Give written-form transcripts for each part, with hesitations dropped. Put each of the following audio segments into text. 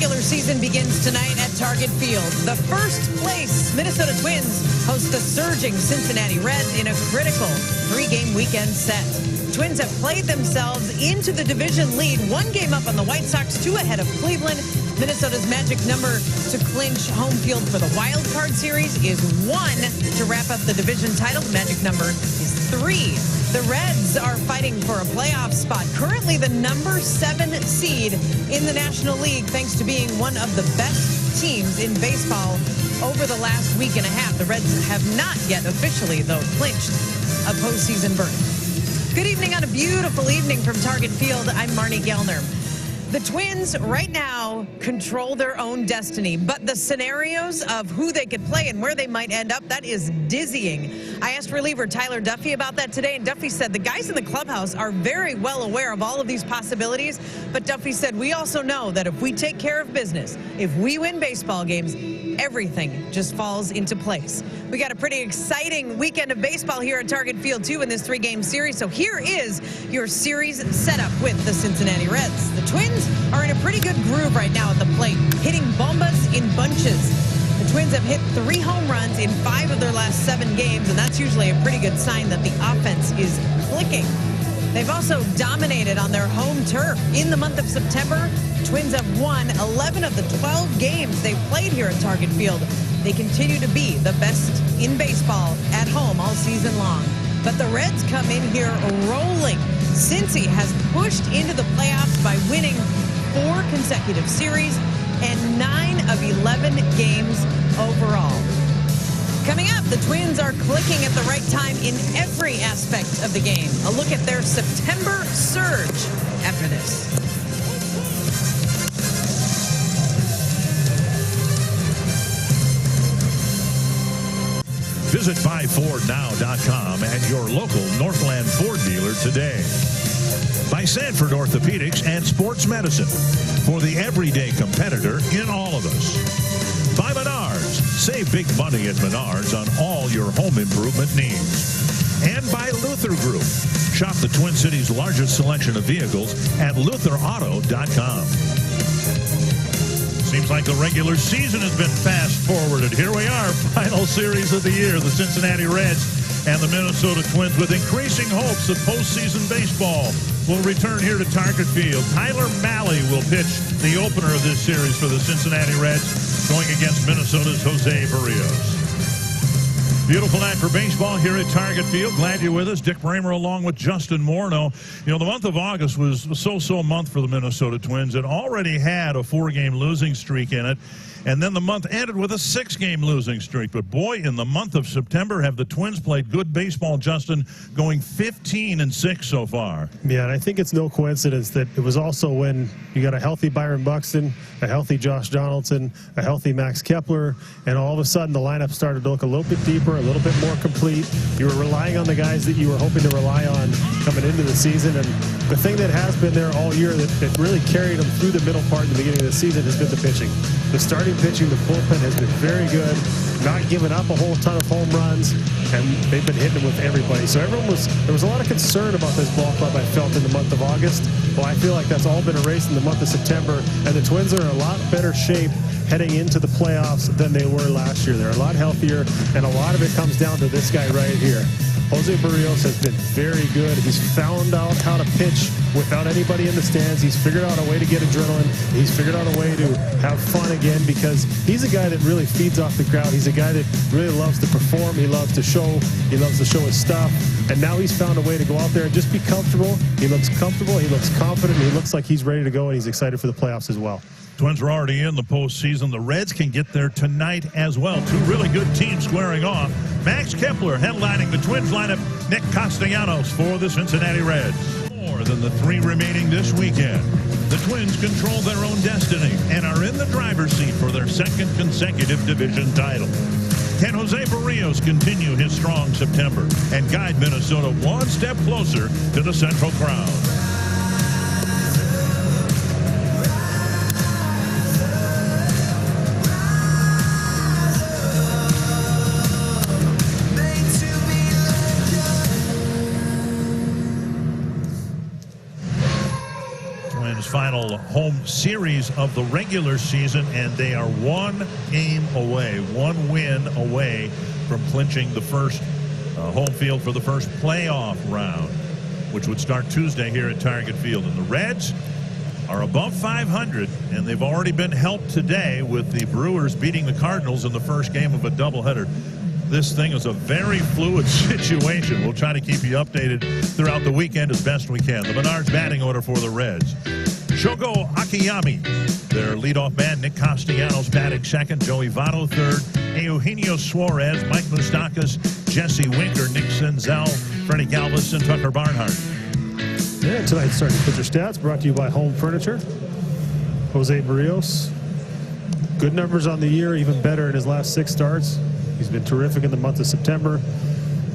regular season begins tonight at Target Field. The first place Minnesota Twins host the surging Cincinnati Reds in a critical 3-game weekend set. Twins have played themselves into the division lead, 1 game up on the White Sox, 2 ahead of Cleveland. Minnesota's magic number to clinch home field for the wild card series is 1 to wrap up the division title. The magic number is 3. The Reds are fighting for a playoff spot, currently the number 7 seed in the National League, thanks to being one of the best teams in baseball over the last week and a half. The Reds have not yet officially, though, clinched a postseason berth. Good evening on a beautiful evening from Target Field. I'm Marnie Gellner. The Twins right now control their own destiny, but the scenarios of who they could play and where they might end up, that is dizzying. I asked reliever Tyler Duffy about that today, and Duffy said the guys in the clubhouse are very well aware of all of these possibilities, but Duffy said we also know that if we take care of business, if we win baseball games, everything just falls into place. We got a pretty exciting weekend of baseball here at Target Field 2 in this 3-game series, so here is your series setup with the Cincinnati Reds. The Twins are in a pretty good groove right now at the plate, hitting bombas in bunches. The Twins have hit 3 home runs in 5 of their last 7 games, and that's usually a pretty good sign that the offense is clicking. They've also dominated on their home turf. In the month of September, Twins have won 11 of the 12 games they've played here at Target Field. They continue to be the best in baseball at home all season long. But the Reds come in here rolling. Cincy has pushed into the playoffs by winning 4 consecutive series and 9 of 11 games overall. Coming up, the Twins are clicking at the right time in every aspect of the game. A look at their September surge after this. Visit buyfordnow.com and your local Northland Ford dealer today. By Sanford Orthopedics and Sports Medicine, for the everyday competitor in all of us. By Menards, save big money at Menards on all your home improvement needs. And by Luther Group, shop the Twin Cities' largest selection of vehicles at lutherauto.com. Seems like the regular season has been fast-forwarded. Here we are, final series of the year. The Cincinnati Reds and the Minnesota Twins, with increasing hopes of postseason baseball, will return here to Target Field. Tyler Mahle will pitch the opener of this series for the Cincinnati Reds, going against Minnesota's Jose Barrios. Beautiful night for baseball here at Target Field. Glad you're with us. Dick Bramer along with Justin Morneau. You know, the month of August was a so-so month for the Minnesota Twins. It already had a 4-game losing streak in it. And then the month ended with a 6-game losing streak. But boy, in the month of September, have the Twins played good baseball, Justin, going 15-6 so far. Yeah, and I think it's no coincidence that it was also when you got a healthy Byron Buxton, a healthy Josh Donaldson, a healthy Max Kepler, and all of a sudden the lineup started to look a little bit deeper, a little bit more complete. You were relying on the guys that you were hoping to rely on coming into the season. And the thing that has been there all year that really carried them through the middle part in the beginning of the season has been the pitching. The starting pitching, the bullpen has been very good, not giving up a whole ton of home runs, and they've been hitting them with everybody. So there was a lot of concern about this ball club, I felt, in the month of August. Well, I feel like that's all been erased in the month of September, and the Twins are in a lot better shape heading into the playoffs than they were last year. They're a lot healthier, and a lot of it comes down to this guy right here. Jose Barrios has been very good. He's found out how to pitch without anybody in the stands. He's figured out a way to get adrenaline. He's figured out a way to have fun again, because he's a guy that really feeds off the crowd. He's a guy that really loves to perform. He loves to show. He loves to show his stuff. And now he's found a way to go out there and just be comfortable. He looks comfortable. He looks confident. He looks like he's ready to go, and he's excited for the playoffs as well. Twins are already in the postseason. The Reds can get there tonight as well. 2 really good teams squaring off. Max Kepler headlining the Twins lineup. Nick Castellanos for the Cincinnati Reds. More than the 3 remaining this weekend. The Twins control their own destiny and are in the driver's seat for their 2nd consecutive division title. Can Jose Barrios continue his strong September and guide Minnesota 1 step closer to the Central Crown? final home series of the regular season, and they are one game away, one win away from clinching the first home field for the first playoff round, which would start Tuesday here at Target Field. And the Reds are above 500, and they've already been helped today with the Brewers beating the Cardinals in the first game of a doubleheader. This thing is a very fluid situation. We'll try to keep you updated throughout the weekend as best we can. The Menards batting order for the Reds: Shogo Akiyami, their leadoff man. Nick Castellanos batting second. Joey Votto third. Eugenio Suarez, Mike Moustakas, Jesse Winker, Nick Senzel, Freddie Galvis, and Tucker Barnhart. Yeah, tonight's starting pitcher stats brought to you by Home Furniture. Jose Barrios, good numbers on the year, even better in his last 6 starts. He's been terrific in the month of September.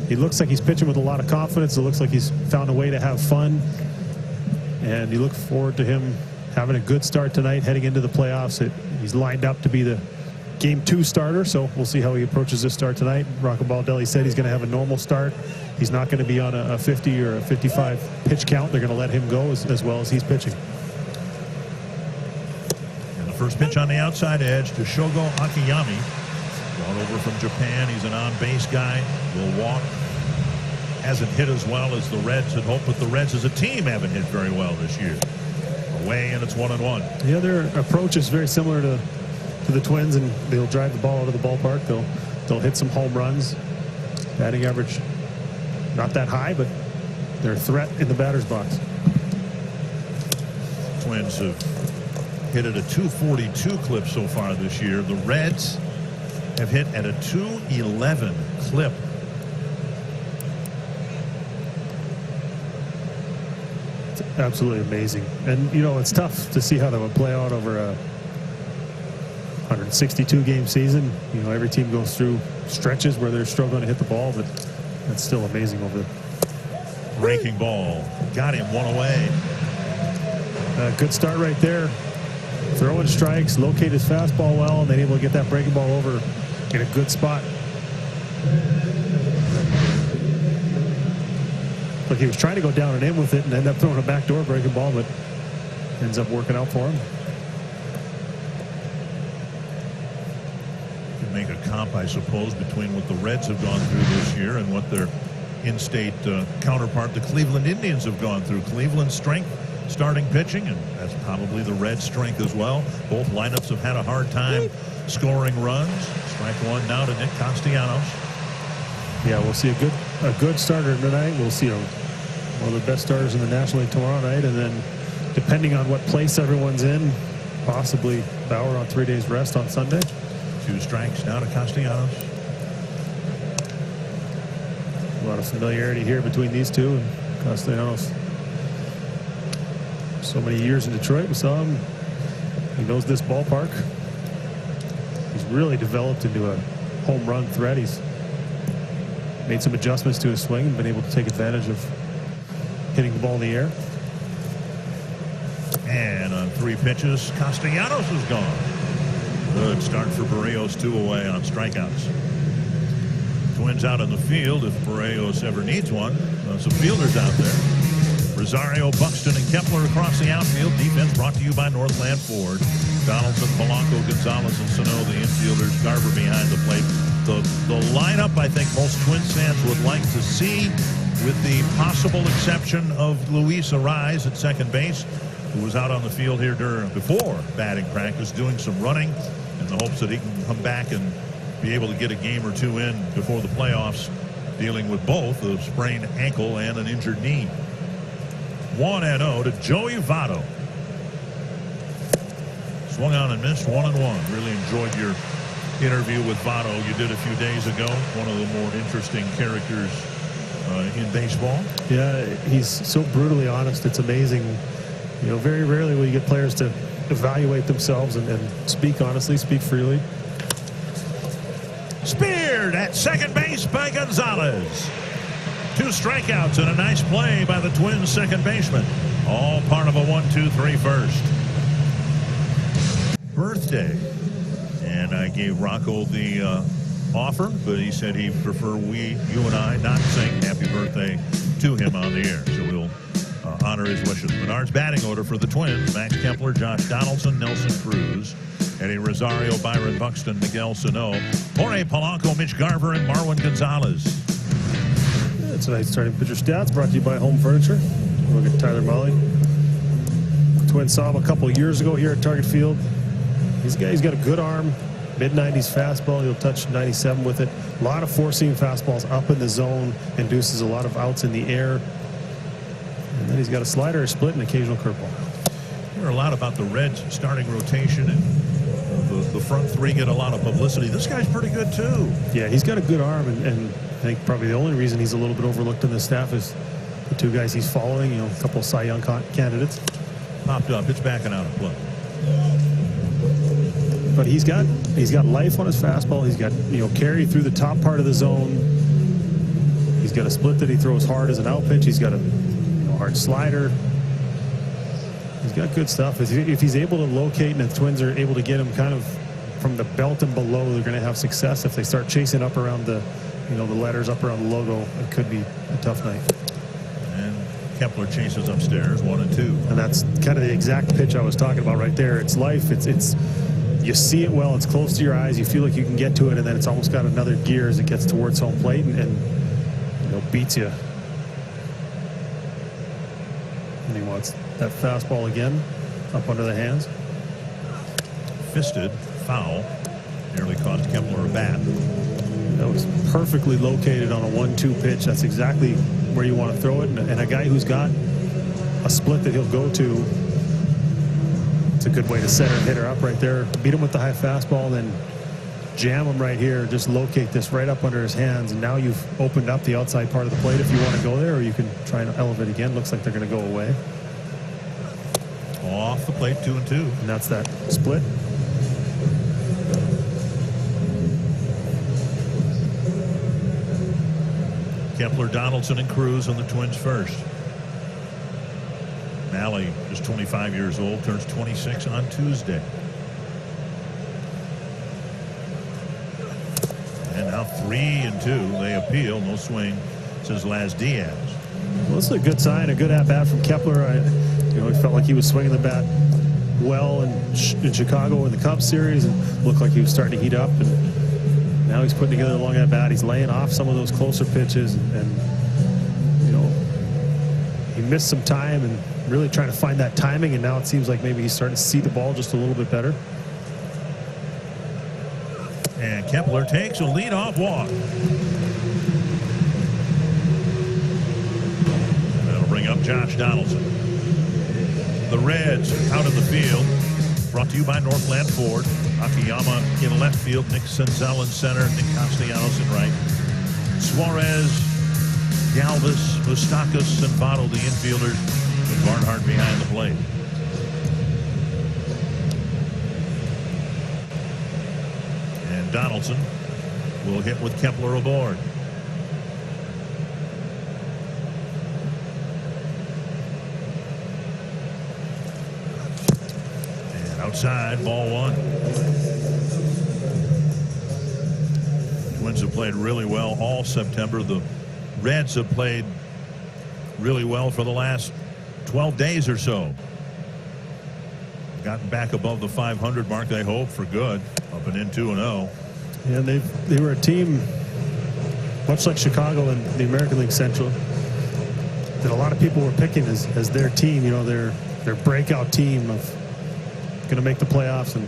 He looks like he's pitching with a lot of confidence. It looks like he's found a way to have fun. And you look forward to him having a good start tonight, heading into the playoffs. He's lined up to be the Game 2 starter, so we'll see how he approaches this start tonight. Rocco Baldelli said he's going to have a normal start. He's not going to be on a 50 or a 55 pitch count. They're going to let him go as well as he's pitching. And the first pitch on the outside edge to Shogo Akiyami. Brought over from Japan. He's an on-base guy. Will walk. Hasn't hit as well as the Reds had hoped, but the Reds as a team haven't hit very well this year. Away, and it's 1-1. Yeah, their approach is very similar to the Twins, and they'll drive the ball out of the ballpark. They'll hit some home runs. Batting average not that high, but they're a threat in the batter's box. Twins have hit at a 242 clip so far this year. The Reds have hit at a 211 clip. It's absolutely amazing. And, you know, it's tough to see how that would play out over a 162-game season. You know, every team goes through stretches where they're struggling to hit the ball, but that's still amazing over there. Breaking ball. Got him, one away. Good start right there. Throwing strikes, locate his fastball well, and then able to get that breaking ball over in a good spot. Look, he was trying to go down and in with it and end up throwing a backdoor breaking ball, but ends up working out for him. Make a comp, I suppose, between what the Reds have gone through this year and what their in-state counterpart, the Cleveland Indians, have gone through. Cleveland's strength, starting pitching, and that's probably the Reds' strength as well. Both lineups have had a hard time scoring runs. Strike one now to Nick Castellanos. Yeah, we'll see a good starter tonight. We'll see one of the best starters in the National League tomorrow night, and then depending on what place everyone's in, possibly Bauer on 3 days rest on Sunday. 2 strikes now to Castellanos. A lot of familiarity here between these two and Castellanos. So many years in Detroit, we saw him. He knows this ballpark. He's really developed into a home run threat. He's made some adjustments to his swing and been able to take advantage of hitting the ball in the air. And on 3 pitches, Castellanos is gone. Good start for Barrios, 2 away on strikeouts. Twins out in the field if Barrios ever needs one. Some fielders out there. Rosario, Buxton, and Kepler across the outfield. Defense brought to you by Northland Ford. Donaldson, Polanco, Gonzalez, and Sano, the infielders. Garver behind the plate. The lineup I think most Twins fans would like to see, with the possible exception of Luis Arraez at second base, who was out on the field here before batting practice doing some running in the hopes that he can come back and be able to get a game or 2 in before the playoffs, dealing with both a sprained ankle and an injured knee. 1-0 to Joey Votto. Swung on and missed, 1-1. Really enjoyed your interview with Votto you did a few days ago. One of the more interesting characters in baseball. Yeah, he's so brutally honest. It's amazing. You know, very rarely will you get players to evaluate themselves and speak honestly, speak freely. Speared at second base by Gonzalez. 2 strikeouts and a nice play by the Twins second baseman. All part of a 1-2-3 first. Birthday. And I gave Rocco the offer, but he said he'd prefer you and I not sing happy birthday to him on the air. So we'll honor his wishes. Menard's batting order for the Twins: Max Kepler, Josh Donaldson, Nelson Cruz, Eddie Rosario, Byron Buxton, Miguel Sano, Jorge Polanco, Mitch Garver, and Marwin Gonzalez. Tonight's starting pitcher stats brought to you by Home Furniture. Look at Tyler Mully. Twins saw him a couple years ago here at Target Field. He's got a good arm, mid-90s fastball. He'll touch 97 with it. A lot of four-seam fastballs up in the zone, induces a lot of outs in the air. And then he's got a slider, a split, and occasional curveball. You hear a lot about the Reds starting rotation, and the front three get a lot of publicity. This guy's pretty good too. Yeah, he's got a good arm, and I think probably the only reason he's a little bit overlooked in the staff is the two guys he's following. You know, a couple of Cy Young candidates. Popped up. It's backing out of play. But he's got life on his fastball. He's got, you know, carry through the top part of the zone. He's got a split that he throws hard as an out pitch. He's got a hard slider. He's got good stuff. If he's able to locate, and the Twins are able to get him kind of from the belt and below, they're going to have success. If they start chasing up around the, you know, the letters up around the logo, it could be a tough night. And Kepler chases upstairs, 1-2. And that's kind of the exact pitch I was talking about right there. It's life. It's you see it well. It's close to your eyes. You feel like you can get to it, and then it's almost got another gear as it gets towards home plate and you know, beats you. And he wants that fastball again, up under the hands. Fisted, foul, nearly cost Kepler a bat. That was perfectly located on a 1-2 pitch. That's exactly where you want to throw it. And a guy who's got a split that he'll go to, it's a good way to set her hitter up right there. Beat him with the high fastball, then jam him right here. Just locate this right up under his hands, and now you've opened up the outside part of the plate if you want to go there, or you can try and elevate again. Looks like they're going to go away. Off the plate, 2-2. And that's that split. Kepler, Donaldson, and Cruz on the Twins first. Malley is 25 years old, turns 26 on Tuesday. And now 3-2. They appeal. No swing, says Laz Diaz. Well, this is a good sign, a good at-bat from Kepler. You know, it felt like he was swinging the bat well in Chicago in the Cubs series, and looked like he was starting to heat up. And now he's putting together a long at-bat. He's laying off some of those closer pitches, and you know, he missed some time and really trying to find that timing. And now it seems like maybe he's starting to see the ball just a little bit better. And Kepler takes a leadoff walk. That'll bring up Josh Donaldson. The Reds out in the field, brought to you by Northland Ford. Akiyama in left field, Nick Senzel in center, Nick Castellanos in right. Suarez, Galvis, Moustakas, and Votto, the infielders, with Barnhart behind the plate. And Donaldson will hit with Kepler aboard. Outside, ball one. Twins have played really well all September. The Reds have played really well for the last 12 days or so. Gotten back above the 500 mark, they hope, for good. Up and in 2-0. Yeah, they were a team, much like Chicago in the American League Central, that a lot of people were picking as their team, you know, their breakout team of going to make the playoffs and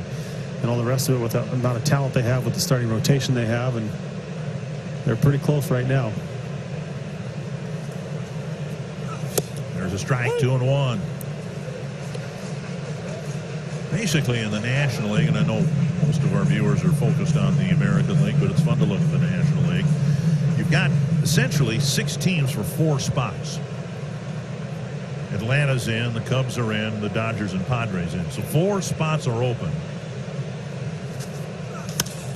all the rest of it with the amount of talent they have, with the starting rotation they have, and they're pretty close right now. There's a strike, 2-1. Basically in the National League, and I know most of our viewers are focused on the American League, but it's fun to look at the National League. You've got essentially 6 teams for 4 spots. Atlanta's in, the Cubs are in, the Dodgers and Padres in. So 4 spots are open.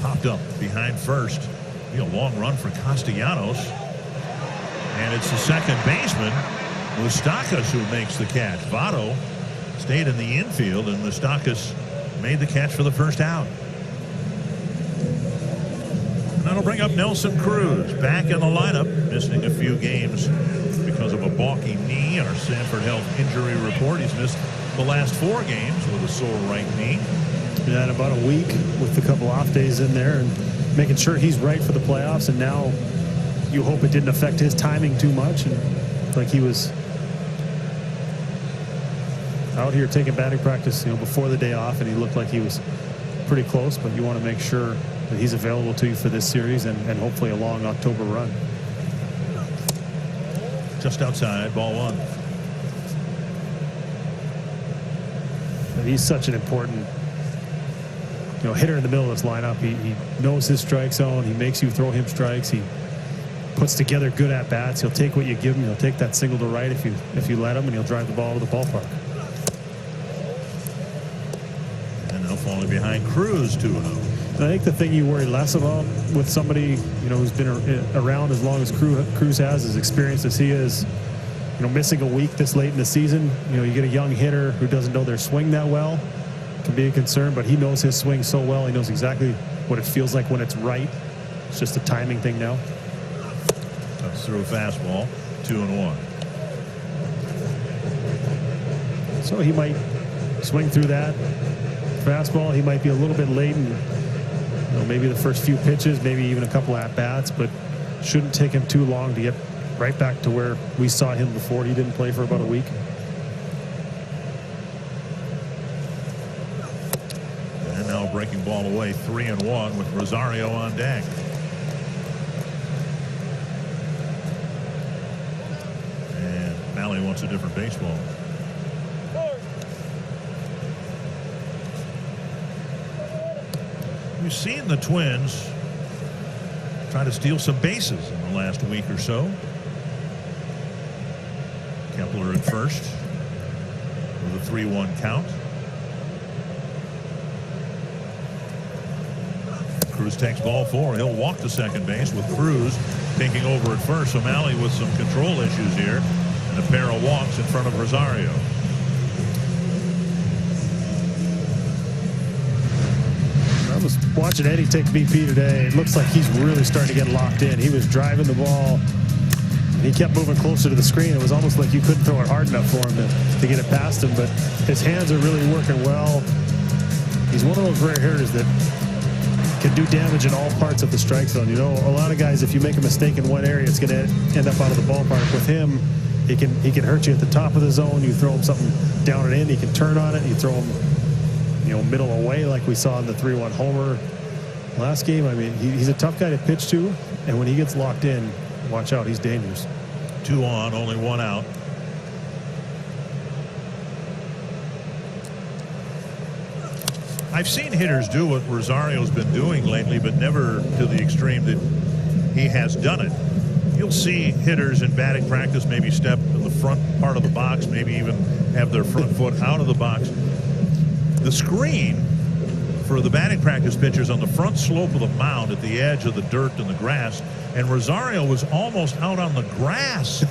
Popped up behind first. Be a long run for Castellanos. And it's the second baseman, Moustakas, who makes the catch. Votto stayed in the infield, and Moustakas made the catch for the first out. That'll bring up Nelson Cruz, back in the lineup, missing a few games because of a balky knee. Our Sanford Health injury report. He's missed the last 4 games with a sore right knee. Yeah, in about a week with a couple off days in there and making sure he's right for the playoffs. And now you hope it didn't affect his timing too much. And like he was out here taking batting practice, before the day off, and he looked like he was pretty close. But you want to make sure that he's available to you for this series and hopefully a long October run. Just outside, ball 1. And he's such an important hitter in the middle of this lineup. He knows his strike zone. He makes you throw him strikes. He puts together good at bats. He'll take what you give him. He'll take that single to right if you let him, and he'll drive the ball to the ballpark. And now falling behind Cruz 2-0. I think the thing you worry less about with somebody who's been around as long as Cruz has, as experienced as he is, missing a week this late in the season. You get a young hitter who doesn't know their swing that well. Can be a concern, but he knows his swing so well. He knows exactly what it feels like when it's right. It's just a timing thing now. Cuts through a fastball, 2-1. So he might swing through that fastball. He might be a little bit late, and maybe the first few pitches, maybe even a couple at bats, but shouldn't take him too long to get right back to where we saw him before. He didn't play for about a week. Breaking ball away, 3-1 with Rosario on deck. And Malley wants a different baseball. We've seen the Twins try to steal some bases in the last week or so. Kepler at first with a 3-1 count. Cruz takes ball 4. He'll walk to second base with Cruz taking over at first. O'Malley with some control issues here, and a pair of walks in front of Rosario. I was watching Eddie take BP today. It looks like he's really starting to get locked in. He was driving the ball, and he kept moving closer to the screen. It was almost like you couldn't throw it hard enough for him to get it past him, but his hands are really working well. He's one of those rare hitters that can do damage in all parts of the strike zone. A lot of guys, if you make a mistake in one area, it's going to end up out of the ballpark. With him, he can hurt you at the top of the zone. You throw him something down and in, he can turn on it. You throw him, middle away, like we saw in the 3-1 homer last game. I mean, he's a tough guy to pitch to, and when he gets locked in, watch out, he's dangerous. 2 on, only 1 out. I've seen hitters do what Rosario's been doing lately, but never to the extreme that he has done it. You'll see hitters in batting practice maybe step in the front part of the box, maybe even have their front foot out of the box. The screen for the batting practice pitchers on the front slope of the mound at the edge of the dirt and the grass, and Rosario was almost out on the grass.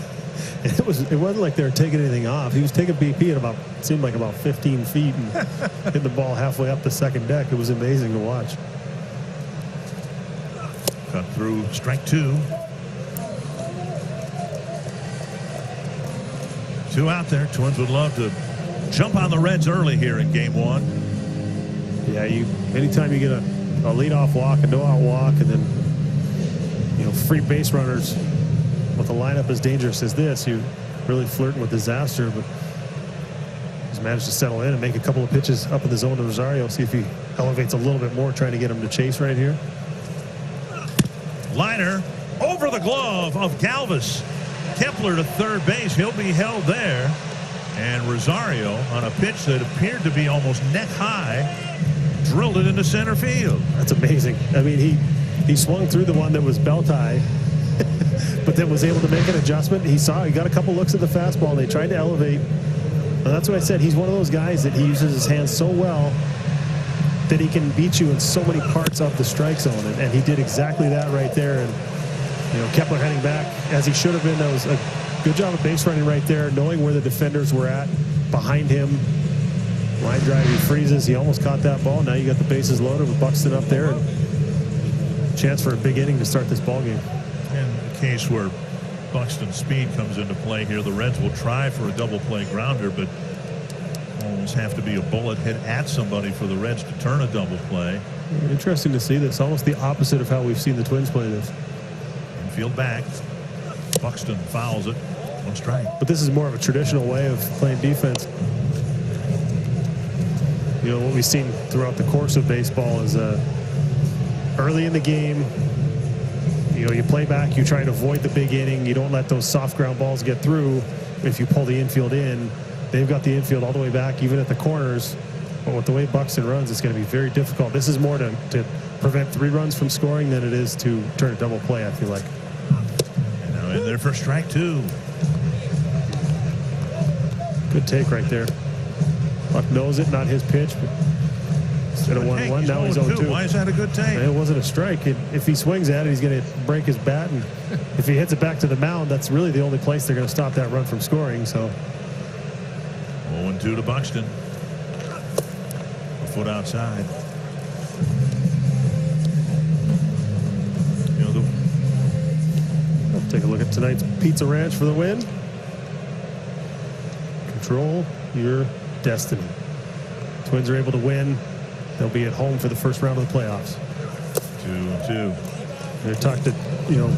It wasn't like they were taking anything off. He was taking BP at seemed like about 15 feet and hitting the ball halfway up the second deck. It was amazing to watch. Cut through strike 2. 2 out there. Twins would love to jump on the Reds early here in game 1. Yeah, anytime you get a leadoff walk, a no-out walk, and then free base runners with a lineup as dangerous as this, you really flirting with disaster. But he's managed to settle in and make a couple of pitches up in the zone to Rosario. See if he elevates a little bit more, trying to get him to chase right here. Liner over the glove of Galvis. Kepler to third base. He'll be held there. And Rosario, on a pitch that appeared to be almost neck high, drilled it into center field. That's amazing. I mean, he swung through the one that was belt high, but then was able to make an adjustment. He got a couple looks at the fastball. They tried to elevate. And that's what I said. He's one of those guys that he uses his hands so well that he can beat you in so many parts of the strike zone. And he did exactly that right there. And, Kepler heading back as he should have been. That was a good job of base running right there, knowing where the defenders were at behind him. Line drive, he freezes. He almost caught that ball. Now you got the bases loaded with Buxton up there. And chance for a big inning to start this ball game. In the case where Buxton's speed comes into play here, the Reds will try for a double play grounder, but almost have to be a bullet hit at somebody for the Reds to turn a double play. Interesting to see this. Almost the opposite of how we've seen the Twins play this. Infield back. Buxton fouls it. 1 strike. But this is more of a traditional way of playing defense. You know, what we've seen throughout the course of baseball is early in the game, you know, you play back, you try to avoid the big inning, you don't let those soft ground balls get through. If you pull the infield in, they've got the infield all the way back, even at the corners. But with the way Buxton runs, it's going to be very difficult. This is more to prevent 3 runs from scoring than it is to turn a double play, I feel like. And now in there for strike 2. Good take right there. Buck knows it, not his pitch. But instead of 1-1, now he's 0-2. Why is that a good take? It wasn't a strike. If he swings at it, he's going to break his bat. And if he hits it back to the mound, that's really the only place they're going to stop that run from scoring. So 0-2 to Buxton. A foot outside. You know, I'll take a look at tonight's Pizza Ranch for the win. Control your destiny. Twins are able to win. They'll be at home for the first round of the playoffs. 2-2. They talked to, you know,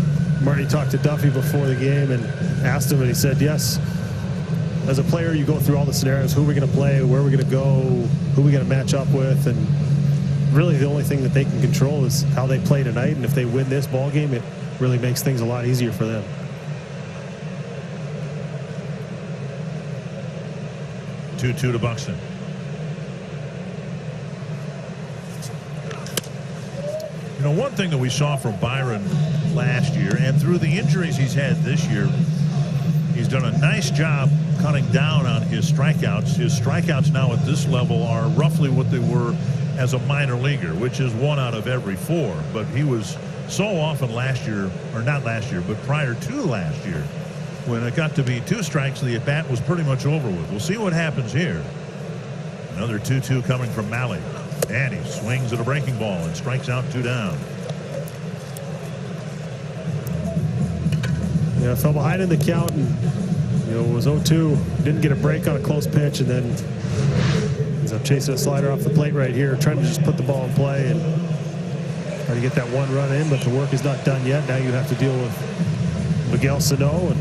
Marty talked to Duffy before the game and asked him, and he said, yes, as a player, you go through all the scenarios. Who are we going to play? Where are we going to go? Who are we going to match up with? And really the only thing that they can control is how they play tonight. And if they win this ball game, it really makes things a lot easier for them. 2-2 to Buxton. You know, one thing that we saw from Byron last year and through the injuries he's had this year, he's done a nice job cutting down on his strikeouts. His strikeouts now at this level are roughly what they were as a minor leaguer, which is 1 out of every 4. But he was so often last year, or not last year, but prior to last year, when it got to be 2 strikes, the at-bat was pretty much over with. We'll see what happens here. Another 2-2 coming from Malley. And he swings at a breaking ball and strikes out 2 down. Yeah, fell behind in the count, and you know, it was 0-2. Didn't get a break on a close pitch, and then ends up chasing a slider off the plate right here, trying to just put the ball in play and try to get that 1 run in, but the work is not done yet. Now you have to deal with Miguel Sano, and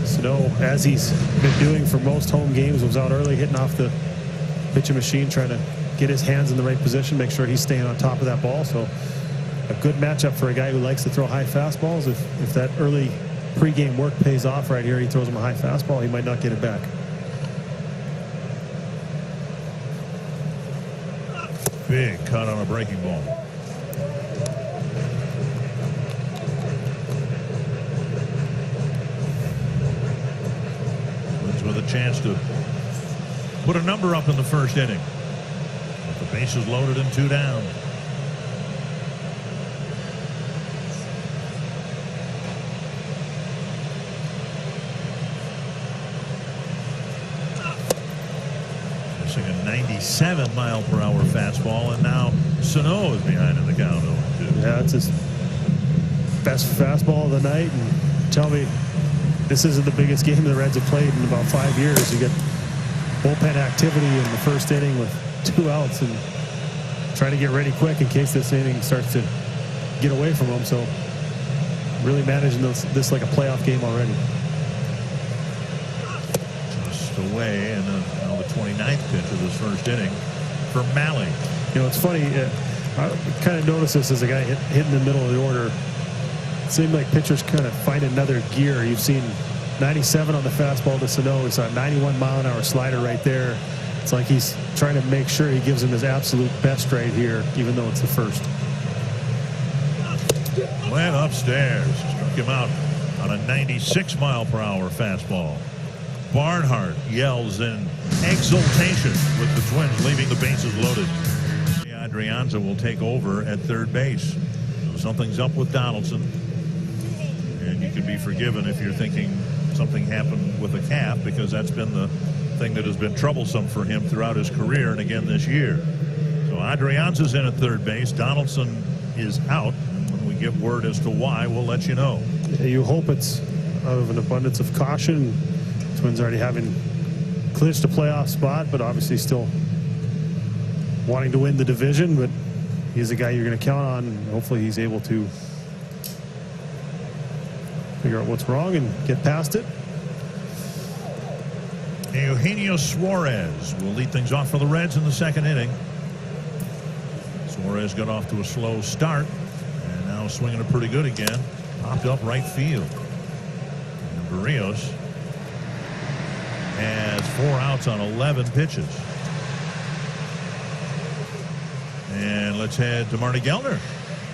Sano, as he's been doing for most home games, was out early hitting off the pitching machine, trying to get his hands in the right position, make sure he's staying on top of that ball. So a good matchup for a guy who likes to throw high fastballs. If that early pregame work pays off right here, he throws him a high fastball, he might not get it back. Big cut on a breaking ball. With a chance to put a number up in the first inning. With the bases loaded and 2 down. Missing a 97-mile-per-hour fastball, and now Sano is behind in the count. 0-2. Yeah, it's his best fastball of the night, and tell me, this isn't the biggest game the Reds have played in about 5 years. You get bullpen activity in the first inning with 2 outs and trying to get ready quick in case this inning starts to get away from them. So really managing this like a playoff game already. Just away, and now the 29th pitch of this first inning for Malley. You know, it's funny. I kind of noticed this as a guy hit in the middle of the order. It seemed like pitchers kind of find another gear. You've seen 97 on the fastball to Sano. It's a 91-mile-an-hour slider right there. It's like he's trying to make sure he gives him his absolute best right here, even though it's the first. Went upstairs, struck him out on a 96-mile-per-hour fastball. Barnhart yells in exultation with the Twins leaving the bases loaded. Adrianza will take over at third base. Something's up with Donaldson, and you can be forgiven if you're thinking something happened with a calf, because that's been the thing that has been troublesome for him throughout his career and again this year. So Adrianza's in at third base. Donaldson is out. And when we get word as to why, we'll let you know. You hope it's out of an abundance of caution. Twins already having clinched a playoff spot, but obviously still wanting to win the division. But he's a guy you're going to count on. Hopefully he's able to figure out what's wrong and get past it. Eugenio Suarez will lead things off for the Reds in the second inning. Suarez got off to a slow start and now swinging it pretty good again. Popped up right field. And Barrios has 4 outs on 11 pitches. And let's head to Marty Gelner.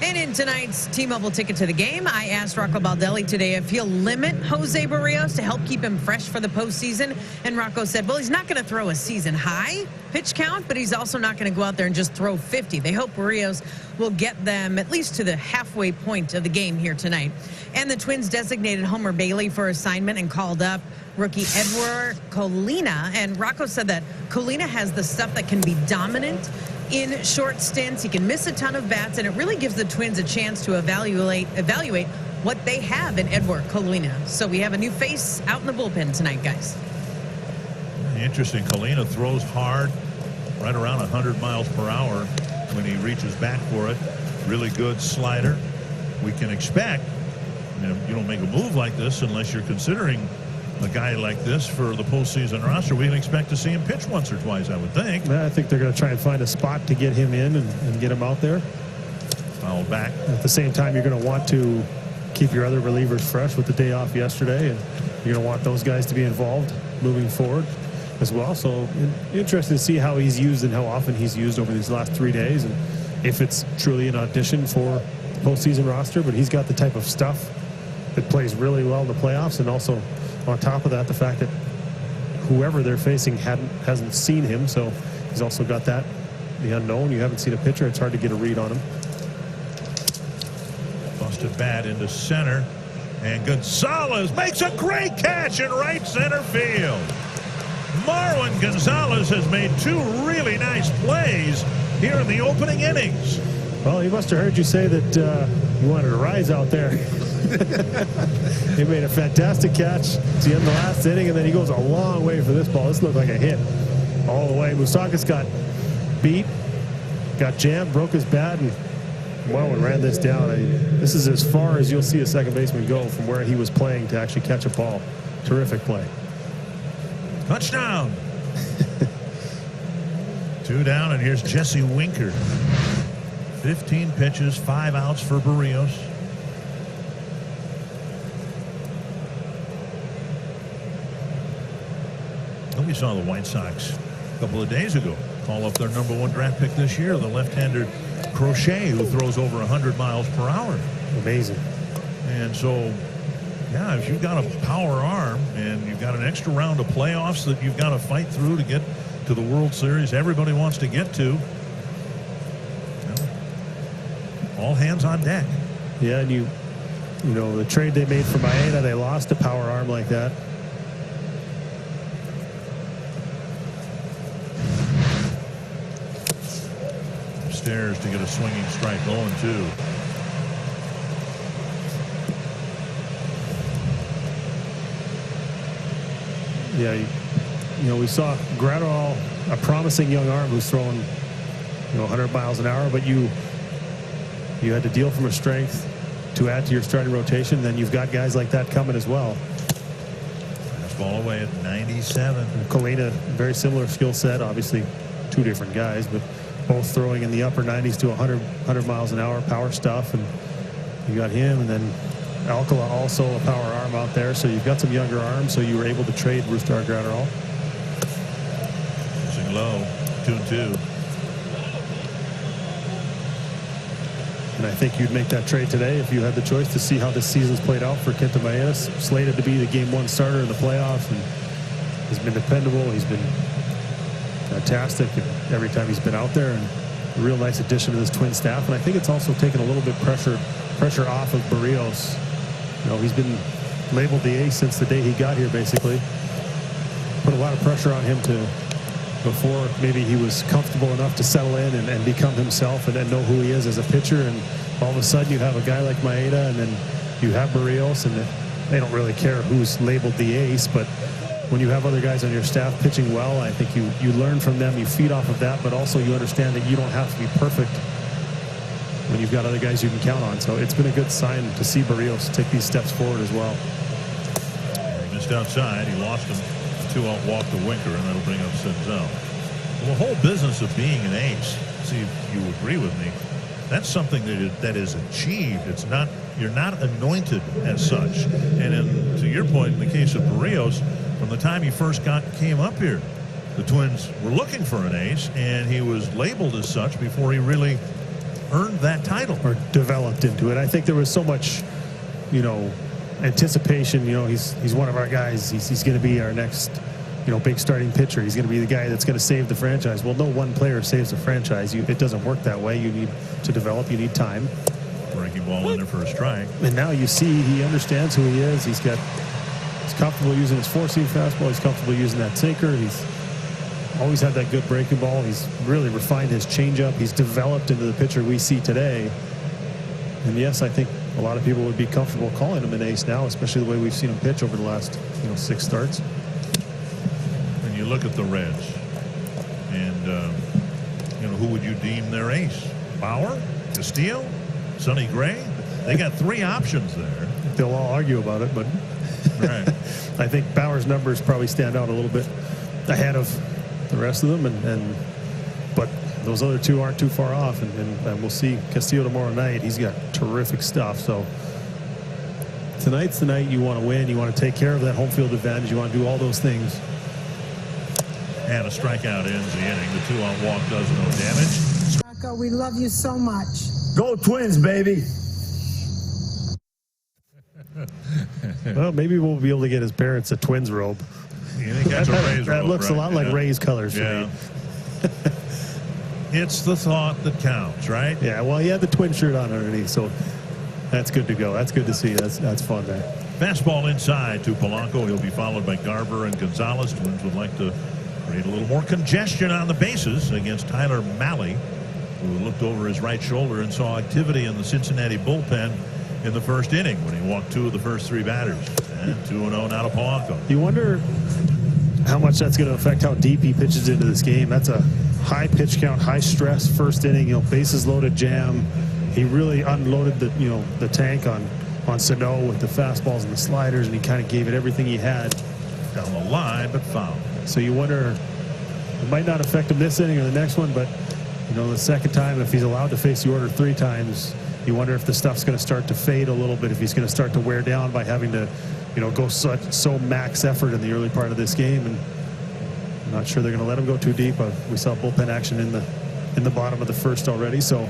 And in tonight's T-Mobile ticket to the game, I asked Rocco Baldelli today if he'll limit Jose Barrios to help keep him fresh for the postseason. And Rocco said, well, he's not going to throw a season-high pitch count, but he's also not going to go out there and just throw 50. They hope Barrios will get them at least to the halfway point of the game here tonight. And the Twins designated Homer Bailey for assignment and called up rookie Edward Colina. And Rocco said that Colina has the stuff that can be dominant in short stints. He can miss a ton of bats, and it really gives the Twins a chance to evaluate what they have in Edward Colina. So we have a new face out in the bullpen tonight, guys. Interesting. Colina throws hard, right around 100 miles per hour when he reaches back for it. Really good slider. We can expect, you don't make a move like this unless you're considering a guy like this for the postseason roster. We can expect to see him pitch once or twice, I would think. I think they're going to try and find a spot to get him in and get him out there. Fouled back. At the same time, you're going to want to keep your other relievers fresh with the day off yesterday, and you're going to want those guys to be involved moving forward as well. So interesting to see how he's used and how often he's used over these last 3 days, and if it's truly an audition for the postseason roster. But he's got the type of stuff that plays really well in the playoffs, and also on top of that, the fact that whoever they're facing hasn't seen him, so he's also got that, the unknown. You haven't seen a pitcher, it's hard to get a read on him. Busted bat into center, and Gonzalez makes a great catch in right center field. Marwin Gonzalez has made 2 really nice plays here in the opening innings. Well, he must have heard you say that you wanted to rise out there. He made a fantastic catch at the end of the last inning, and then he goes a long way for this ball. This looked like a hit all the way. Moustakas got beat, got jammed, broke his bat, and Marwin ran this down. This is as far as you'll see a second baseman go from where he was playing to actually catch a ball. Terrific play. Touchdown. 2 down, and here's Jesse Winker. 15 pitches, 5 outs for Barrios. We saw the White Sox a couple of days ago call up their #1 draft pick this year, the left-hander Crochet, who throws over 100 miles per hour. Amazing. And so, yeah, if you've got a power arm and you've got an extra round of playoffs that you've got to fight through to get to the World Series everybody wants to get to, all hands on deck. Yeah, and you know, the trade they made for Maeda, they lost a power arm like that. Upstairs to get a swinging strike, 0-2. Yeah, you know, we saw Gratterall, a promising young arm who's throwing, 100 miles an hour, but you had to deal from a strength to add to your starting rotation. Then you've got guys like that coming as well. Fastball away at 97. Colina, very similar skill set, obviously 2 different guys, but both throwing in the upper 90s to 100 miles an hour, power stuff. And you got him, and then Alcala also a power arm out there. So you've got some younger arms, so you were able to trade Brusdar Gratterall. Pushing low, 2-2. And I think you'd make that trade today if you had the choice to see how this season's played out for Kenta Maeda. Slated to be the Game 1 starter in the playoffs, and he's been dependable. He's been fantastic every time he's been out there, and a real nice addition to this Twin staff. And I think it's also taken a little bit pressure off of Barrios. He's been labeled the ace since the day he got here, basically. Put a lot of pressure on him before maybe he was comfortable enough to settle in and become himself and know who he is as a pitcher. And all of a sudden you have a guy like Maeda, and then you have Barrios, and they don't really care who's labeled the ace, but when you have other guys on your staff pitching well, I think you learn from them, you feed off of that, but also you understand that you don't have to be perfect when you've got other guys you can count on. So it's been a good sign to see Barrios take these steps forward as well. He missed outside. He lost him. 2-out walk to Winker, and that'll bring up Senzel. Well, the whole business of being an ace, see if you agree with me, that's something that is achieved. It's not, you're not anointed as such. And to your point, in the case of Barrios, from the time he first came up here, the Twins were looking for an ace, and he was labeled as such before he really earned that title or developed into it. I think there was so much, anticipation. He's one of our guys. He's going to be our next, big starting pitcher. He's going to be the guy that's going to save the franchise. Well, no one player saves a franchise. It doesn't work that way. You need to develop. You need time. Breaking ball in there for a strike. And now you see he understands who he is. He's comfortable using his four-seam fastball. He's comfortable using that sinker. He's always had that good breaking ball. He's really refined his changeup. He's developed into the pitcher we see today. And yes, I think a lot of people would be comfortable calling him an ace now, especially the way we've seen him pitch over the last 6 starts. And you look at the Reds, and who would you deem their ace? Bauer, Castillo, Sonny Gray? They got 3 options there. They'll all argue about it, but right. I think Bauer's numbers probably stand out a little bit ahead of the rest of them, but those other 2 aren't too far off, and we'll see Castillo tomorrow night. He's got terrific stuff. So tonight's the night you want to win. You want to take care of that home field advantage. You want to do all those things. And a strikeout ends the inning. The 2-out walk does no damage. Rocco, we love you so much. Go Twins, baby. Well, maybe we'll be able to get his parents a Twins robe. You think that's a Rays that robe, looks right? a lot like Rays colors for me. It's the thought that counts, right? Yeah, well, he had the Twin shirt on underneath, so that's good to go. That's good to see. That's fun there. Fastball inside to Polanco. He'll be followed by Garver and Gonzalez. Twins would like to create a little more congestion on the bases against Tyler Mahle, who looked over his right shoulder and saw activity in the Cincinnati bullpen in the first inning when he walked 2 of the first 3 batters. And 2-0 now to Polanco. You wonder how much that's going to affect how deep he pitches into this game. That's a high pitch count, high stress first inning, bases loaded jam. He really unloaded the tank on Sano with the fastballs and the sliders, and he kind of gave it everything he had. Down the line, but foul. So you wonder, it might not affect him this inning or the next one, but the second time, if he's allowed to face the order 3 times, you wonder if the stuff's going to start to fade a little bit, if he's going to start to wear down by having to go so max effort in the early part of this game. And I'm not sure they're going to let him go too deep. We saw bullpen action in the bottom of the first already, so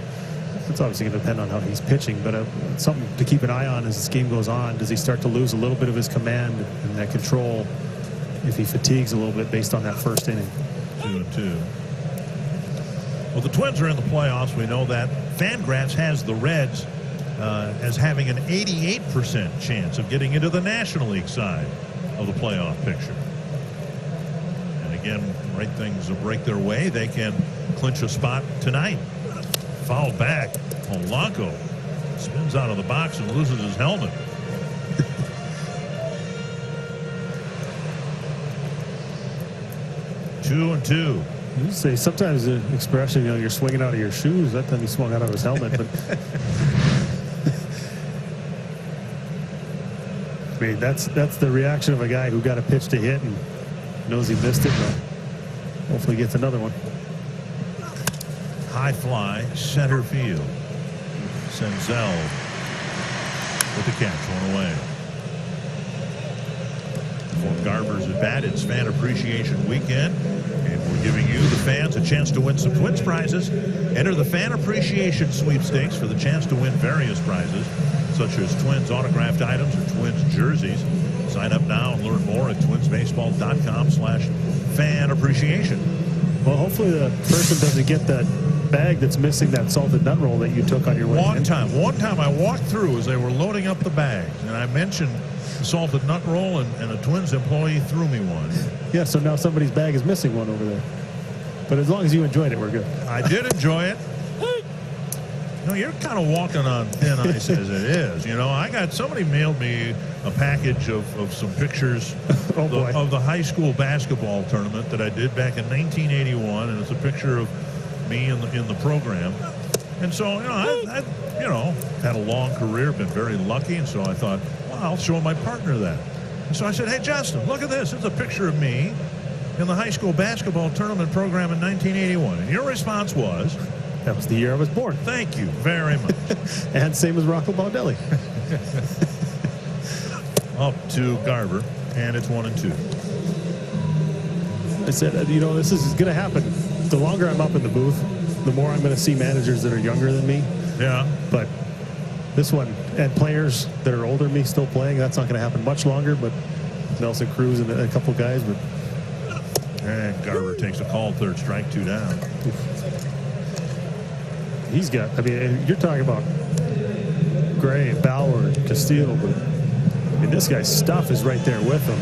it's obviously going to depend on how he's pitching, but something to keep an eye on as this game goes on. Does he start to lose a little bit of his command and that control if he fatigues a little bit based on that first inning? 2-2. Well, the Twins are in the playoffs. We know that. Fangraphs has the Reds as having an 88% chance of getting into the National League side of the playoff picture. And again, right things will break their way. They can clinch a spot tonight. Foul back. Polanco spins out of the box and loses his helmet. 2-2. You say sometimes the expression, you're swinging out of your shoes. That time he swung out of his helmet, but I mean, that's the reaction of a guy who got a pitch to hit and knows he missed it, but hopefully gets another one. High fly, center field. Senzel with the catch, 1 away. For Garver's at bat, it's Fan Appreciation Weekend, and we're giving you, the fans, a chance to win some Twins prizes. Enter the Fan Appreciation Sweepstakes for the chance to win various prizes, such as Twins autographed items or Twins jerseys. Sign up now and learn more at twinsbaseball.com/fan appreciation. Well, hopefully the person doesn't get that bag that's missing that salted nut roll that you took on your way. One time I walked through as they were loading up the bags, and I mentioned the salted nut roll, and a Twins employee threw me one. Yeah, so now somebody's bag is missing one over there. But as long as you enjoyed it, we're good. I did enjoy it. You know, you're kind of walking on thin ice as it is. You know, somebody mailed me a package of some pictures of the high school basketball tournament that I did back in 1981, and it's a picture of me in the program. And so, I've had a long career, been very lucky, and so I thought, well, I'll show my partner that. And so I said, hey, Justin, look at this. It's a picture of me in the high school basketball tournament program in 1981. And your response was? That was the year I was born. Thank you very much. And same as Rocco Baldelli. Up to Garver, and it's 1-2. I said, this is going to happen. The longer I'm up in the booth, the more I'm going to see managers that are younger than me. Yeah. But this one, and players that are older than me still playing, that's not going to happen much longer, but Nelson Cruz and a couple guys. But and Garver takes a call, third strike, 2 down. He's got, you're talking about Gray, Bauer, Castillo, but this guy's stuff is right there with him.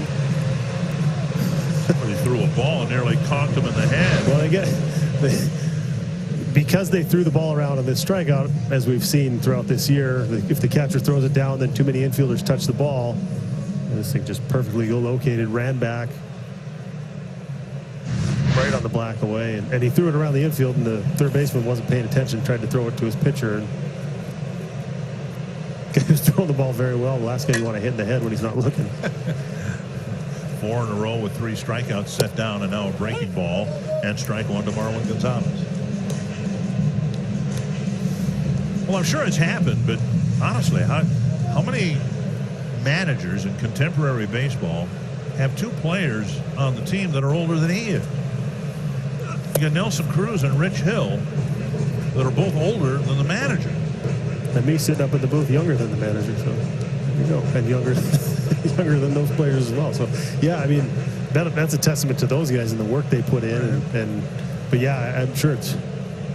Well, he threw a ball and nearly conked him in the head. Well, because they threw the ball around on this strikeout, as we've seen throughout this year, if the catcher throws it down, then too many infielders touch the ball. And this thing just perfectly located, ran back right on the black away, and he threw it around the infield, and the third baseman wasn't paying attention, tried to throw it to his pitcher, and he was throwing the ball very well. The last guy you want to hit in the head when he's not looking. 4 in a row with 3 strikeouts set down, and now a breaking ball and strike 1 to Marwin Gonzalez. Well, I'm sure it's happened, but honestly, how many managers in contemporary baseball have 2 players on the team that are older than he is? You got Nelson Cruz and Rich Hill that are both older than the manager. And me sitting up in the booth younger than the manager, so there you go. And younger than those players as well. So, yeah, that's a testament to those guys and the work they put in. But, yeah, I'm sure it's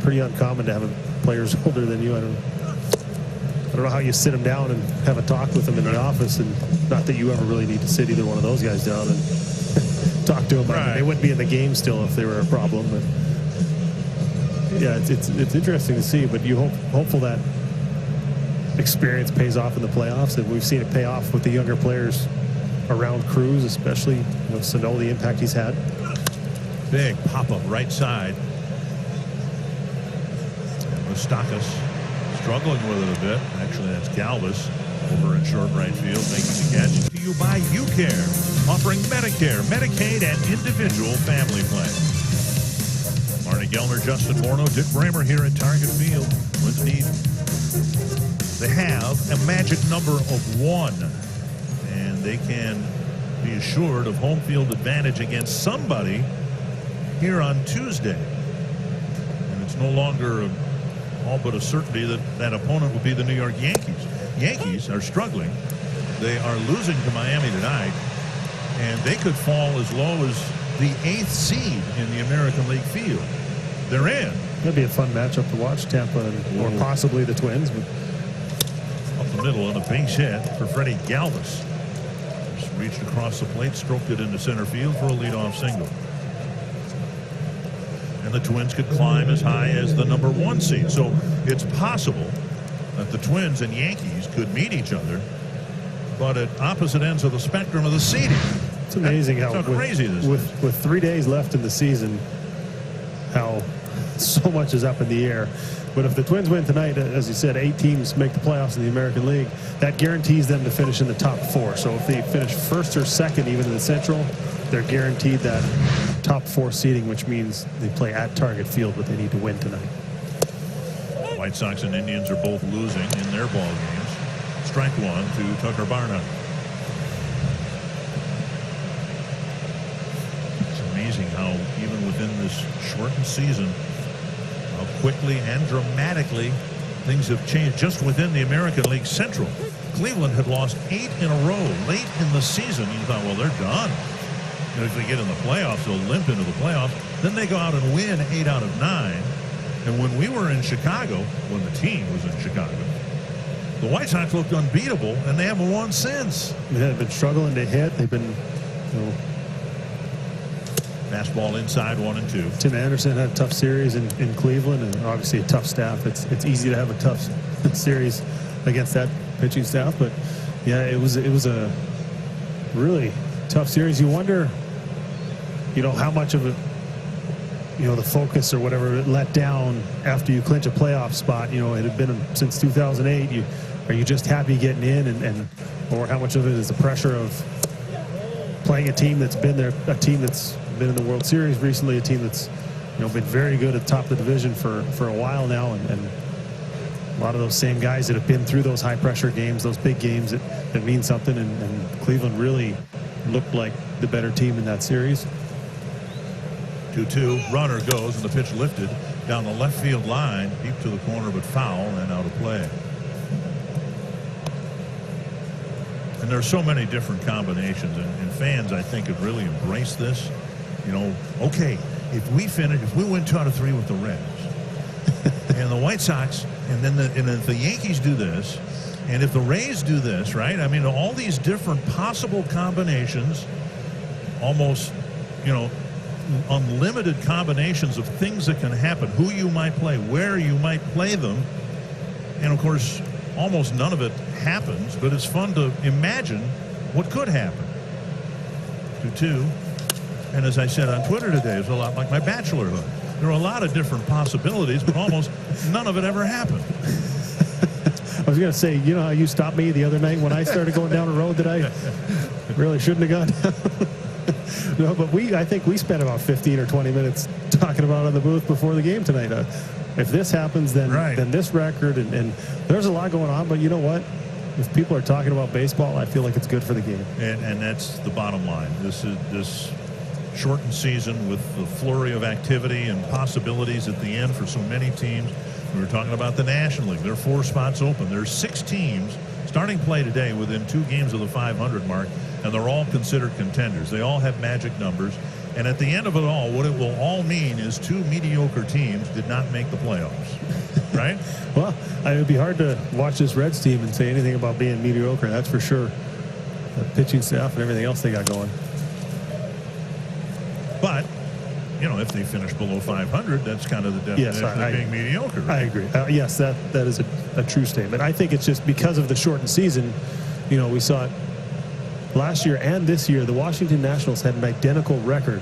pretty uncommon to have players older than you. I don't know how you sit them down and have a talk with them in the office, and not that you ever really need to sit either one of those guys down and talk to them. Right. They wouldn't be in the game still if they were a problem. But yeah, it's interesting to see. But you hopeful that experience pays off in the playoffs, and we've seen it pay off with the younger players around Cruz, especially Sano, the impact he's had. Big pop up right side. Moustakas struggling with it a bit. Actually, that's Galvis over in short right field making the catch. To you by UCare, offering Medicare, Medicaid, and individual family plans. Marty Gellner, Justin Morneau, Dick Bramer here at Target Field. Let's need. They have a magic number of 1, and they can be assured of home field advantage against somebody here on Tuesday. And it's no longer all but a certainty that opponent will be the New York Yankees. Yankees are struggling. They are losing to Miami tonight, and they could fall as low as the 8th seed in the American League field. They're in. That'd be a fun matchup to watch, Tampa or possibly the Twins. But up the middle and a base hit for Freddie Galvis. Just reached across the plate, stroked it into center field for a leadoff single. And the Twins could climb as high as the number 1 seed. So it's possible that the Twins and Yankees could meet each other, but at opposite ends of the spectrum of the seeding. It's amazing how crazy this is. With 3 days left in the season, how so much is up in the air. But if the Twins win tonight, as you said, 8 teams make the playoffs in the American League, that guarantees them to finish in the top 4. So if they finish first or second even in the Central, they're guaranteed that top 4 seeding, which means they play at Target Field, but they need to win tonight. White Sox and Indians are both losing in their ball games. Strike 1 to Tucker Barnhart. It's amazing how even within this shortened season, how quickly and dramatically things have changed just within the American League Central. Cleveland had lost 8 in a row late in the season. You thought, well, they're done. And if they get in the playoffs, they'll limp into the playoffs. Then they go out and win 8 out of 9. And when we were in Chicago, when the team was in Chicago, the White Sox looked unbeatable, and they haven't won since. They've been struggling to hit. They've been Fastball inside, 1-2. Tim Anderson had a tough series in Cleveland, and obviously a tough staff. It's easy to have a tough series against that pitching staff, but yeah, it was a really tough series. You wonder, how much of it, the focus or whatever it let down after you clinch a playoff spot. It had been since 2008. Are you just happy getting in, and or how much of it is the pressure of playing a team that's been there, a team that's been in the World Series recently, a team that's been very good at the top of the division for a while now, and a lot of those same guys that have been through those high pressure games, those big games that mean something, and Cleveland really looked like the better team in that series. 2-2, runner goes, and the pitch lifted down the left field line, deep to the corner, but foul and out of play. And there's so many different combinations, and fans, I think, have really embraced this. Okay, if we win 2 out of 3 with the Reds and the White Sox, and if the Yankees do this, and if the Rays do this, right? I mean, all these different possible combinations, almost, unlimited combinations of things that can happen, who you might play, where you might play them, and of course, almost none of it happens, but it's fun to imagine what could happen. 2-2, and as I said on Twitter today, it's a lot like my bachelorhood. There are a lot of different possibilities, but almost none of it ever happened. I was going to say, how you stopped me the other night when I started going down a road that I really shouldn't have gone down. No, but I think we spent about 15 or 20 minutes talking about it in the booth before the game tonight. If this happens, then this record, and there's a lot going on, but you know what? If people are talking about baseball, I feel like it's good for the game. And that's the bottom line. This shortened season with the flurry of activity and possibilities at the end for so many teams. We were talking about the National League. There are 4 spots open. There's 6 teams starting play today within 2 games of the 500 mark, and they're all considered contenders. They all have magic numbers. And at the end of it all, what it will all mean is 2 mediocre teams did not make the playoffs, right? Well, it would be hard to watch this Reds team and say anything about being mediocre, that's for sure. The pitching staff and everything else they got going. But, if they finish below 500, that's kind of the definition of being mediocre. Right? I agree. Yes, that is a true statement. I think it's just because of the shortened season, we saw it last year and this year. The Washington Nationals had an identical record,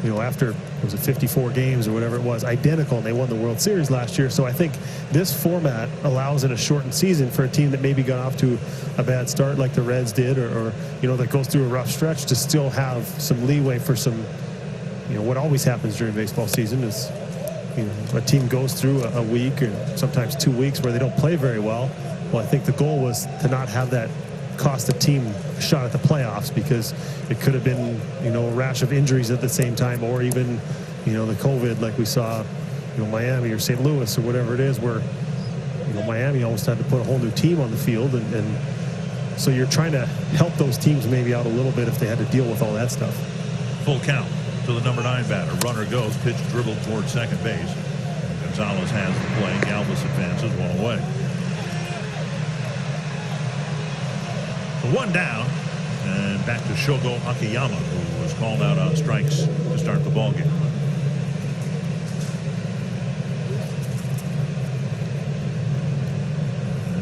after, was it 54 games or whatever it was, identical, and they won the World Series last year. So I think this format allows in a shortened season for a team that maybe got off to a bad start like the Reds did, or that goes through a rough stretch, to still have some leeway for some, what always happens during baseball season is, a team goes through a week or sometimes 2 weeks where they don't play very well. Well, I think the goal was to not have that cost a team a shot at the playoffs, because it could have been, a rash of injuries at the same time, or even, the COVID like we saw, Miami or St. Louis or whatever it is, where, Miami almost had to put a whole new team on the field. And so you're trying to help those teams maybe out a little bit if they had to deal with all that stuff. Full count to the number 9 batter. Runner goes, pitch dribbled towards second base. Gonzalez has the play. Galvis advances 1 away. So 1 down, and back to Shogo Akiyama, who was called out on strikes to start the ball game.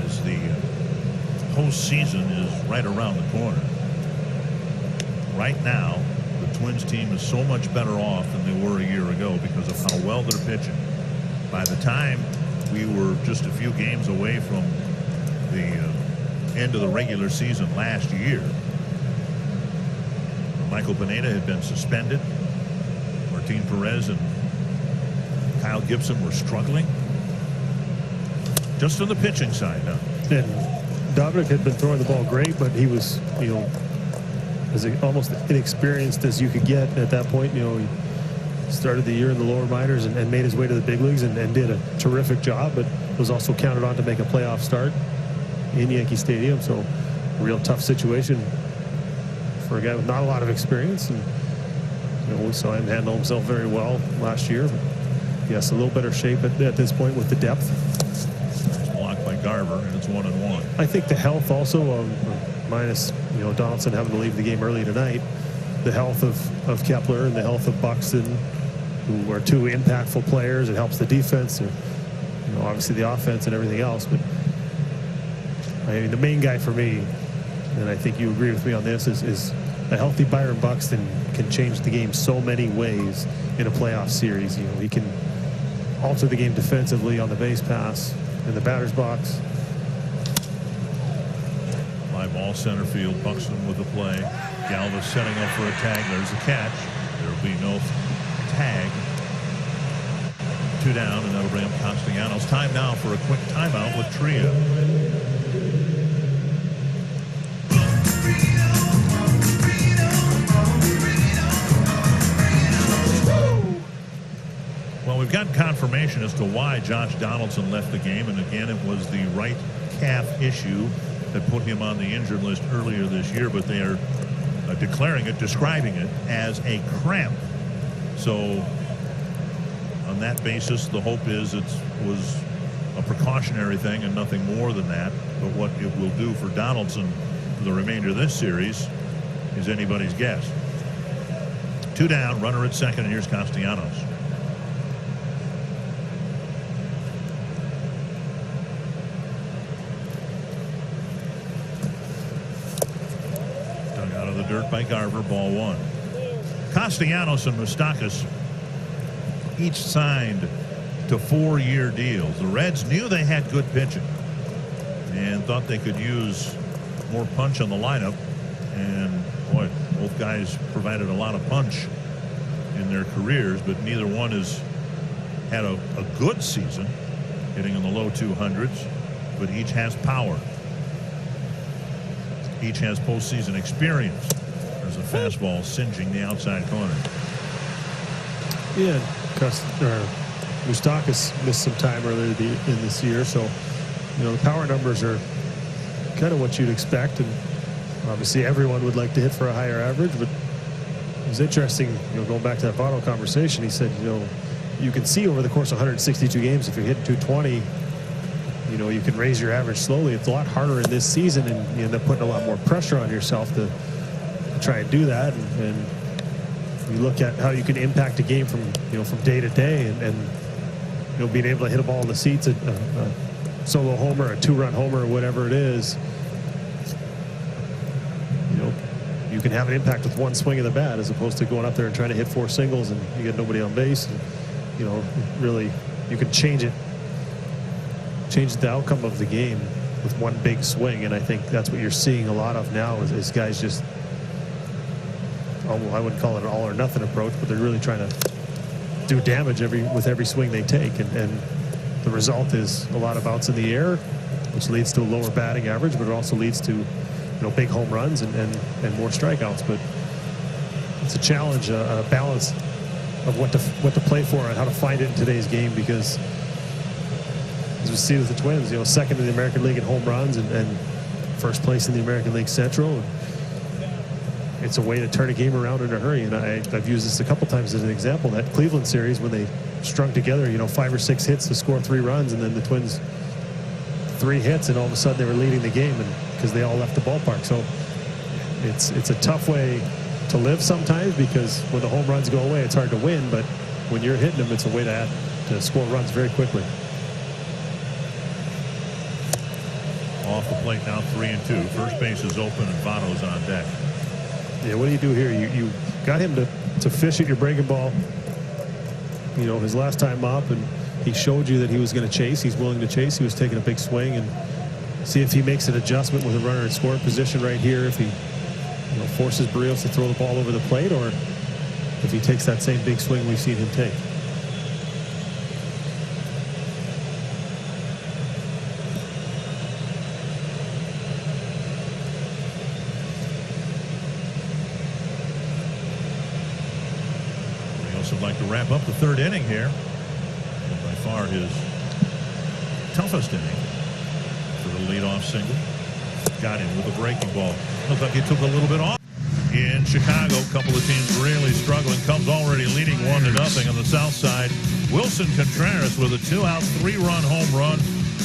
As the postseason is right around the corner. Right now, the Twins team is so much better off than they were a year ago because of how well they're pitching. By the time we were just a few games away from the end of the regular season last year, Michael Pineda had been suspended. Martin Perez and Kyle Gibson were struggling. Just on the pitching side now. And Dominic had been throwing the ball great, but he was, as almost inexperienced as you could get at that point. He started the year in the lower minors and made his way to the big leagues and did a terrific job, but was also counted on to make a playoff start in Yankee Stadium. So a real tough situation for a guy with not a lot of experience. And we saw him handle himself very well last year. But yes, a little better shape at this point with the depth. It's blocked by Garver, and it's 1-1. I think the health also, minus Donaldson having to leave the game early tonight, the health of Kepler and the health of Buxton, who are two impactful players. It helps the defense, or, obviously the offense and everything else. But I mean, the main guy for me, and I think you agree with me on this, is a healthy Byron Buxton can change the game so many ways in a playoff series. He can alter the game defensively on the base pass, in the batter's box. Fly ball center field. Buxton with the play. Galva setting up for a tag. There's a catch. There will be no tag. 2 down, and that'll bring up Castellanos. Time now for a quick timeout with Tria. Well, we've got confirmation as to why Josh Donaldson left the game, and again, it was the right calf issue that put him on the injured list earlier this year, but they are describing it as a cramp. So on that basis, the hope is it was a precautionary thing and nothing more than that. But what it will do for Donaldson for the remainder of this series is anybody's guess. 2 down, runner at second, and here's Castellanos. Dug out of the dirt by Garver, ball 1. Castellanos and Moustakas each signed to 4-year deals. The Reds knew they had good pitching and thought they could use more punch on the lineup, and boy, both guys provided a lot of punch in their careers, but neither one has had a good season, hitting in the low 200s, but each has power. Each has postseason experience. There's a fastball singeing the outside corner. Yeah, Moustakas missed some time earlier in this year, so the power numbers are kind of what you'd expect, and obviously everyone would like to hit for a higher average. But it was interesting, going back to that Votto conversation. He said, you can see over the course of 162 games, if you're hitting 220, you can raise your average slowly. It's a lot harder in this season, and you end up putting a lot more pressure on yourself to try and do that. And you look at how you can impact a game from day to day, and being able to hit a ball in the seats, a solo homer, a 2-run homer, or whatever it is. You can have an impact with one swing of the bat, as opposed to going up there and trying to hit 4 singles and you get nobody on base. And, really, you can change the outcome of the game with one big swing, and I think that's what you're seeing a lot of now is guys just, I wouldn't call it an all or nothing approach, but they're really trying to do damage with every swing they take, and the result is a lot of outs in the air, which leads to a lower batting average, but it also leads to big home runs and more strikeouts. But it's a challenge, a balance of what to play for and how to find it in today's game, because as we see with the Twins, second in the American League in home runs and first place in the American League Central. And it's a way to turn a game around in a hurry. And I've used this a couple times as an example. That Cleveland series, when they strung together, 5 or 6 hits to score 3 runs, and then the Twins 3 hits, and all of a sudden they were leading the game, and because they all left the ballpark. So it's a tough way to live sometimes, because when the home runs go away, it's hard to win. But when you're hitting them, it's a way to score runs very quickly. Off the plate now, 3-2. First base is open and Votto's on deck. Yeah, what do you do here? You got him to fish at your breaking ball, his last time up, and he showed you that he was going to chase. He's willing to chase. He was taking a big swing, and see if he makes an adjustment with a runner in scoring position right here. If he forces Barrios to throw the ball over the plate, or if he takes that same big swing we've seen him take. Would like to wrap up the 3rd inning here. By far his toughest inning for the leadoff single. Got him with a breaking ball. Looked like he took a little bit off. In Chicago, a couple of teams really struggling. Cubs already leading 1-0 on the south side. Wilson Contreras with a 2-out, 3-run home run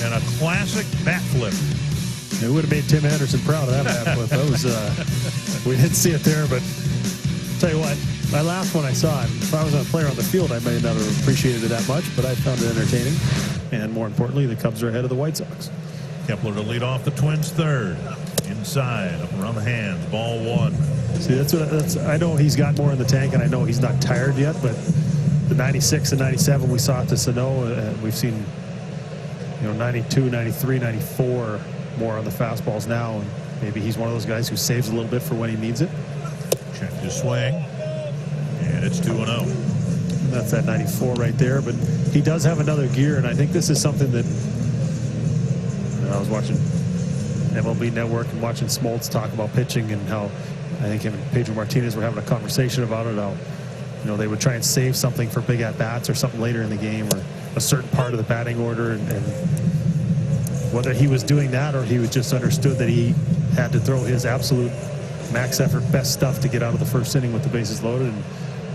and a classic bat flip. It would have made Tim Anderson proud of that bat flip. That was we didn't see it there, but tell you what, I laughed when I saw it. If I was a player on the field, I may not have appreciated it that much, but I found it entertaining. And more importantly, the Cubs are ahead of the White Sox. Kepler to lead off the Twins third. Inside, up around the hands, ball one. See, I know he's got more in the tank, and I know he's not tired yet, but the 96 and 97 we saw at the Sano, we've seen 92, 93, 94 more on the fastballs now, and maybe he's one of those guys who saves a little bit for when he needs it. Check his swing, and it's 2-0. That's that 94 right there, but he does have another gear, and I think this is something that I was watching MLB Network and watching Smoltz talk about pitching, and how I think him and Pedro Martinez were having a conversation about it, how they would try and save something for big at-bats or something later in the game, or a certain part of the batting order, and whether he was doing that or he was just understood that he had to throw his absolute max effort best stuff to get out of the first inning with the bases loaded, and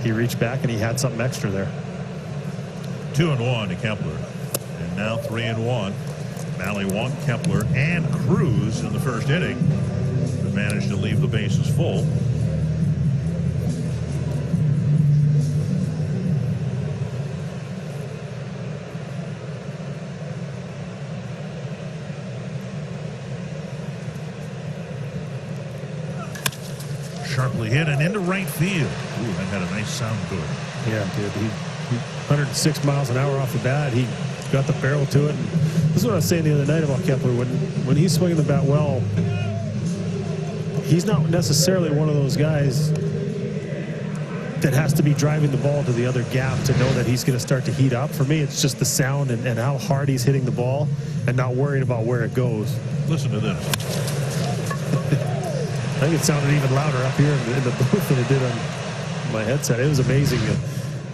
he reached back and he had something extra there. 2-1 to Kepler, and now 3-1. Malley, Kepler, and Cruz in the first inning, but managed to leave the bases full. Sharply hit and into right field. Ooh, that had a nice sound to it. Yeah, dude. He 106 miles an hour off the bat. He got the barrel to it. And this is what I was saying the other night about Kepler. When he's swinging the bat well, he's not necessarily one of those guys that has to be driving the ball to the other gap to know that he's going to start to heat up. For me, it's just the sound and how hard he's hitting the ball and not worrying about where it goes. Listen to this. I think it sounded even louder up here in the booth than it did on my headset. It was amazing.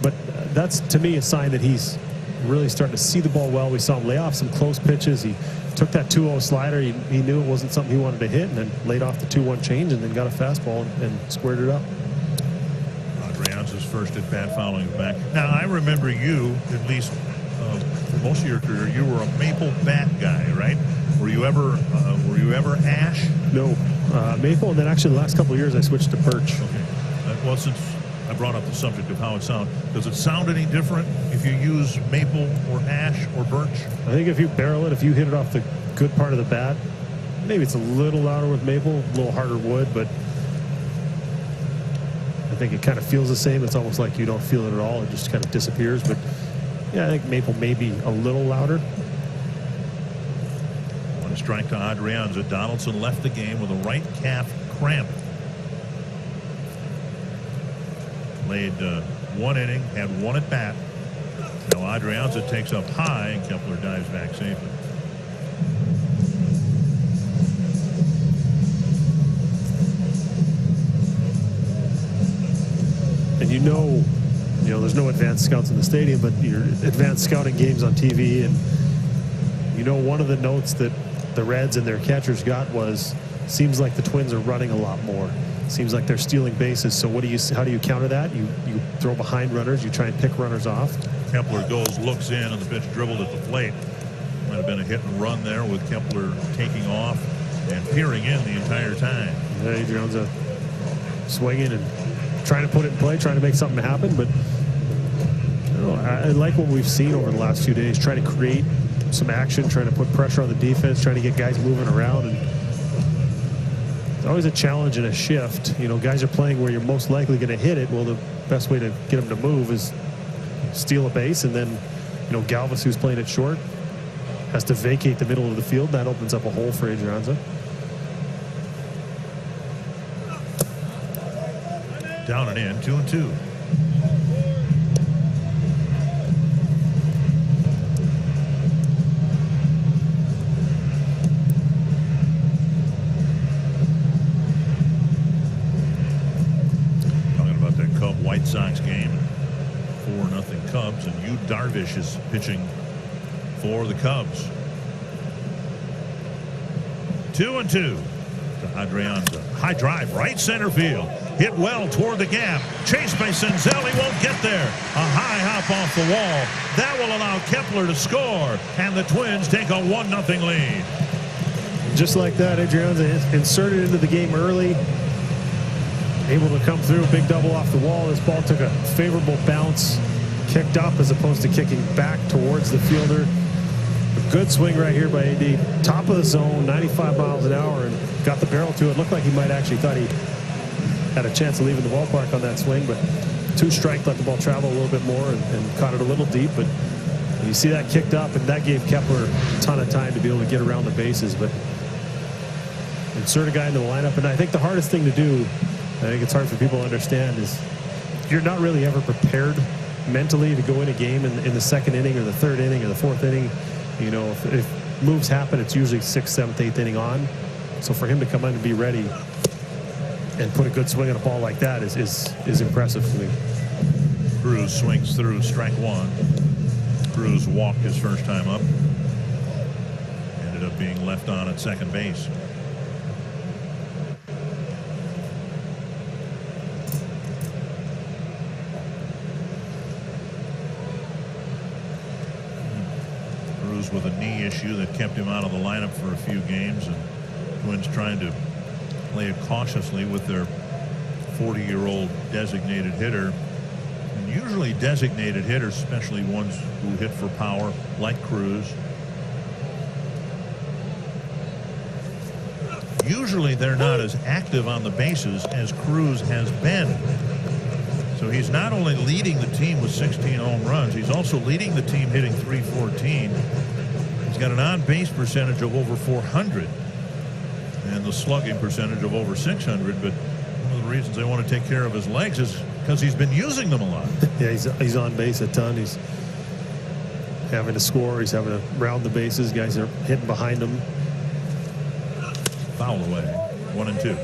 But that's, to me, a sign that he's really starting to see the ball well. We saw him lay off some close pitches. He took that 2-0 slider. He knew it wasn't something he wanted to hit, and then laid off the 2-1 change, and then got a fastball and squared it up. Adrianza's first at bat following back. Now, I remember you, at least for most of your career, you were a maple bat guy, right? Were you ever ash? No, maple, and then actually the last couple of years I switched to birch. Okay. Well, since I brought up the subject of how it sounds, does it sound any different if you use maple or ash or birch? I think if you barrel it, if you hit it off the good part of the bat, maybe it's a little louder with maple, a little harder wood, but I think it kind of feels the same. It's almost like you don't feel it at all. It just kind of disappears. But yeah, I think maple may be a little louder. One strike to Adrianza. Donaldson left the game with a right calf cramp. Played one inning, had one at bat. Now Adrianza takes up high, and Kepler dives back safely. And there's no advanced scouts in the stadium, but your advanced scouting games on TV, and one of the notes that the Reds and their catchers got was, seems like the Twins are running a lot more. Seems like they're stealing bases. So how do you counter that? You throw behind runners. You try and pick runners off. Kepler goes, looks in, and the pitch dribbled at the plate. Might have been a hit and run there with Kepler taking off and peering in the entire time. Yeah, Adrianza swinging and trying to put it in play, trying to make something happen. But I like what we've seen over the last few days, trying to create some action, trying to put pressure on the defense, trying to get guys moving around. And it's always a challenge in a shift. Guys are playing where you're most likely going to hit it. Well, the best way to get them to move is steal a base, and then Galvis, who's playing it short, has to vacate the middle of the field. That opens up a hole for Adrianza. Down and in, 2-2. Talking about that Cub-White Sox game, 4-0 Cubs, and Yu Darvish is pitching for the Cubs. 2-2 to Adrianza. High drive, right center field. Hit well toward the gap. Chased by Senzel. He won't get there. A high hop off the wall. That will allow Kepler to score. And the Twins take a 1-0 lead. Just like that, Adrianza is inserted into the game early. able to come through. Big double off the wall. This ball took a favorable bounce, kicked up as opposed to kicking back towards the fielder. A good swing right here by AD. Top of the zone, 95 miles an hour, and got the barrel to it. Looked like he might actually thought he had a chance of leaving the ballpark on that swing, but 2 strike, let the ball travel a little bit more and caught it a little deep. But you see that kicked up, and that gave Kepler a ton of time to be able to get around the bases. But insert a guy into the lineup, and I think the hardest thing to do, I think it's hard for people to understand, is you're not really ever prepared mentally to go in a game in the second inning or the third inning or the fourth inning. You know, if moves happen, it's usually 6th, 7th, 8th inning on. So for him to come in and be ready and put a good swing on a ball like that is impressive to me. Cruz swings through, strike 1. Cruz walked his first time up. Ended up being left on at second base. Cruz with a knee issue that kept him out of the lineup for a few games, and Twins trying to play it cautiously with their 40-year-old designated hitter. And usually designated hitters, especially ones who hit for power like Cruz, usually they're not as active on the bases as Cruz has been. So he's not only leading the team with 16 home runs, he's also leading the team hitting .314. He's got an on-base percentage of over 400 and the slugging percentage of over 600. But one of the reasons they want to take care of his legs is because he's been using them a lot. Yeah, he's on base a ton. He's having to score. He's having to round the bases. Guys are hitting behind him. Foul away. 1-2.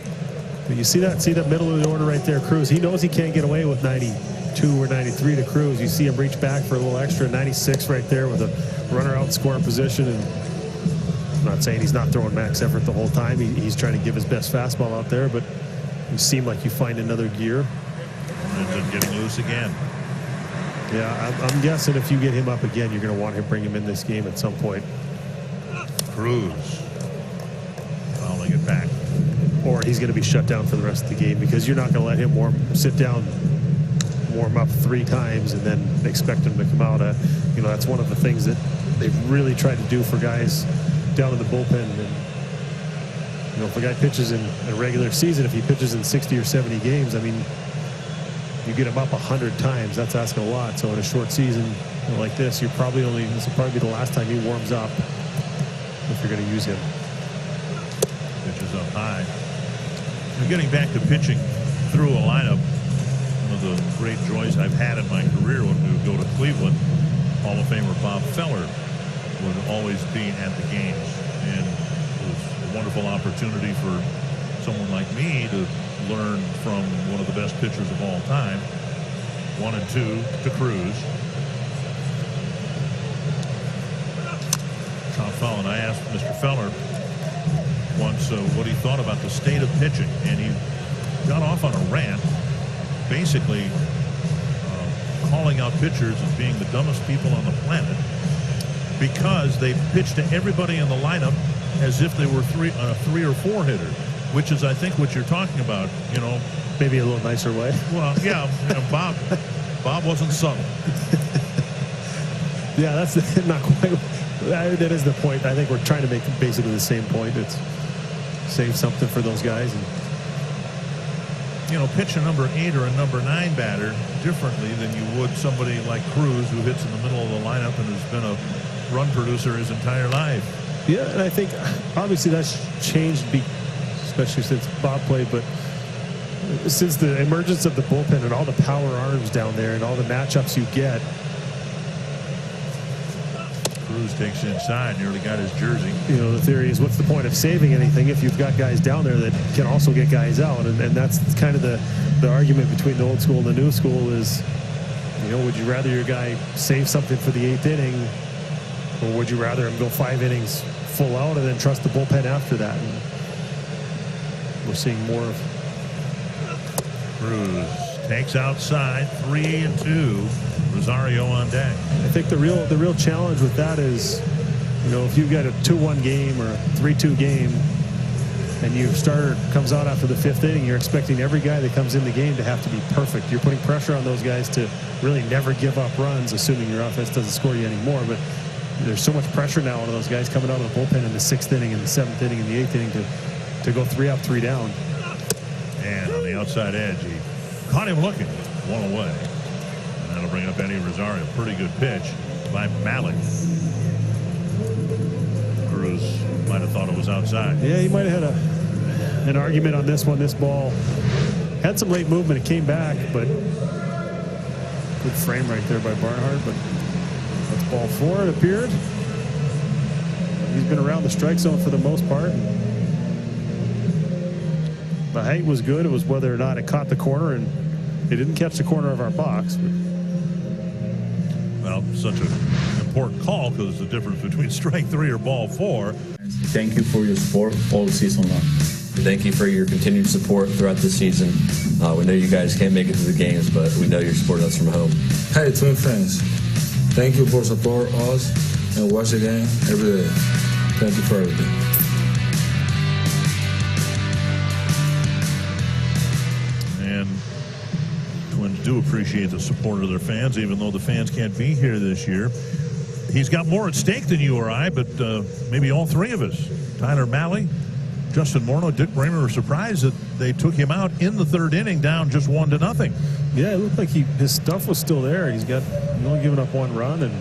But you see that middle of the order right there, Cruz. He knows he can't get away with 92 or 93 to Cruz. You see him reach back for a little extra. 96 right there with a runner out in scoring position. And I'm not saying he's not throwing max effort the whole time. He's trying to give his best fastball out there, but you seem like you find another gear. Ends up getting loose again. Yeah, I'm guessing if you get him up again, you're going to want to bring him in this game at some point. Cruz fouling it back. Or he's going to be shut down for the rest of the game, because you're not going to let him sit down, warm up 3 times, and then expect him to come out. You know, that's one of the things that they've really tried to do for guys down in the bullpen. And, you know, if a guy pitches in a regular season, if he pitches in 60 or 70 games, I mean, you get him up 100 times. That's asking a lot. So in a short season like this, this will probably be the last time he warms up if you're going to use him. Pitches up high. Getting back to pitching through a lineup, one of the great joys I've had in my career when we would go to Cleveland, Hall of Famer Bob Feller would always be at the games, and it was a wonderful opportunity for someone like me to learn from one of the best pitchers of all time. 1-2 to Cruz. Top foul, and I asked Mr. Feller once what he thought about the state of pitching, and he got off on a rant, basically calling out pitchers as being the dumbest people on the planet because they pitch to everybody in the lineup as if they were a 3 or 4 hitter, which is, I think, what you're talking about. You know, maybe a little nicer way. Well, yeah, you know, Bob wasn't subtle. Yeah, that's not quite. That is the point. I think we're trying to make basically the same point. It's save something for those guys. And you know, pitch a number 8 or a number 9 batter differently than you would somebody like Cruz, who hits in the middle of the lineup and has been a run producer his entire life. Yeah, and I think obviously that's changed, especially since Bob played, but since the emergence of the bullpen and all the power arms down there and all the matchups you get. Cruz takes inside, nearly got his jersey. You know, the theory is, what's the point of saving anything if you've got guys down there that can also get guys out? And that's kind of the argument between the old school and the new school is, you know, would you rather your guy save something for the 8th inning, or would you rather him go 5 innings full out and then trust the bullpen after that? And we're seeing more of. Cruz takes outside, 3-2. Rosario on deck. I think the real challenge with that is, you know, if you've got a 2-1 game or a 3-2 game, and your starter comes out after the 5th inning, you're expecting every guy that comes in the game to have to be perfect. You're putting pressure on those guys to really never give up runs, assuming your offense doesn't score you anymore. But there's so much pressure now on those guys coming out of the bullpen in the 6th inning, and the 7th inning, and the 8th inning to go 3 up, 3 down. And on the outside edge, he caught him looking, 1 away. And that'll bring up Eddie Rosario. Pretty good pitch by Mallett. Cruz might have thought it was outside. Yeah, he might have had an argument on this one. This ball had some late movement. It came back, but good frame right there by Barnhart. But that's ball 4, it appeared. He's been around the strike zone for the most part. The height was good. It was whether or not it caught the corner, and it didn't catch the corner of our box. Well, such an important call because the difference between strike 3 or ball 4. Thank you for your support all season long. Thank you for your continued support throughout the season. We know you guys can't make it to the games, but we know you're supporting us from home. Hey, Twin fans. Thank you for supporting us and watch the game every day. Thank you for everything. And Twins do appreciate the support of their fans, even though the fans can't be here this year. He's got more at stake than you or I, but maybe all 3 of us. Tyler Mahle, Justin Morneau, Dick Bremer were surprised that they took him out in the 3rd inning down just 1-0. Yeah, it looked like his stuff was still there. He's only given up 1 run and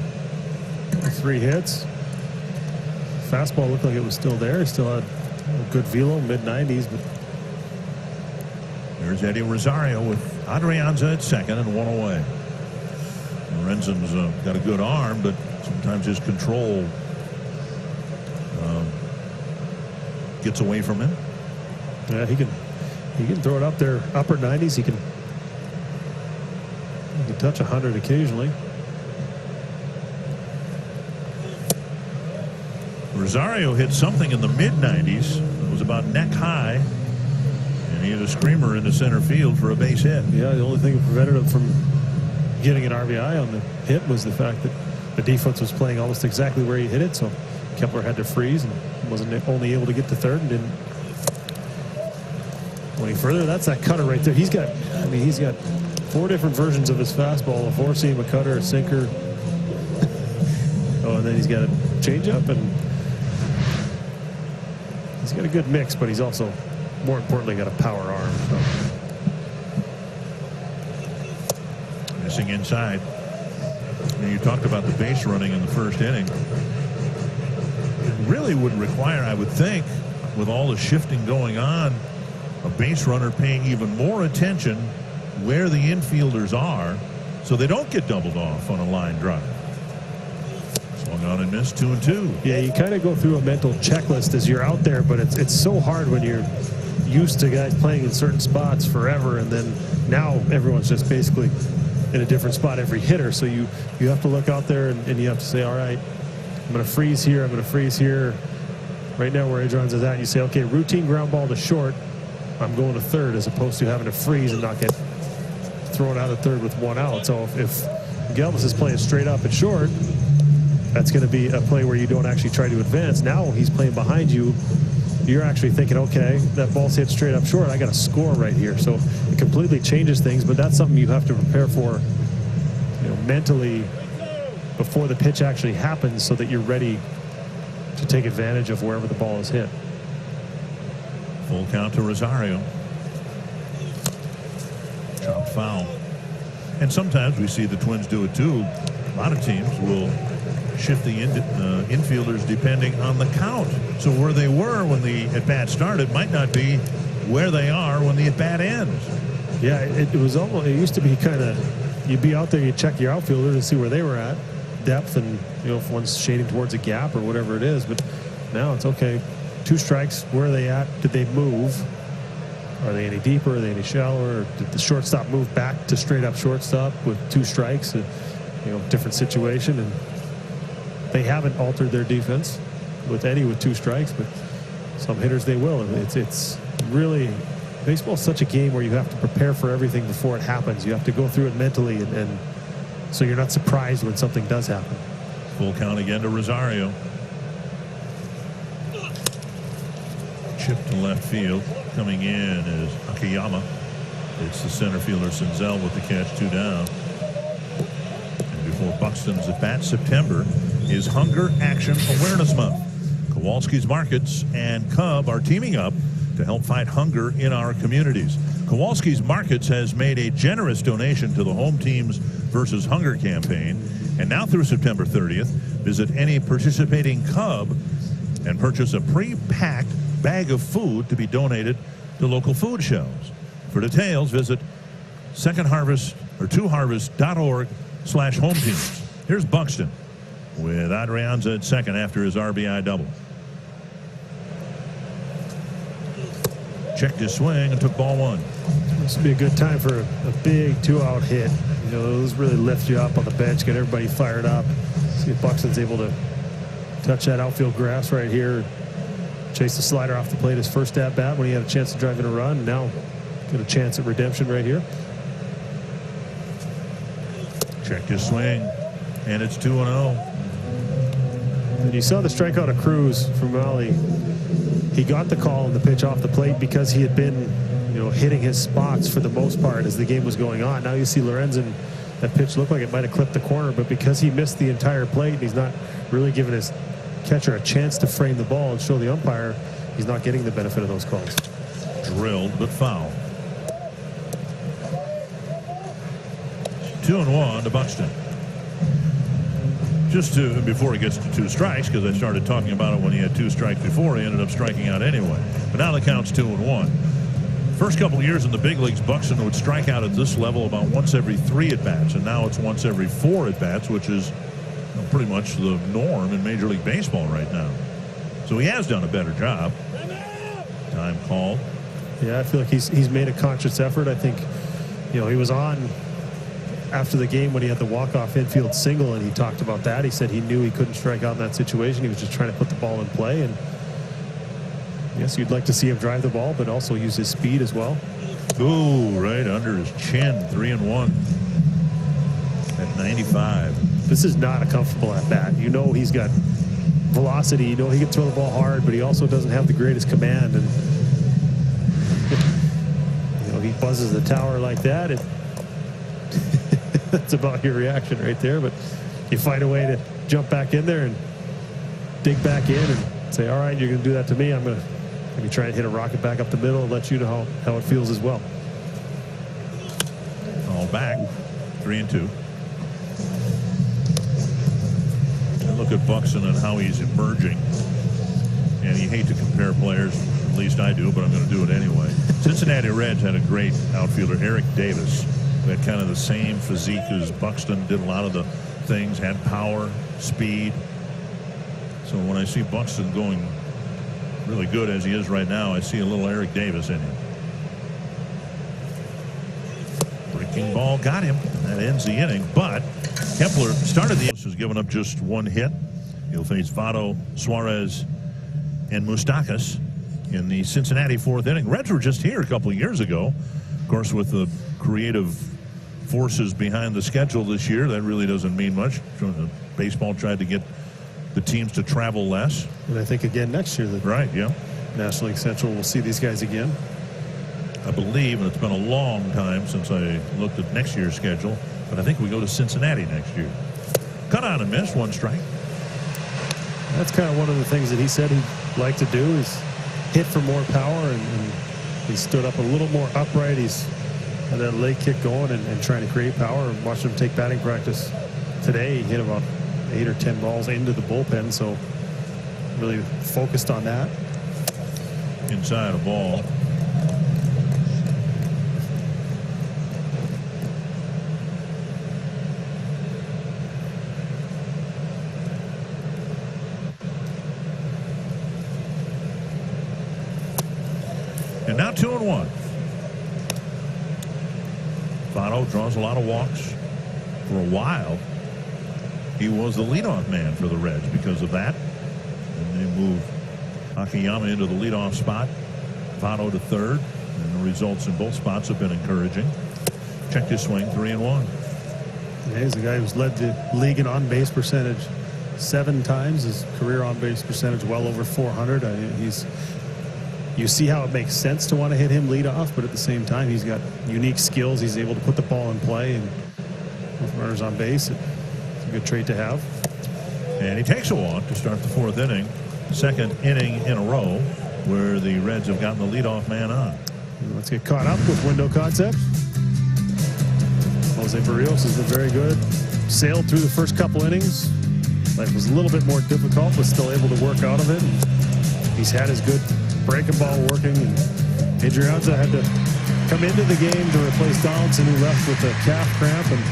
3 hits. Fastball looked like it was still there. He still had a good velo, mid-90s. But there's Eddie Rosario with Adrianza at 2nd and 1 away. Lorenzen's got a good arm, but sometimes his control gets away from him. Yeah, he can throw it up there, upper 90s. He can touch 100 occasionally. Rosario hit something in the mid-90s. It was about neck high, and he hit a screamer into center field for a base hit. Yeah, the only thing that prevented him from getting an RBI on the hit was the fact that the defense was playing almost exactly where he hit it, so Kepler had to freeze and wasn't only able to get to 3rd and didn't go any further. That's that cutter right there. He's got 4 different versions of his fastball: a 4-seam, a cutter, a sinker. Oh, and then he's got a changeup, and he's got a good mix, but he's also, more importantly, got a power arm. So. Missing inside. You talked about the base running in the 1st inning. It really would require, I would think, with all the shifting going on, a base runner paying even more attention where the infielders are so they don't get doubled off on a line drive. Swung on and missed, 2-2. Yeah, you kind of go through a mental checklist as you're out there, but it's so hard when you're used to guys playing in certain spots forever, and then now everyone's just basically in a different spot every hitter. So you have to look out there and you have to say, all right, I'm going to freeze here, I'm going to freeze here. Right now where Adrianza is at, you say, okay, routine ground ball to short, I'm going to 3rd, as opposed to having to freeze and not get thrown out of 3rd with 1 out. So if Galvis is playing straight up at short, that's going to be a play where you don't actually try to advance. Now he's playing behind you. You're actually thinking, okay, that ball's hit straight up short. I got to score right here. So it completely changes things, but that's something you have to prepare for, mentally before the pitch actually happens, so that you're ready to take advantage of wherever the ball is hit. Full count to Rosario. Chopped foul. And sometimes we see the Twins do it too. A lot of teams will shift the infielders depending on the count. So where they were when the at-bat started might not be where they are when the at-bat ends. Yeah, it used to be kind of, you'd be out there, you check your outfielders and see where they were at, depth, and if one's shading towards a gap or whatever it is. But now it's okay, 2 strikes, where are they at? Did they move? Are they any deeper? Are they any shallower? Did the shortstop move back to straight up shortstop with 2 strikes? Different situation. And they haven't altered their defense with Eddie with 2 strikes, but some hitters they will. It's really, baseball is such a game where you have to prepare for everything before it happens. You have to go through it mentally, and so you're not surprised when something does happen. Full count again to Rosario. Chip to left field. Coming in is Akiyama. It's the center fielder Senzel with the catch, 2 down. And before Buxton's at bat, September is Hunger Action Awareness Month. Kowalski's Markets and Cub are teaming up to help fight hunger in our communities. Kowalski's Markets has made a generous donation to the Home Teams versus Hunger campaign. And now through September 30th, visit any participating Cub and purchase a pre-packed bag of food to be donated to local food shelves. For details, visit twoharvest.org/home teams. Here's Buxton with Adrianza at second after his RBI double. Checked his swing and took ball 1. This would be a good time for a big 2-out hit. You know, those really lift you up on the bench, get everybody fired up. See if Buxton's able to touch that outfield grass right here. Chase the slider off the plate his first at bat when he had a chance to drive in a run. Now get a chance at redemption right here. Checked his swing, and it's 2-0. And you saw the strikeout of Cruz from Mali. He got the call on the pitch off the plate because he had been, you know, hitting his spots for the most part as the game was going on. Now you see Lorenzen, that pitch looked like it might have clipped the corner, but because he missed the entire plate and he's not really giving his catcher a chance to frame the ball and show the umpire, he's not getting the benefit of those calls. Drilled but foul. 2-1 to Buxton. Just before he gets to 2 strikes, because I started talking about it when he had 2 strikes before, he ended up striking out anyway. But now the count's 2-1. First couple of years in the big leagues, Buxton would strike out at this level about once every 3 at-bats, and now it's once every 4 at-bats, which is pretty much the norm in Major League Baseball right now. So he has done a better job. Time called. Yeah, I feel like he's made a conscious effort. I think, you know, he was on after the game when he had the walk-off infield single, and he talked about that. He said he knew he couldn't strike out in that situation. He was just trying to put the ball in play, and yes, you'd like to see him drive the ball, but also use his speed as well. Ooh, right under his chin. 3-1 at 95. This is not a comfortable at-bat. You know he's got velocity. You know he can throw the ball hard, but he also doesn't have the greatest command. And you know, he buzzes the tower like that. That's about your reaction right there. But you find a way to jump back in there and dig back in and say, all right, you're going to do that to me. I'm going to maybe try and hit a rocket back up the middle and let you know how it feels as well. All back. 3-2. And look at Buxton and how he's emerging. And you hate to compare players, at least I do, but I'm going to do it anyway. Cincinnati Reds had a great outfielder, Eric Davis, who had kind of the same physique as Buxton, did a lot of the things, had power, speed. So when I see Buxton going really good as he is right now, I see a little Eric Davis in him. Breaking ball got him. That ends the inning, but Kepler started the inning, has given up just 1 hit. He'll face Votto, Suarez, and Moustakas in the Cincinnati 4th inning. Reds were just here a couple of years ago. Of course, with the creative forces behind the schedule this year, that really doesn't mean much. Baseball tried to get the teams to travel less. And I think again next year, right, yeah. National League Central will see these guys again. I believe, and it's been a long time since I looked at next year's schedule, but I think we go to Cincinnati next year. Cut on and miss, 1 strike. That's kind of one of the things that he said he'd like to do is hit for more power, and he stood up a little more upright. He's had that leg kick going and trying to create power. Watched him take batting practice today. He hit about 8 or 10 balls into the bullpen, so really focused on that. Inside a ball. And now 2-1. Votto draws a lot of walks. For a while, he was the leadoff man for the Reds because of that. And they move Akiyama into the leadoff spot. Votto to third. And the results in both spots have been encouraging. Checked his swing, 3-1. Yeah, he's a guy who's led the league in on-base percentage 7 times. His career on-base percentage well over 400. He's you see how it makes sense to want to hit him lead off, but at the same time, he's got unique skills. He's able to put the ball in play, and with runners on base, it's a good trait to have. And he takes a walk to start the 4th inning. Second inning in a row where the Reds have gotten the leadoff man on. Let's get caught up with window concept. Jose Barrios has been very good. Sailed through the first couple innings. Life was a little bit more difficult, but still able to work out of it. He's had his good breaking ball working. And Adrianza had to come into the game to replace Donaldson, who left with a calf cramp, and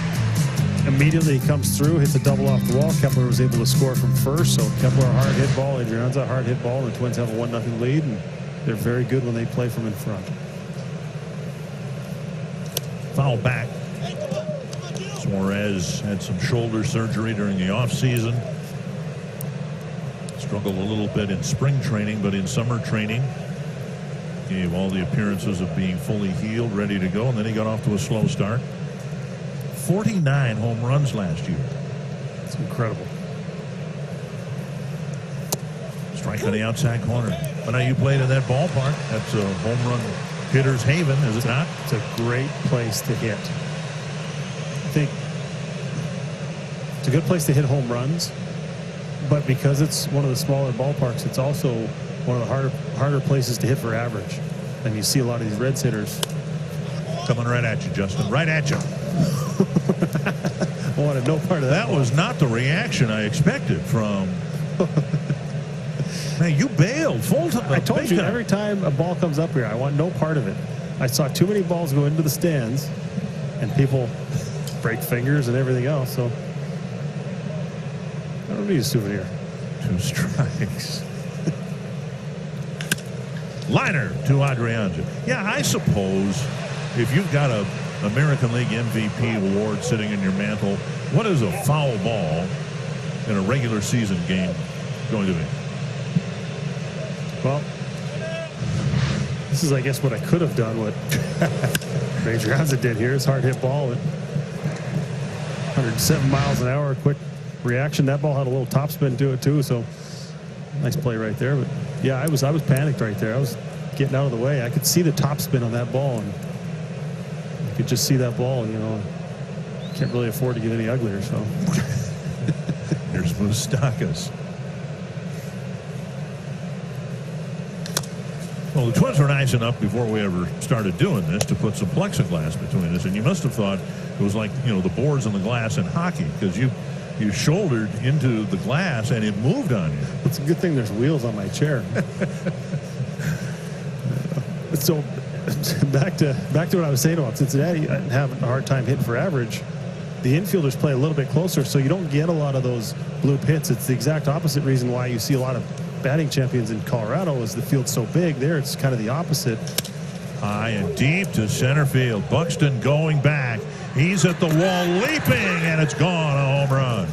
immediately he comes through, hits a double off the wall. Kepler was able to score from first, so Kepler a hard hit ball, Adrianza a hard hit ball. The Twins have a 1-0 lead, and they're very good when they play from in front. Foul back. Suarez had some shoulder surgery during the offseason. Struggled a little bit in spring training, but in summer training gave all the appearances of being fully healed, ready to go, and then he got off to a slow start. 49 home runs last year. It's incredible. Strike on the outside corner. But now you played in that ballpark. That's a home run hitter's haven, is it not? It's a great place to hit. I think it's a good place to hit home runs, but because it's one of the smaller ballparks, it's also one of the harder places to hit for average. And you see a lot of these Reds hitters coming right at you, Justin. Right at you. I wanted no part of that. That was not the reaction I expected from. Man, you bailed full time. I told you, every time a ball comes up here, I want no part of it. I saw too many balls go into the stands, and people break fingers and everything else. So I don't need a souvenir. 2 strikes. Liner to Adrianza. Yeah, I suppose if you've got a American League MVP award sitting in your mantle, what is a foul ball in a regular season game going to be? Well, this is, I guess, what I could have done. What Adrianza did here is hard hit ball at 107 miles an hour, quick reaction. That ball had a little topspin to it too, so nice play right there. But yeah, I was panicked right there. I was getting out of the way. I could see the topspin on that ball, and you could just see that ball. You know, can't really afford to get any uglier. So here's Moustakas. Well, the Twins were nice enough before we ever started doing this to put some plexiglass between us, and you must have thought it was like, you know, the boards and the glass in hockey, because you shouldered into the glass and it moved on you. It's a good thing there's wheels on my chair. So back to what I was saying about Cincinnati having a hard time hitting for average. The infielders play a little bit closer, so you don't get a lot of those bloop hits. It's the exact opposite reason why you see a lot of batting champions in Colorado is the field's so big. There, it's kind of the opposite. High and deep to center field. Buxton going back. He's at the wall leaping, and it's gone. A home run.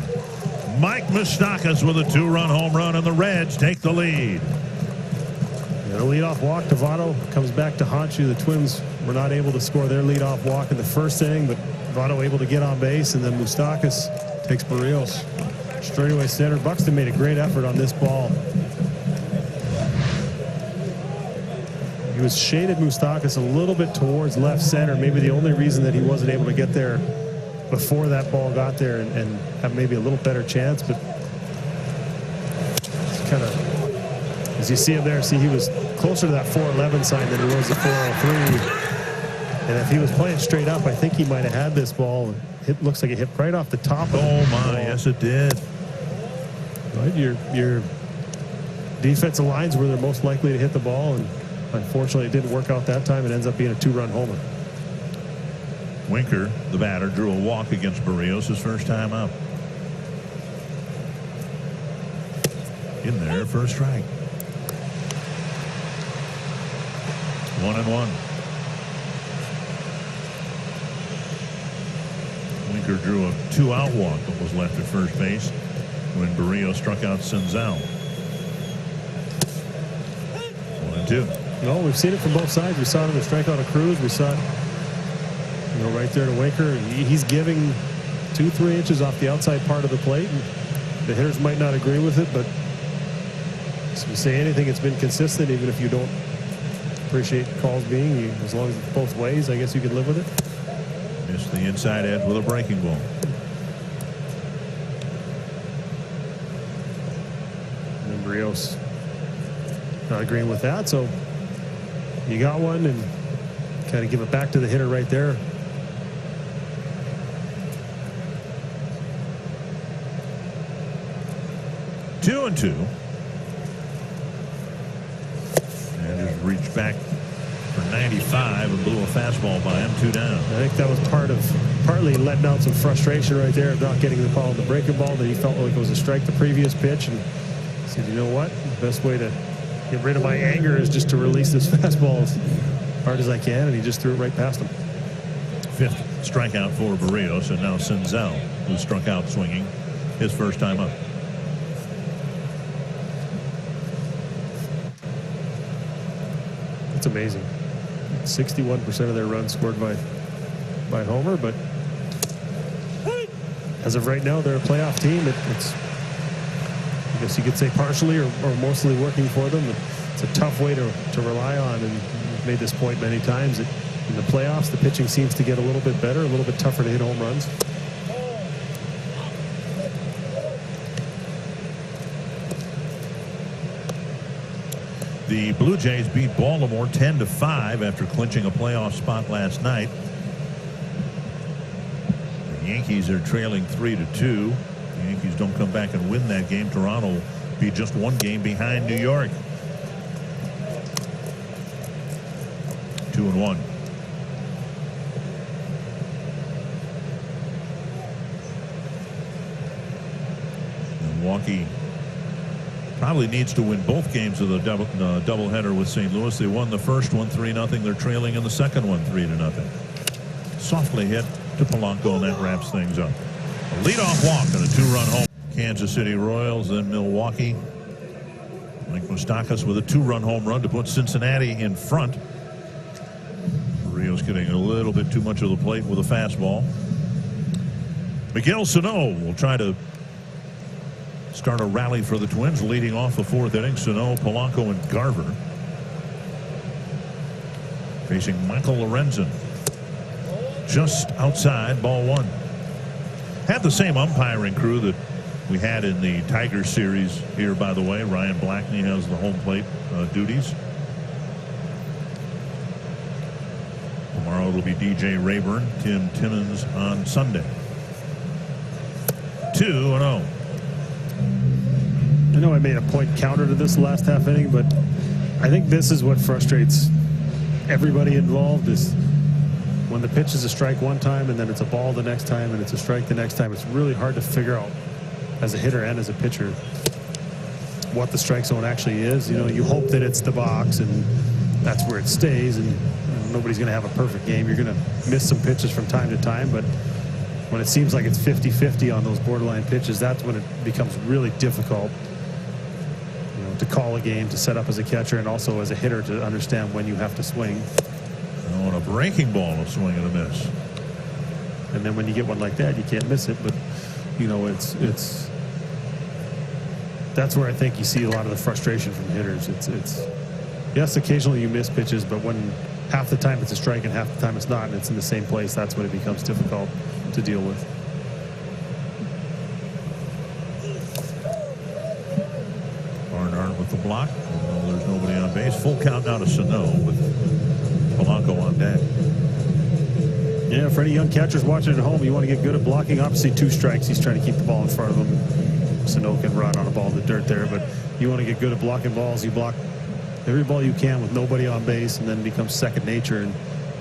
Mike Moustakas with a 2-run home run, and the Reds take the lead. And a leadoff walk. Votto comes back to haunt you. The Twins were not able to score their leadoff walk in the first inning, but Votto able to get on base, and then Moustakas takes Barrios straightaway center. Buxton made a great effort on this ball. He was shaded Moustakas a little bit towards left center. Maybe the only reason that he wasn't able to get there before that ball got there and have maybe a little better chance. But it's kind of, as you see him there, see he was closer to that 411 sign than he was the 403. And if he was playing straight up, I think he might have had this ball. It looks like it hit right off the top of Oh my, yes it did. Right, your defensive lines where they're most likely to hit the ball, and unfortunately, it didn't work out that time. It ends up being a 2-run homer. Winker, the batter, drew a walk against Barrios his first time up. In there, first strike. 1-1. Winker drew a 2-out walk that was left at first base when Barrios struck out Senzel. 1-2. No, we've seen it from both sides. We saw it in the strikeout of Cruz. We saw it, you know, right there to Winker. He's giving 2-3 inches off the outside part of the plate. And the hitters might not agree with it, but as we say anything, it's been consistent, even if you don't appreciate calls being, as long as it's both ways, I guess you could live with it. Missed the inside edge with a breaking ball. And Rios not agreeing with that, so you got one and kind of give it back to the hitter right there. Two and two. And just reached back for 95 and blew a fastball by him, 2 down. I think that was partly letting out some frustration right there of not getting the call on the breaking ball, that he felt like it was a strike the previous pitch, and said, you know what, the best way to get rid of my anger is just to release this fastball as hard as I can, and he just threw it right past him. 5th strikeout for Barrios, and now Senzel, who struck out swinging his first time up. It's amazing. 61% of their runs scored by Homer, but as of right now, they're a playoff team. It's, I guess you could say, partially or mostly working for them. It's a tough way to rely on, and we've made this point many times that in the playoffs, the pitching seems to get a little bit better, a little bit tougher to hit home runs. The Blue Jays beat Baltimore 10-5 after clinching a playoff spot last night. The Yankees are trailing 3-2. The Yankees don't come back and win that game. Toronto will be just 1 game behind New York. 2-1. Milwaukee probably needs to win both games of the doubleheader with St. Louis. They won the first one 3-0. They're trailing in the second one 3-0. Softly hit to Polanco, and that wraps things up. A leadoff walk and a 2-run home. Kansas City Royals, then Milwaukee. Mike Moustakas with a 2-run home run to put Cincinnati in front. Rios getting a little bit too much of the plate with a fastball. Miguel Sano will try to start a rally for the Twins, leading off the 4th inning. Sano, Polanco, and Garver facing Michael Lorenzen. Just outside, ball 1. Had the same umpiring crew that we had in the Tigers series here, by the way. Ryan Blackney has the home plate duties. Tomorrow it'll be DJ Rayburn, Tim Timmons on Sunday. 2-0. I know I made a point counter to this last half inning, but I think this is what frustrates everybody involved, is when the pitch is a strike one time and then it's a ball the next time and it's a strike the next time. It's really hard to figure out as a hitter and as a pitcher what the strike zone actually is. You know, you hope that it's the box and that's where it stays, and nobody's going to have a perfect game. You're going to miss some pitches from time to time, but when it seems like it's 50-50 on those borderline pitches, that's when it becomes really difficult, you know, to call a game, to set up as a catcher, and also as a hitter to understand when you have to swing. On a breaking ball, a swing and a miss. And then when you get one like that, you can't miss it. But you know, it's that's where I think you see a lot of the frustration from hitters. It's yes, occasionally you miss pitches, but when half the time it's a strike and half the time it's not, and it's in the same place, that's when it becomes difficult to deal with. Barnard with the block. Well, there's nobody on base. Full count now to Sano with Polanco on deck. Yeah, for any young catchers watching at home, you want to get good at blocking. Obviously, 2 strikes. He's trying to keep the ball in front of him. Sano can run on a ball in the dirt there, but you want to get good at blocking balls. You block every ball you can with nobody on base, and then it becomes second nature and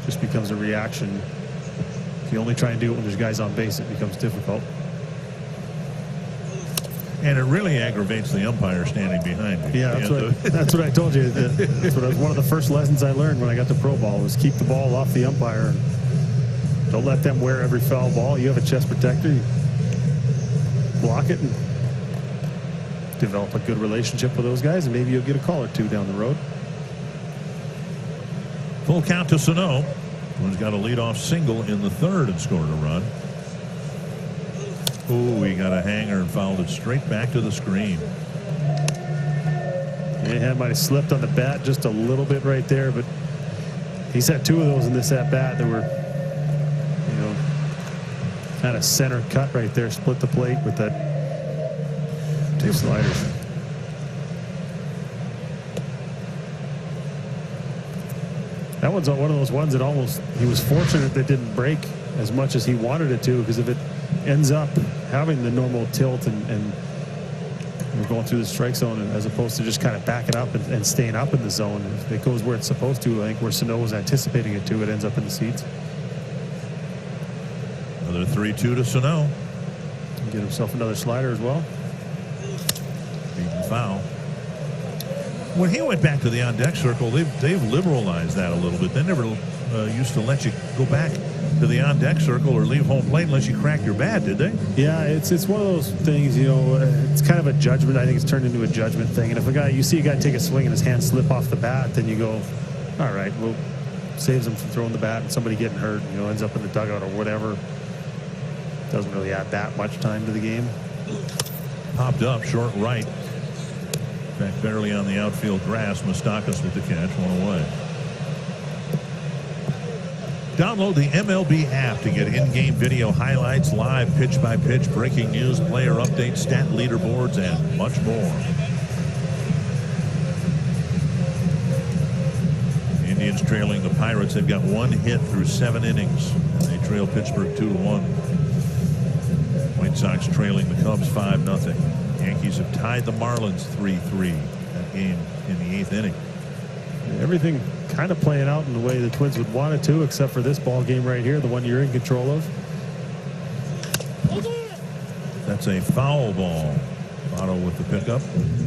just becomes a reaction. If you only try and do it when there's guys on base, it becomes difficult. And it really aggravates the umpire standing behind you. Yeah, that's what I told you. That's one of the first lessons I learned when I got to pro ball was keep the ball off the umpire. Don't let them wear every foul ball. You have a chest protector. You block it and develop a good relationship with those guys, and maybe you'll get a call or 2 down the road. Full count to Sano, who's got a leadoff single in the 3rd and scored a run. Ooh, he got a hanger and fouled it straight back to the screen. Yeah, might have slipped on the bat just a little bit right there, but He's had 2 of those in this at-bat that were, you know, kind of center cut right there, split the plate with that 2 sliders. That one's one of those ones that almost, he was fortunate that didn't break as much as he wanted it to, because if it ends up having the normal tilt and we're going through the strike zone, and as opposed to just kind of backing up and staying up in the zone, if it goes where it's supposed to, I think where Sano was anticipating it to, it ends up in the seats. Another 3-2 to Sano. Get himself another slider as well. Beaten foul. When he went back to the on-deck circle, they've liberalized that a little bit. They never used to let you go back to the on-deck circle or leave home plate unless you crack your bat, did they? Yeah, it's one of those things, you know, it's kind of a judgment. I think it's turned into a judgment thing. And if you see a guy take a swing and his hand slip off the bat, then you go, all right, well, saves him from throwing the bat and somebody getting hurt, you know, ends up in the dugout or whatever. Doesn't really add that much time to the game. Popped up short right. In fact, barely on the outfield grass. Moustakas with the catch, 1 away. Download the MLB app to get in-game video highlights, live pitch-by-pitch breaking news, player updates, stat leaderboards, and much more. The Indians trailing the Pirates. They've got 1 hit through 7 innings. They trail Pittsburgh 2-1. White Sox trailing the Cubs 5-0. Yankees have tied the Marlins 3-3. That game in the 8th inning. Everything kind of playing out in the way the Twins would want it to, except for this ball game right here, the one you're in control of. That's a foul ball. Otto with the pickup.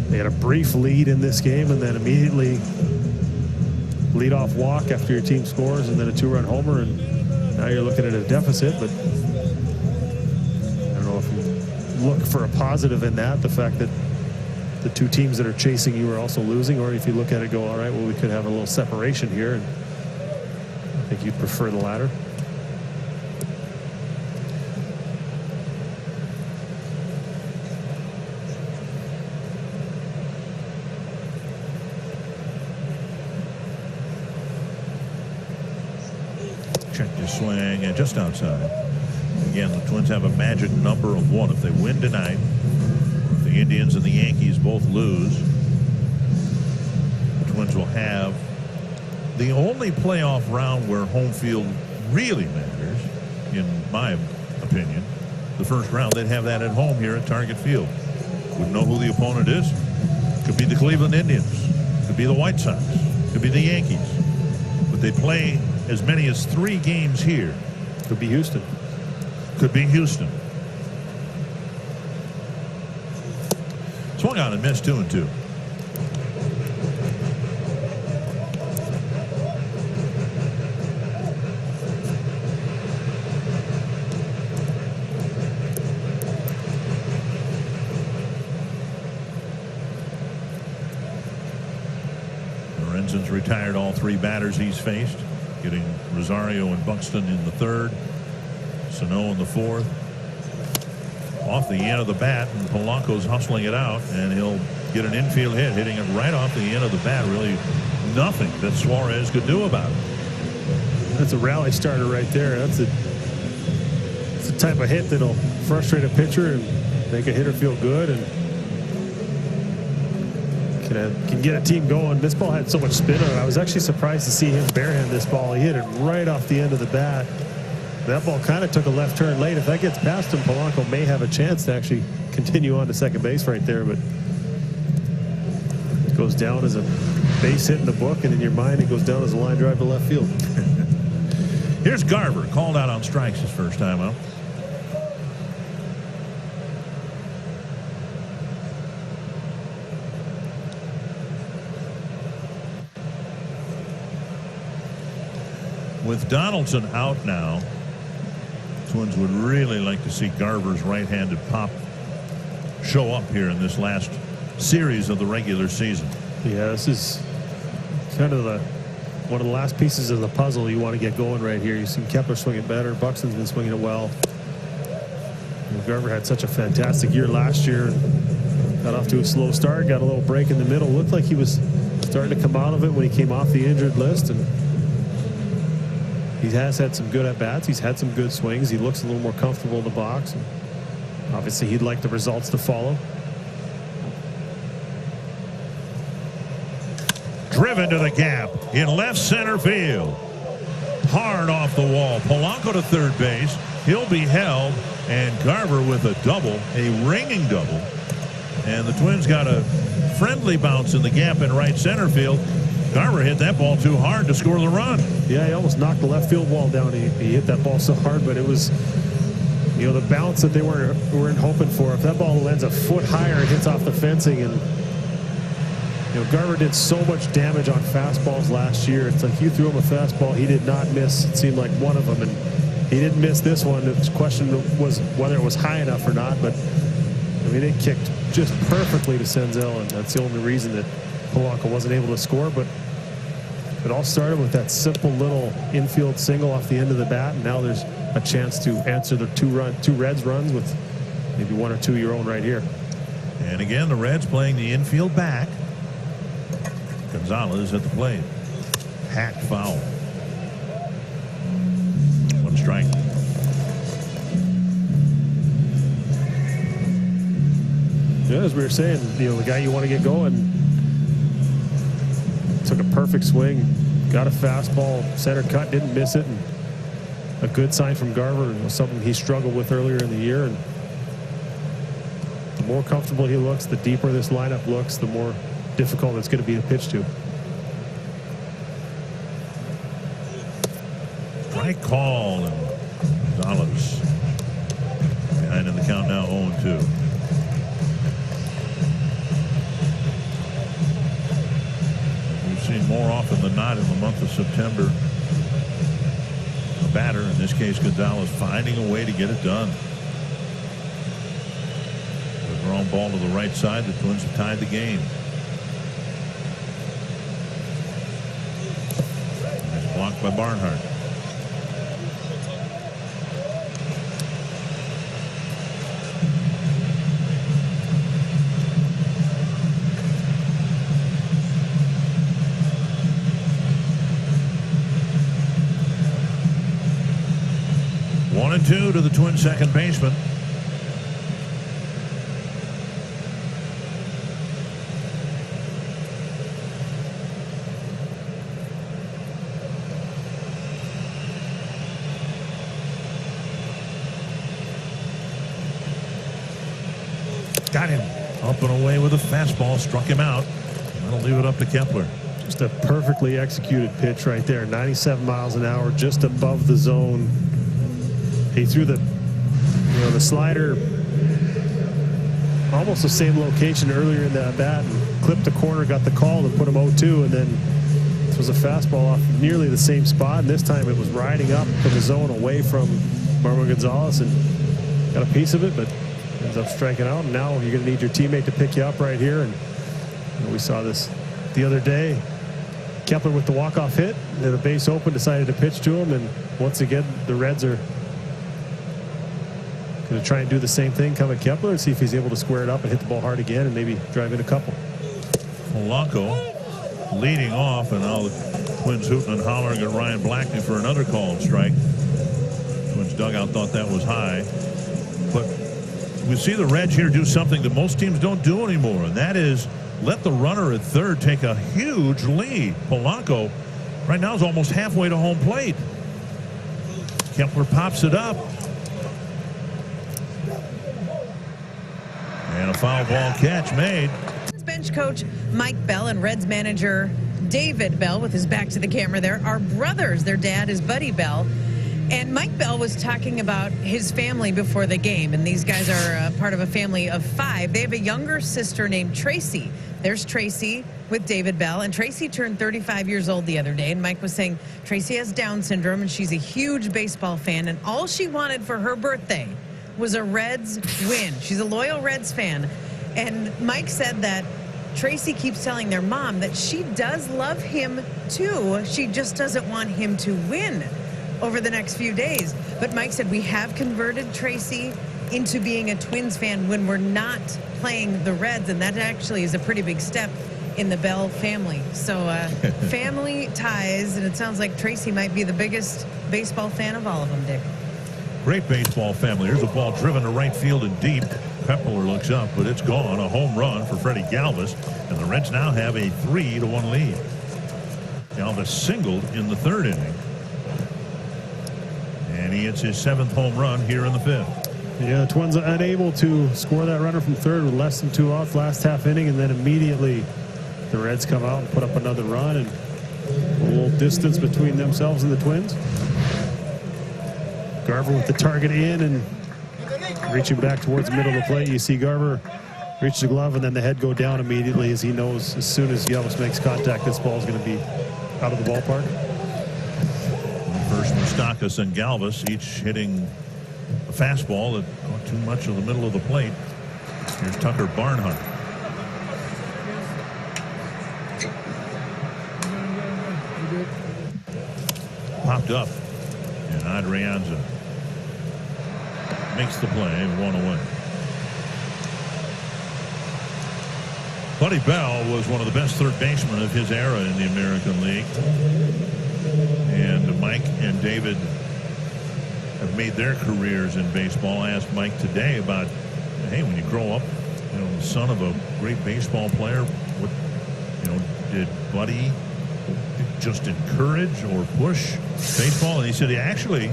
They had a brief lead in this game, and then immediately lead-off walk after your team scores, and then a 2-run homer, and now you're looking at a deficit. But I don't know if you look for a positive in that, the fact that the 2 teams that are chasing you are also losing, or if you look at it, go, all right, well, we could have a little separation here, and I think you'd prefer the latter. Check your swing, and just outside. Again, the Twins have a magic number of 1. If they win tonight, the Indians and the Yankees both lose, the Twins will have the only playoff round where home field really matters, in my opinion. The first round, they'd have that at home here at Target Field. Wouldn't know who the opponent is. Could be the Cleveland Indians. Could be the White Sox. Could be the Yankees. But they play as many as 3 games here. Could be Houston. Could be Houston. Swung on and missed 2-2. Lorenzen's retired all 3 batters he's faced, getting Rosario and Buxton in the 3rd, Sano in the 4th. Off the end of the bat, and Polanco's hustling it out, and he'll get an infield hit, hitting it right off the end of the bat. Really nothing that Suarez could do about it. That's a rally starter right there. That's the type of hit that'll frustrate a pitcher and make a hitter feel good, and can get a team going. This ball had so much spin on it. I was actually surprised to see him barehand this ball. He hit it right off the end of the bat. That ball kind of took a left turn late. If that gets past him, Polanco may have a chance to actually continue on to second base right there, but it goes down as a base hit in the book, and in your mind it goes down as a line drive to left field. Here's Garver, called out on strikes his first time out. With Donaldson out now, Twins would really like to see Garver's right-handed pop show up here in this last series of the regular season. Yeah, this is kind of one of the last pieces of the puzzle you want to get going right here. You've seen Kepler swing it better. Buxton's been swinging it well. Garver had such a fantastic year last year. Got off to a slow start, got a little break in the middle. Looked like he was starting to come out of it when he came off the injured list, and he has had some good at-bats. He's had some good swings. He looks a little more comfortable in the box. And obviously, he'd like the results to follow. Driven to the gap in left center field. Hard off the wall. Polanco to third base. He'll be held. And Garver with a double, a ringing double. And the Twins got a friendly bounce in the gap in right center field. Garver hit that ball too hard to score the run. Yeah, he almost knocked the left field wall down. He hit that ball so hard, but it was, you know, the bounce that they weren't hoping for. If that ball lands a foot higher, it hits off the fencing. And you know, Garver did so much damage on fastballs last year. It's like you threw him a fastball, he did not miss. It seemed like one of them, and he didn't miss this one. The question was whether it was high enough or not. But I mean, it kicked just perfectly to Senzel, and that's the only reason that Polanco wasn't able to score. But it all started with that simple little infield single off the end of the bat, and now there's a chance to answer the two Reds runs with maybe one or two of your own right here. And again, the Reds playing the infield back. Gonzalez at the plate. Hacked foul. One strike. Yeah, as we were saying, you know, the guy you want to get going took a perfect swing, got a fastball, center cut, didn't miss it, and a good sign from Garver. It was something he struggled with earlier in the year. And the more comfortable he looks, the deeper this lineup looks, the more difficult it's going to be to pitch to. Strike call, and Gonzalez behind in the count now, 0-2. We've seen more often than not in the month of September a batter, in this case Gonzalez, finding a way to get it done. The ground ball to the right side. The Twins have tied the game. Nice block by Barnhart. One and two to the Twins' second baseman. Got him up and away with a fastball, struck him out. That'll leave it up to Kepler. Just a perfectly executed pitch right there. 97 miles an hour, just above the zone. He threw the slider almost the same location earlier in that bat and clipped the corner, got the call to put him 0-2, and then this was a fastball off nearly the same spot, and this time it was riding up to the zone away from Marwin Gonzalez and got a piece of it, but ends up striking out. And now you're going to need your teammate to pick you up right here. And you know, we saw this the other day. Kepler with the walk-off hit, and then the base open, decided to pitch to him, and once again the Reds are going to try and do the same thing, come at Kepler and see if he's able to square it up and hit the ball hard again and maybe drive in a couple. Polanco leading off, and now the Twins hooting and hollering at Ryan Blackney for another called strike. Twins dugout thought that was high, but we see the Reds here do something that most teams don't do anymore, and that is let the runner at third take a huge lead. Polanco right now is almost halfway to home plate. Kepler pops it up. And a foul ball catch made. Bench coach Mike Bell and Reds manager David Bell, with his back to the camera there, are brothers. Their dad is Buddy Bell. And Mike Bell was talking about his family before the game. And these guys are part of a family of 5. They have a younger sister named Tracy. There's Tracy with David Bell. And Tracy turned 35 years old the other day. And Mike was saying Tracy has Down syndrome and she's a huge baseball fan. And all she wanted for her birthday was a Reds win. She's a loyal Reds fan. And Mike said that Tracy keeps telling their mom that she does love him too. She just doesn't want him to win over the next few days. But Mike said we have converted Tracy into being a Twins fan when we're not playing the Reds, and that actually is a pretty big step in the Bell family. So family ties, and it sounds like Tracy might be the biggest baseball fan of all of them, Dick. Great baseball family. Here's a ball driven to right field and deep. Kepler looks up, but it's gone. A home run for Freddie Galvis, and the Reds now have a 3-1 lead. Galvis singled in the third inning, and he hits his 7th home run here in the 5th. Yeah, the Twins are unable to score that runner from third with less than 2 outs last half inning, and then immediately the Reds come out and put up another run, and a little distance between themselves and the Twins. Garver with the target in and reaching back towards the middle of the plate. You see Garver reach the glove and then the head go down immediately, as he knows as soon as Galvis makes contact, this ball is going to be out of the ballpark. First, Moustakas and Galvis each hitting a fastball that caught too much of the middle of the plate. Here's Tucker Barnhart. Popped up, and Adrianza makes the play, 1 away. Buddy Bell was one of the best third basemen of his era in the American League. And Mike and David have made their careers in baseball. I asked Mike today about, hey, when you grow up, you know, the son of a great baseball player, what, you know, did Buddy just encourage or push baseball? And he said, actually,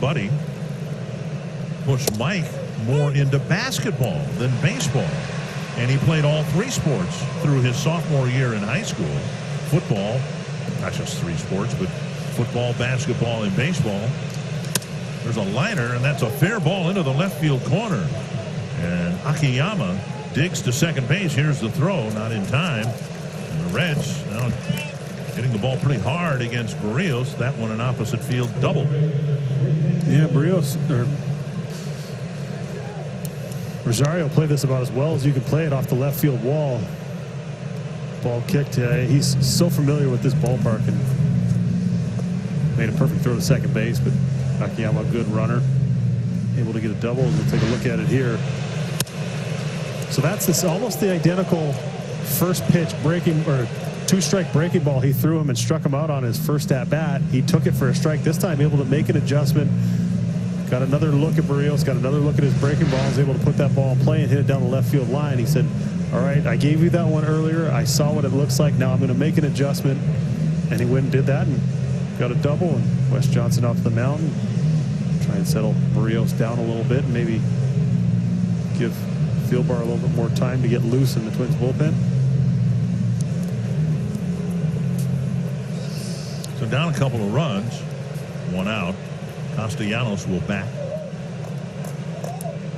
Buddy pushed Mike more into basketball than baseball. And he played all 3 sports through his sophomore year in high school. Football, not just 3 sports, but football, basketball, and baseball. There's a liner, and that's a fair ball into the left field corner. And Akiyama digs to second base. Here's the throw, not in time. And the Reds now hitting the ball pretty hard against Barrios. That one an opposite field double. Yeah, Barrios, Rosario played this about as well as you can play it off the left field wall. Ball kicked. He's so familiar with this ballpark and made a perfect throw to second base, but Akiyama, a good runner, able to get a double. We'll take a look at it here. So that's almost the identical first pitch breaking or 2-strike breaking ball he threw him and struck him out on his first at bat. He took it for a strike this time, able to make an adjustment. Got another look at Barrios, got another look at his breaking ball, was able to put that ball in play and hit it down the left field line. He said, all right, I gave you that one earlier. I saw what it looks like. Now I'm going to make an adjustment. And he went and did that and got a double. And Wes Johnson off the mound. Try and settle Barrios down a little bit and maybe give Fieldbar a little bit more time to get loose in the Twins bullpen. So down a couple of runs, 1 out. Castellanos will bat.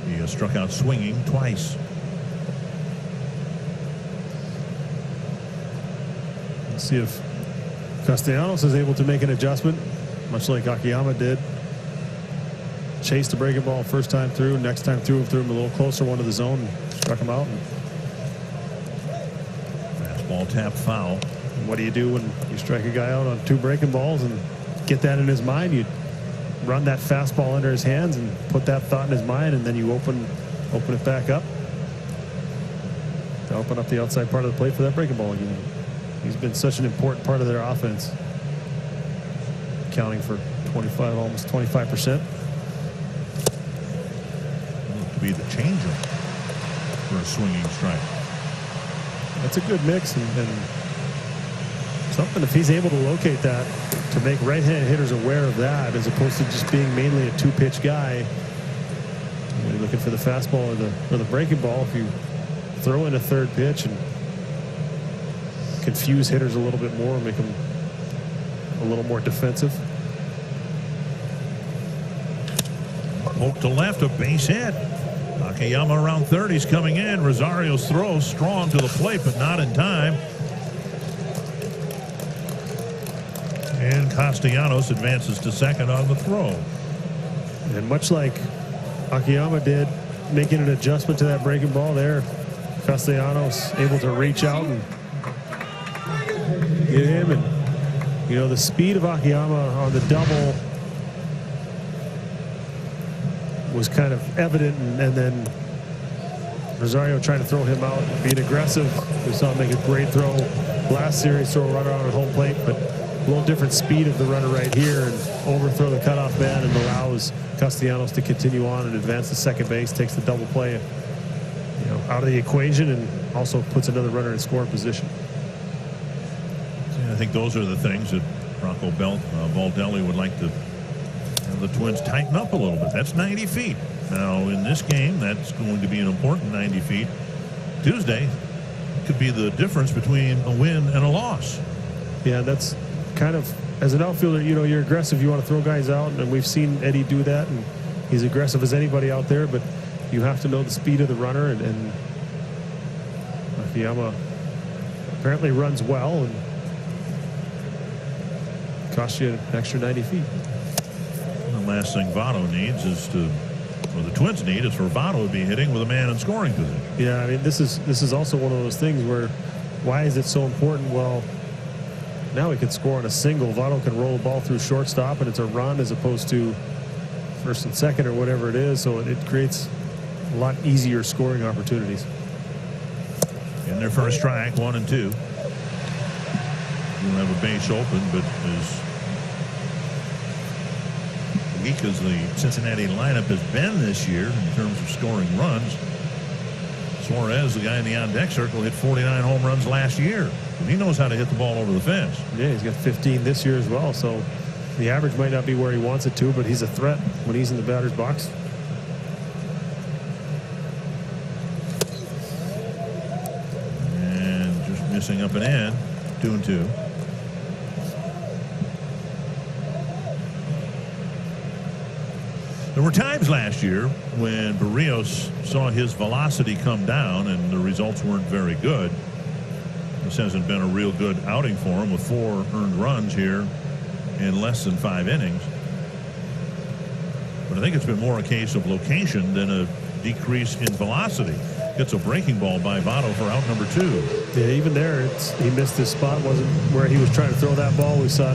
He has struck out swinging twice. Let's see if Castellanos is able to make an adjustment, much like Akiyama did. Chased the breaking ball first time through. Next time through him a little closer, one to the zone, and struck him out. Fastball tapped foul. And what do you do when you strike a guy out on 2 breaking balls and get that in his mind? You run that fastball under his hands and put that thought in his mind, and then you open it back up to open up the outside part of the plate for that breaking ball again. He's been such an important part of their offense, accounting for 25, almost 25%. To be the changeup for a swinging strike. That's a good mix, and something if he's able to locate that to make right-handed hitters aware of that, as opposed to just being mainly a 2-pitch guy. When you're looking for the fastball or the breaking ball, if you throw in a 3rd pitch and confuse hitters a little bit more, make them a little more defensive. Poke to left, a base hit. Akiyama around third. He's coming in. Rosario's throw strong to the plate, but not in time. And Castellanos advances to second on the throw. And much like Akiyama did, making an adjustment to that breaking ball there, Castellanos able to reach out and get him. And, you know, the speed of Akiyama on the double was kind of evident, and then Rosario trying to throw him out, being aggressive. We saw him make a great throw last series, throw a runner out at home plate, but a little different speed of the runner right here, and overthrow the cutoff man and allows Castellanos to continue on and advance to second base, takes the double play out of the equation, and also puts another runner in scoring position. I think those are the things that Rocco Baldelli would like to have the Twins tighten up a little bit. That's 90 feet. Now, in this game, that's going to be an important 90 feet. Tuesday could be the difference between a win and a loss. Yeah, that's kind of, as an outfielder, you're aggressive. You want to throw guys out, and we've seen Eddie do that, and he's aggressive as anybody out there, but you have to know the speed of the runner, and Akiyama apparently runs well and costs you an extra 90 feet. The last thing Votto needs is the Twins need is for Votto to be hitting with a man in scoring position. Yeah, I mean, this is also one of those things where, why is it so important? Well, now he can score on a single. Votto can roll the ball through shortstop, and it's a run as opposed to first and second or whatever it is. So it creates a lot easier scoring opportunities. In their first strike, 1 and 2. You'll have a base open, but as weak as the Cincinnati lineup has been this year in terms of scoring runs, Suarez, the guy in the on-deck circle, hit 49 home runs last year. And he knows how to hit the ball over the fence. Yeah, he's got 15 this year as well. So the average might not be where he wants it to, but he's a threat when he's in the batter's box. And just missing up and in, 2-2. There were times last year when Barrios saw his velocity come down and the results weren't very good. This hasn't been a real good outing for him with 4 earned runs here in less than 5 innings. But I think it's been more a case of location than a decrease in velocity. Gets a breaking ball by Votto for out number 2. Yeah, even there, he missed his spot. Wasn't where he was trying to throw that ball. We saw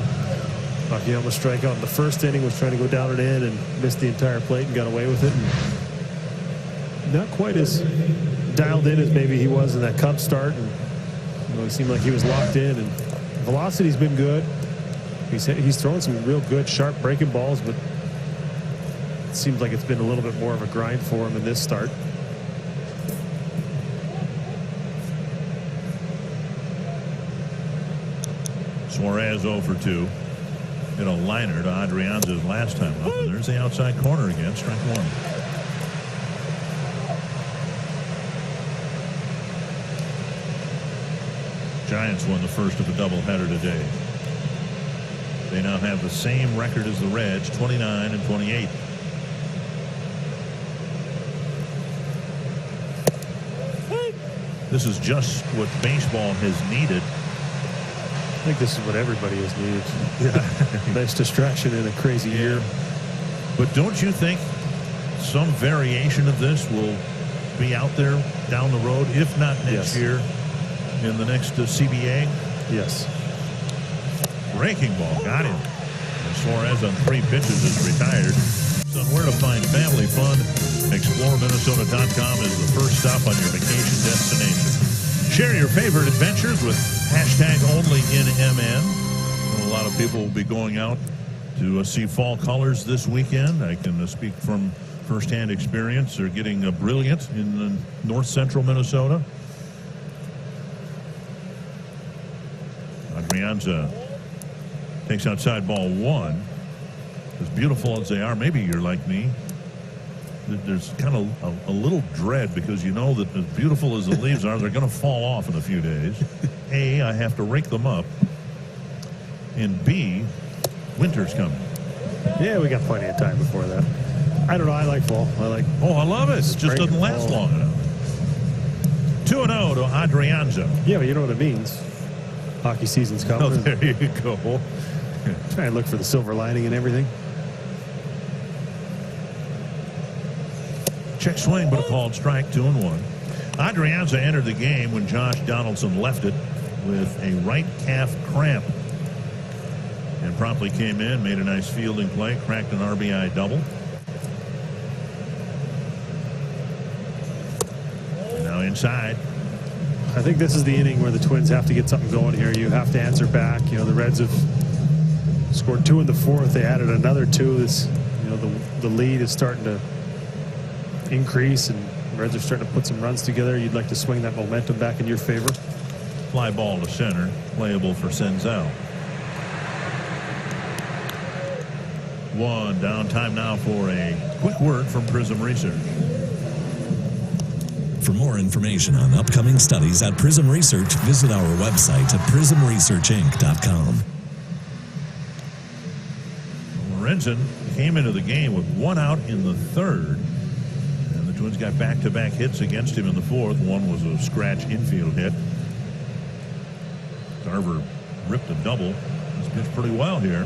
Akiyama strike out in the first inning, was trying to go down and in and missed the entire plate and got away with it. And not quite as dialed in as maybe he was in that Cubs start. And it seemed like he was locked in, and velocity's been good. He's throwing some real good, sharp breaking balls, but it seems like it's been a little bit more of a grind for him in this start. Suarez 0 for 2. Hit a liner to Adrianza's last time up, and there's the outside corner again, strike 1. Giants won the first of a doubleheader today. They now have the same record as the Reds, 29 and 28. This is just what baseball has needed. I think this is what everybody has needed. Yeah. Nice distraction in a crazy year. But don't you think some variation of this will be out there down the road, if not next year, in the next CBA? Yes. Breaking ball, got him. And Suarez on 3 pitches is retired. So where to find family fun? ExploreMinnesota.com is the first stop on your vacation destination. Share your favorite adventures with #OnlyInMN. A lot of people will be going out to see fall colors this weekend. I can speak from firsthand experience. They're getting brilliant in north central Minnesota. Adrianza takes outside ball 1. As beautiful as they are, maybe you're like me. There's kind of a little dread because you know that as beautiful as the leaves are, they're going to fall off in a few days. A, I have to rake them up. And B, winter's coming. Yeah, we got plenty of time before that. I don't know. I like fall. Oh, I love it. It just doesn't last long enough. 2-0 to Adrianza. Yeah, but you know what it means. Hockey season's coming. Oh, there you go. Try and look for the silver lining and everything. Check swing, but a called strike, 2-1. Adrianza entered the game when Josh Donaldson left it with a right calf cramp. And promptly came in, made a nice fielding play, cracked an RBI double. side. I think this is the inning where the Twins have to get something going here. You have to answer back. You know, the Reds have scored 2 in the 4th. They added another 2. This, you know, the lead is starting to increase, and the Reds are starting to put some runs together. You'd like to swing that momentum back in your favor. Fly ball to center, playable for Senzel. 1 down. Time now for a quick word from Prism Research. For more information on upcoming studies at Prism Research, visit our website at prismresearchinc.com. Lorenzen came into the game with 1 out in the 3rd. And the Twins got back-to-back hits against him in the 4th. One was a scratch infield hit. Garver ripped a double. He's pitched pretty well here.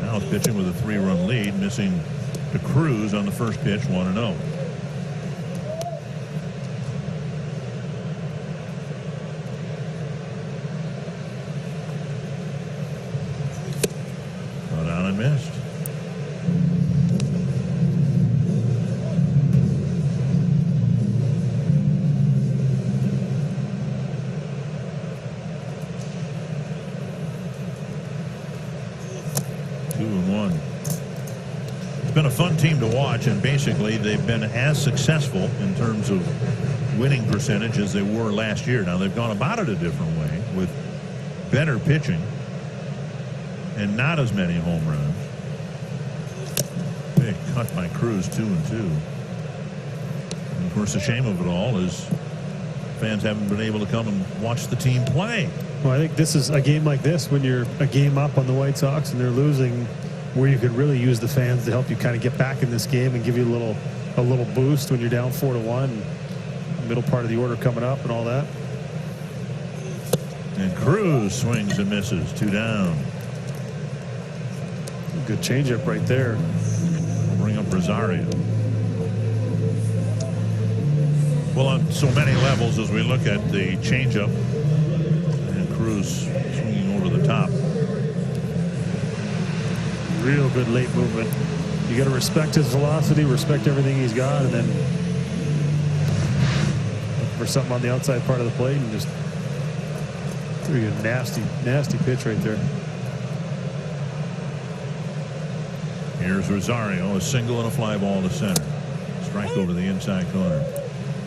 Now he's pitching with a 3-run lead, missing to Cruz on the first pitch, 1-0. Got out and missed. It's been a fun team to watch, and basically they've been as successful in terms of winning percentage as they were last year. Now they've gone about it a different way with better pitching and not as many home runs. Big cut by Cruz, 2-2. And of course the shame of it all is fans haven't been able to come and watch the team play. Well, I think this is a game like this when you're a game up on the White Sox and they're losing, where you could really use the fans to help you kind of get back in this game and give you a little boost when you're down 4-1. Middle part of the order coming up and all that. And Cruz swings and misses, 2 down. Good changeup right there. We'll bring up Rosario. Well, on so many levels as we look at the changeup, and Cruz swinging over the top. Real good late movement. You got to respect his velocity, respect everything he's got, and then look for something on the outside part of the plate and just a nasty pitch right there. Here's Rosario, a single and a fly ball to center. Strike over the inside corner.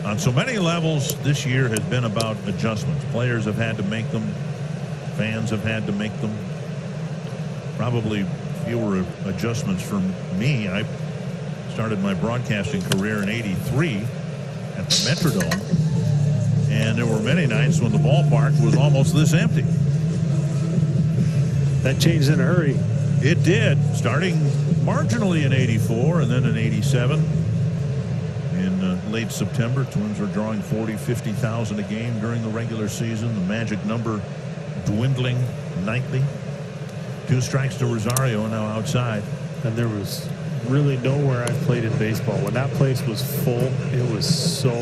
On so many levels, this year has been about adjustments. Players have had to make them. Fans have had to make them. Probably fewer adjustments from me. I started my broadcasting career in '83 at the Metrodome, and there were many nights when the ballpark was almost this empty. That changed in a hurry. It did, starting marginally in '84 and then in '87. In late September, Twins were drawing 40,000-50,000 a game during the regular season. The magic number dwindling nightly. 2 strikes to Rosario, and now outside. And there was really nowhere I've played in baseball. When that place was full, it was so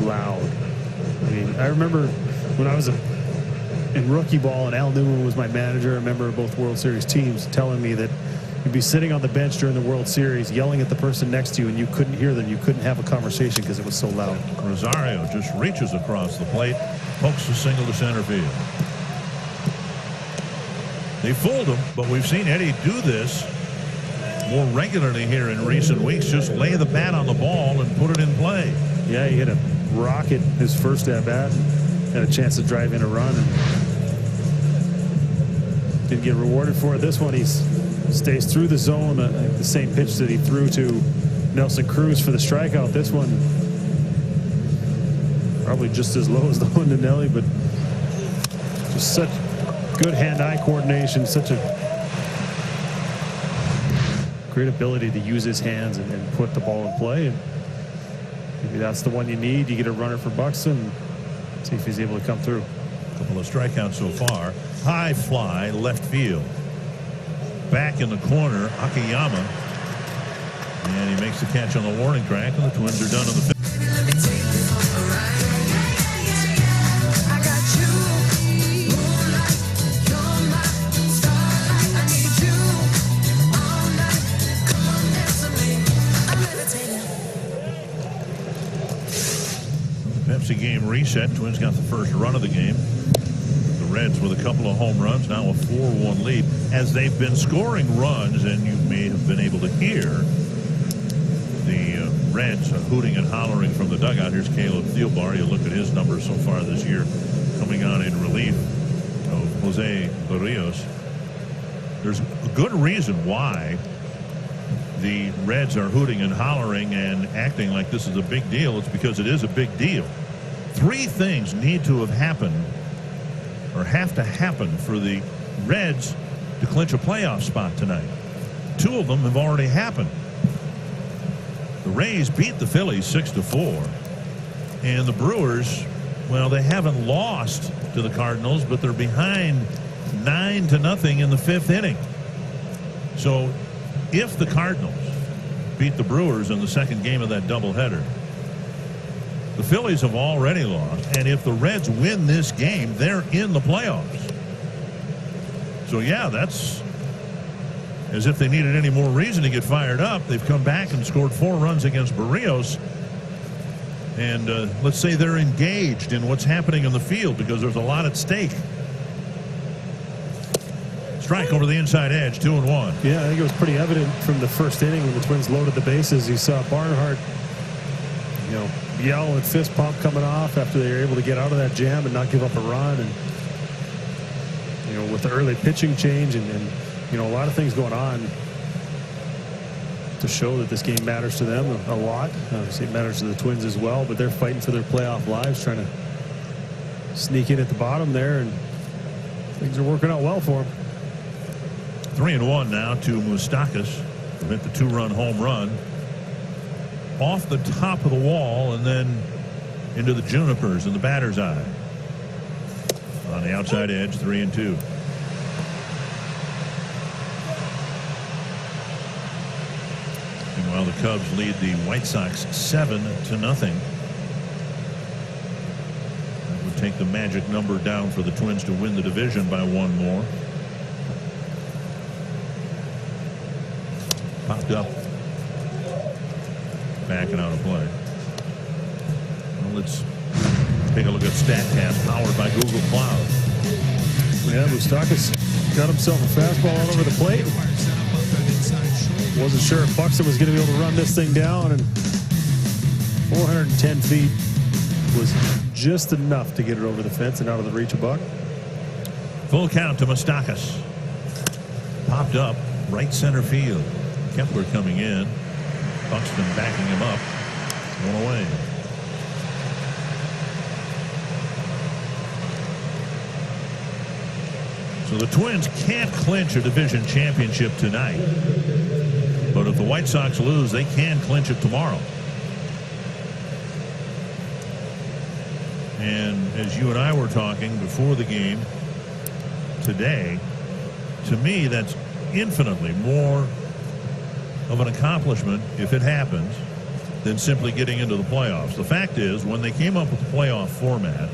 loud. I mean, I remember when I was in rookie ball and Al Newman was my manager, a member of both World Series teams, telling me that you'd be sitting on the bench during the World Series yelling at the person next to you and you couldn't hear them. You couldn't have a conversation because it was so loud. Rosario just reaches across the plate, pokes a single to center field. They fooled him, but we've seen Eddie do this more regularly here in recent weeks. Just lay the bat on the ball and put it in play. Yeah, he hit a rocket his first at bat, had a chance to drive in a run, and didn't get rewarded for it. This one, he stays through the zone, the same pitch that he threw to Nelson Cruz for the strikeout. This one, probably just as low as the one to Nelly, but just such good hand-eye coordination, such a great ability to use his hands and put the ball in play. And maybe that's the one you need. You get a runner for Buxton. See if he's able to come through. A couple of strikeouts so far. High fly, left field. Back in the corner, Akiyama. And he makes the catch on the warning track, and the Twins are done in the fifth. NLCS game reset. Twins got the first run of the game. The Reds with a couple of home runs, now a 4-1 lead. As they've been scoring runs, and you may have been able to hear the Reds hooting and hollering from the dugout. Here's Caleb Thielbar. You look at his numbers so far this year, coming on in relief of Jose Barrios. There's a good reason why the Reds are hooting and hollering and acting like this is a big deal. It's because it is a big deal. 3 things need to have happened, or have to happen, for the Reds to clinch a playoff spot tonight. 2 of them have already happened. The Rays beat the Phillies 6-4, and the Brewers, well, they haven't lost to the Cardinals, but they're behind 9-0 in the 5th inning. So if the Cardinals beat the Brewers in the second game of that doubleheader, the Phillies have already lost, and if the Reds win this game, they're in the playoffs. So yeah, that's as if they needed any more reason to get fired up. They've come back and scored 4 runs against Barrios, and let's say they're engaged in what's happening in the field because there's a lot at stake. Strike over the inside edge, 2-1. Yeah, I think it was pretty evident from the first inning when the Twins loaded the bases. You saw Barnhart, yell and fist pump coming off after they were able to get out of that jam and not give up a run. And with the early pitching change and a lot of things going on to show that this game matters to them a lot. Obviously, it matters to the Twins as well, but they're fighting for their playoff lives, trying to sneak in at the bottom there, and things are working out well for them. 3-1 now to Moustakas, who hit the 2-run home run off the top of the wall and then into the junipers in the batter's eye. On the outside edge, 3-2. Meanwhile, the Cubs lead the White Sox 7-0. That would take the magic number down for the Twins to win the division by 1 more. Popped up. Backing out of play. Well, let's take a look at StatCast, powered by Google Cloud. Yeah, Moustakas got himself a fastball all over the plate. Wasn't sure if Buxton was going to be able to run this thing down, and 410 feet was just enough to get it over the fence and out of the reach of Buck. Full count to Moustakas. Popped up, right center field. Kepler coming in. Buxton backing him up. 1 away. So the Twins can't clinch a division championship tonight. But if the White Sox lose, they can clinch it tomorrow. And as you and I were talking before the game today, to me, that's infinitely more of an accomplishment, if it happens, than simply getting into the playoffs. The fact is, when they came up with the playoff format,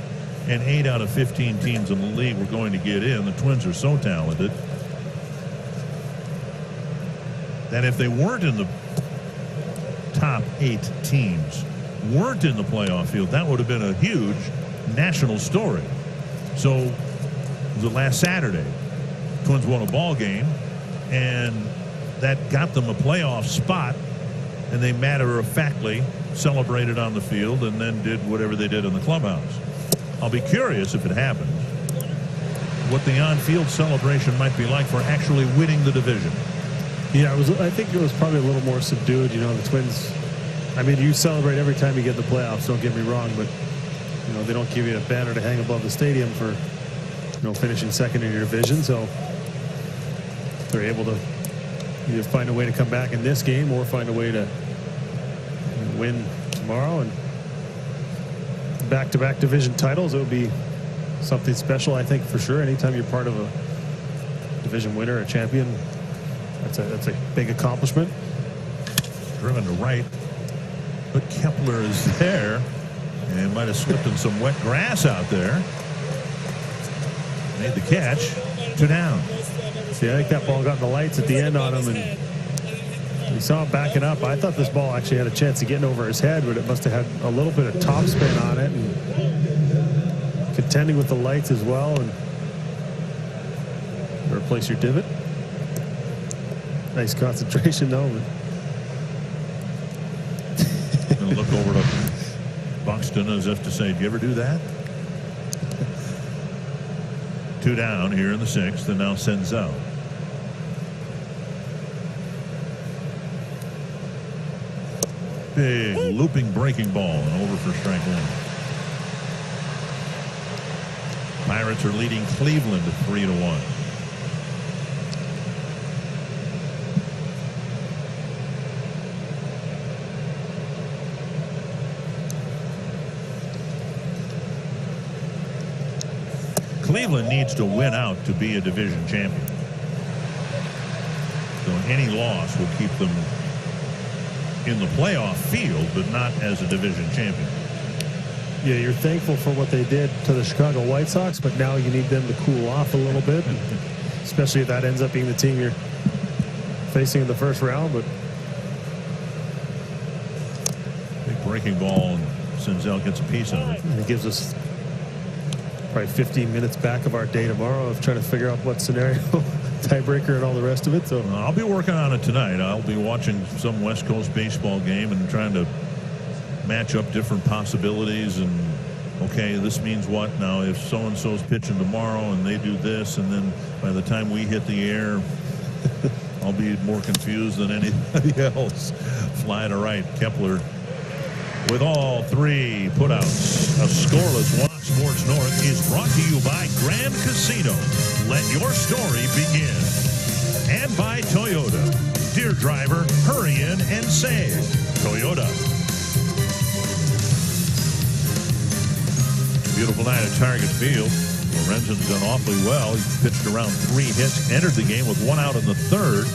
and 8 out of 15 teams in the league were going to get in, the Twins are so talented that if they weren't in the top 8 teams, weren't in the playoff field, that would have been a huge national story. So the last Saturday, Twins won a ball game, and that got them a playoff spot, and they matter-of-factly celebrated on the field and then did whatever they did in the clubhouse. I'll be curious if it happens what the on-field celebration might be like for actually winning the division. Yeah, I think it was probably a little more subdued. The Twins, I mean, you celebrate every time you get in the playoffs, don't get me wrong, but they don't give you a banner to hang above the stadium for finishing second in your division. So they're able to either find a way to come back in this game or find a way to win tomorrow, and back-to-back division titles. It would be something special, I think, for sure. Anytime you're part of a division winner, a champion, that's a big accomplishment. Driven to right, but Kepler is there and might have slipped in some wet grass out there. Made the catch. 2 down. See, I think that ball got the lights at the end on him, and You saw him backing up. I thought this ball actually had a chance of getting over his head, but it must have had a little bit of top spin on it and contending with the lights as well. And replace your divot. Nice concentration though. Gonna look over to Buxton as if to say, "Do you ever do that?" 2 down here in the 6th, and now Senzel. Big looping breaking ball and over for strike 1. Pirates are leading Cleveland 3-1. Cleveland needs to win out to be a division champion. So any loss will keep them in the playoff field, but not as a division champion. Yeah, you're thankful for what they did to the Chicago White Sox, but now you need them to cool off a little bit, especially if that ends up being the team you're facing in the first round. But big breaking ball, and Senzel gets a piece of it. And it gives us probably 15 minutes back of our day tomorrow of trying to figure out what scenario, tiebreaker, and all the rest of it. So I'll be working on it tonight. I'll be watching some West Coast baseball game and trying to match up different possibilities. And okay, this means what now? If so and so's pitching tomorrow and they do this, and then by the time we hit the air, I'll be more confused than anybody else. Fly to right, Kepler with all 3 putouts. A scoreless one. Sports North is brought to you by Grand Casino. Let your story begin. And by Toyota. Dear driver, hurry in and save. Toyota. Beautiful night at Target Field. Lorenzen's done awfully well. He pitched around 3 hits, entered the game with 1 out in the 3rd.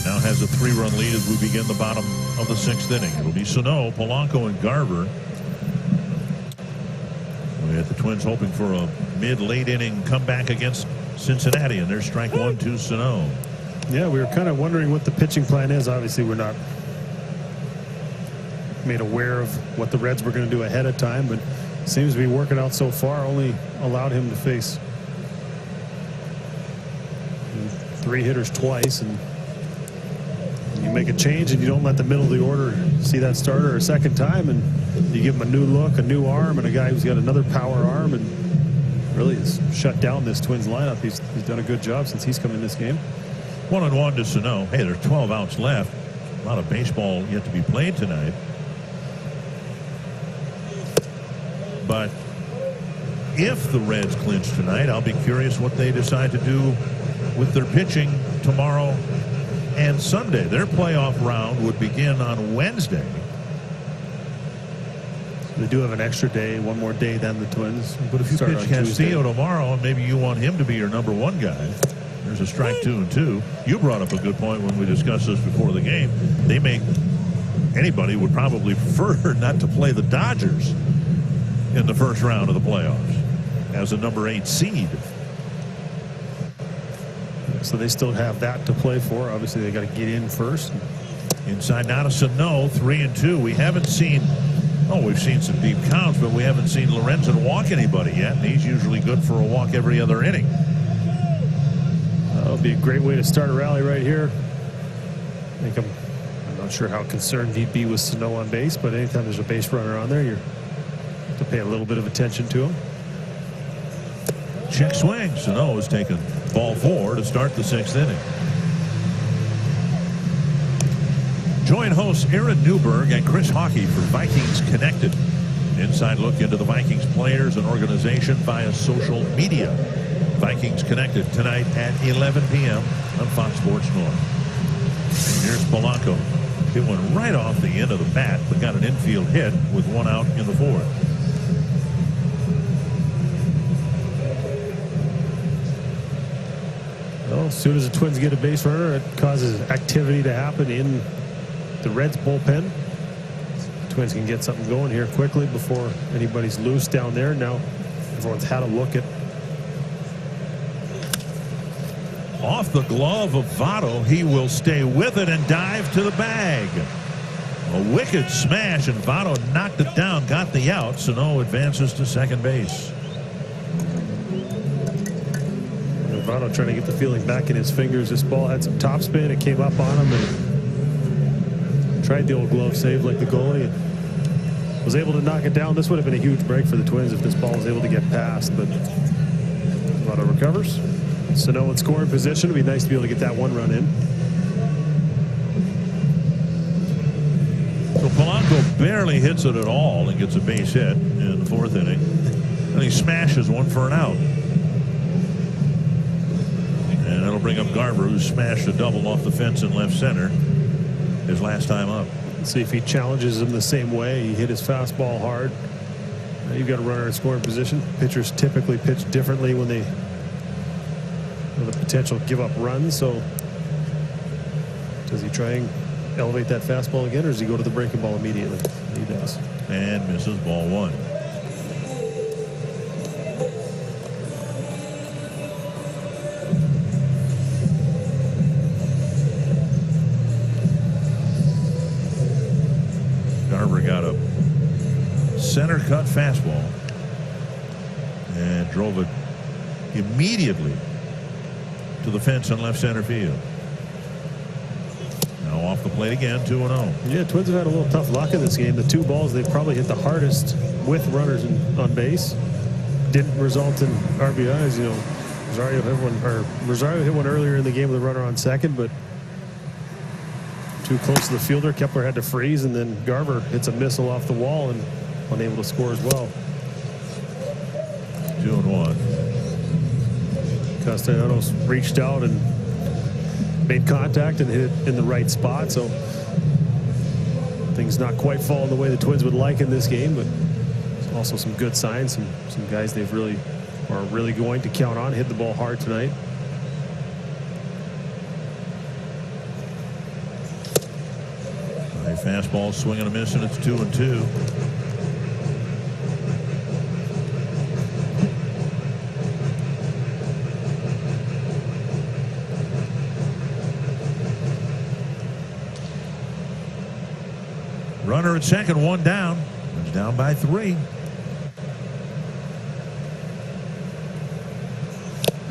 Now has a 3-run lead as we begin the bottom of the 6th inning. It'll be Sano, Polanco, and Garver. We had the Twins hoping for a mid-late inning comeback against Cincinnati, and there's strike 1 to Sano. yeah, we were kind of wondering what the pitching plan is. Obviously, we're not made aware of what the Reds were going to do ahead of time, but it seems to be working out so far. Only allowed him to face 3 hitters twice, and you make a change and you don't let the middle of the order see that starter a second time, and you give him a new look, a new arm, and a guy who's got another power arm, and really has shut down this Twins lineup. He's done a good job since he's come in this game. 1-1 to Sano. Hey, there's 12 outs left. A lot of baseball yet to be played tonight. But if the Reds clinch tonight, I'll be curious what they decide to do with their pitching tomorrow and Sunday. Their playoff round would begin on Wednesday. They do have an extra day, one more day than the Twins. But if you pitch Castillo tomorrow, and maybe you want him to be your number 1 guy, there's a strike 2 and 2. You brought up a good point when we discussed this before the game. Anybody would probably prefer not to play the Dodgers in the first round of the playoffs as a number 8 seed. So they still have that to play for. Obviously, they got to get in first. Inside now to Sano, 3-2. We haven't seen, we've seen some deep counts, but we haven't seen Lorenzen walk anybody yet, and he's usually good for a walk every other inning. That'll be a great way to start a rally right here. I think I'm not sure how concerned he'd be with Sano on base, but anytime there's a base runner on there, you have to pay a little bit of attention to him. Check swing. Sano has taken ball 4 to start the 6th inning. Join hosts Aaron Newberg and Chris Hockey for Vikings Connected. Inside look into the Vikings players and organization via social media. Vikings Connected tonight at 11 p.m. on Fox Sports North. And here's Polanco. Hit one right off the end of the bat, but got an infield hit with 1 out in the 4th. Well, as soon as the Twins get a base runner, it causes activity to happen in the Reds bullpen. The Twins can get something going here quickly before anybody's loose down there. Now everyone's had a look at Off the glove of Votto. He will stay with it and dive to the bag. A wicked smash, and Votto knocked it down, got the out. Sano advances to second base. Votto trying to get the feeling back in his fingers. This ball had some topspin. It came up on him and tried the old glove save like the goalie. And was able to knock it down. This would have been a huge break for the Twins if this ball was able to get past. But Votto recovers. Sano in scoring position. It'd be nice to be able to get that one run in. So Polanco barely hits it at all and gets a base hit in the fourth inning. And he smashes one for an out. And that'll bring up Garver, who smashed a double off the fence in left center his last time up. Let's see if he challenges him the same way. He hit his fastball hard. Now you've got a runner in scoring position. Pitchers typically pitch differently when they have the potential to give up runs. So does he try and elevate that fastball again, or does he go to the breaking ball immediately? He does. And misses ball one. Garver got a center cut fastball and drove it immediately to the fence in left center field. Now off the plate again, 2-0. Yeah, Twins have had a little tough luck in this game. The two balls they've probably hit the hardest with runners on base didn't result in RBIs. You know, Rosario hit one earlier in the game with a runner on second, but too close to the fielder. Kepler had to freeze, and then Garver hits a missile off the wall and unable to score as well. 2-1. Castellanos reached out and made contact and hit it in the right spot. So things not quite falling the way the Twins would like in this game, but also some good signs. Some guys they've really are really going to count on. Hit the ball hard tonight. A fastball, swing and a miss, and it's 2-2. Runner at second, one down. It's down by 3.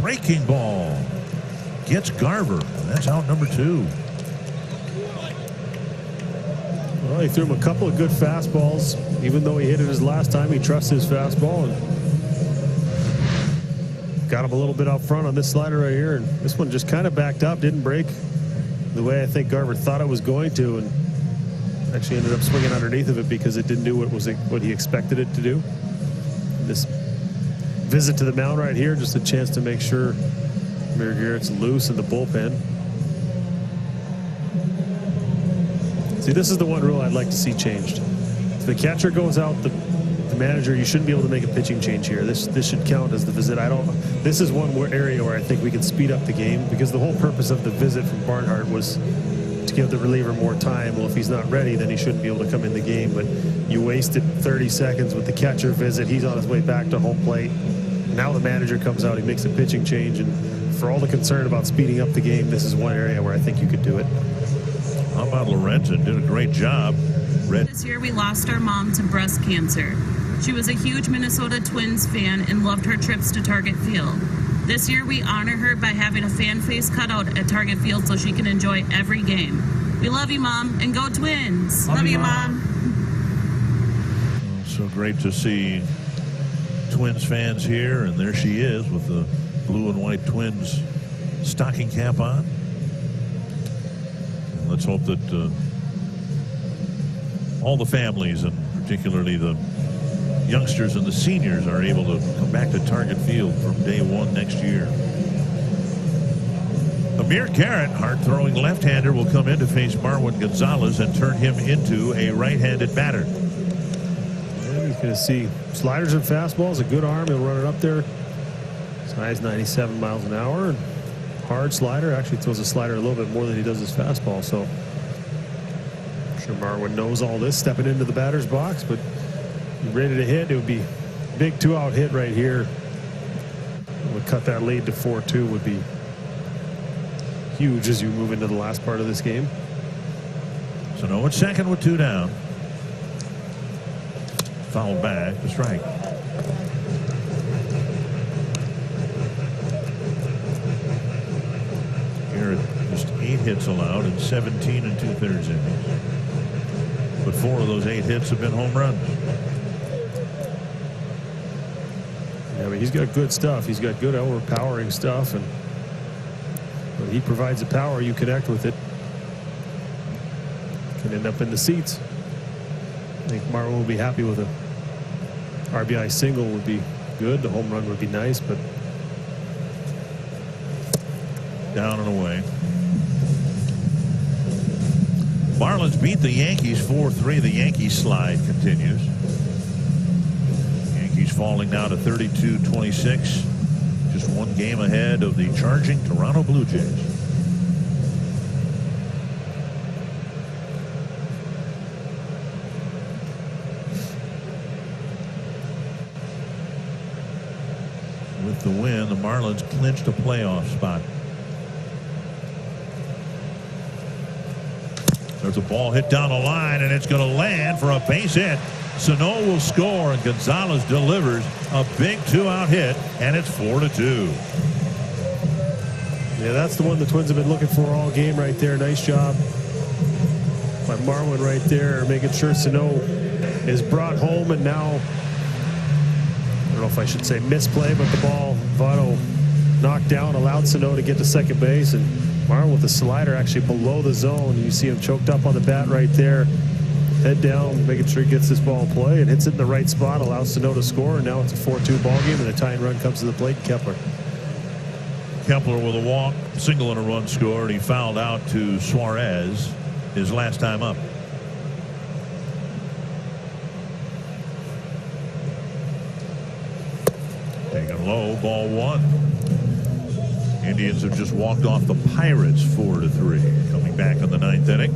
Breaking ball gets Garver. That's out number 2. Well, he threw him a couple of good fastballs. Even though he hit it his last time, he trusts his fastball and got him a little bit out front on this slider right here. And this one just kind of backed up, didn't break the way I think Garver thought it was going to, and actually ended up swinging underneath of it because it didn't do what he expected it to do. This visit to the mound right here, just a chance to make sure Amir Garrett's loose in the bullpen. See, this is the one rule I'd like to see changed. If the catcher goes out, the manager, you shouldn't be able to make a pitching change here. This should count as the visit. This is one area where I think we can speed up the game, because the whole purpose of the visit from Barnhart was to give the reliever more time. Well, if he's not ready, then he shouldn't be able to come in the game. But you wasted 30 seconds with the catcher visit. He's on his way back to home plate. Now the manager comes out, he makes a pitching change, and for all the concern about speeding up the game, this is one area where I think you could do it. How about Lorenzen? Did a great job. This year we lost our mom to breast cancer. She was a huge Minnesota Twins fan and loved her trips to Target Field. This year we honor her by having a fan face cutout at Target Field so she can enjoy every game. We love you, Mom, and go Twins. Love you, Mom. So great to see Twins fans here, and there she is with the blue and white Twins stocking cap on. And let's hope that all the families, and particularly the youngsters and the seniors, are able to come back to Target Field from day one next year. Amir Garrett, hard-throwing left-hander, will come in to face Marwin Gonzalez and turn him into a right-handed batter. Yeah, he's going to see sliders and fastballs, a good arm. He'll run it up there. His high is 97 miles an hour. And hard slider. Actually throws a slider a little bit more than he does his fastball. So I'm sure Marwin knows all this stepping into the batter's box, but ready to hit. It would be a big 2-out hit right here. Would cut that lead to 4-2. Would be huge as you move into the last part of this game. So no, it's second with 2 down. Fouled back, the strike. Garrett just 8 hits allowed in 17 2/3 innings. But 4 of those 8 hits have been home runs. Yeah, I mean, he's got good stuff. He's got good overpowering stuff, and when he provides the power, you connect with it. Can end up in the seats. I think Marwin will be happy with a RBI single would be good. The home run would be nice, but down and away. Marlins beat the Yankees 4-3. The Yankees slide continues. Yankees falling now to 32-26. Just 1 game ahead of the charging Toronto Blue Jays. With the win, the Marlins clinched a playoff spot. There's a ball hit down the line, and it's going to land for a base hit. Sano will score, and Gonzalez delivers a big 2-out hit, and it's 4-2. yeah, that's the one the Twins have been looking for all game right there. Nice job by Marwin right there, making sure Sano is brought home, and now, I don't know if I should say misplay, but the ball Votto knocked down, allowed Sano to get to second base, and Marwin with the slider actually below the zone. You see him choked up on the bat right there. Head down, making sure he gets this ball in play and hits it in the right spot, allows Sano to score, and now it's a 4-2 ball game, and a tying run comes to the plate. Kepler with a walk, single and a run scored. He fouled out to Suarez his last time up. Taken low, ball 1. Indians have just walked off the Pirates 4-3. Coming back in the 9th inning.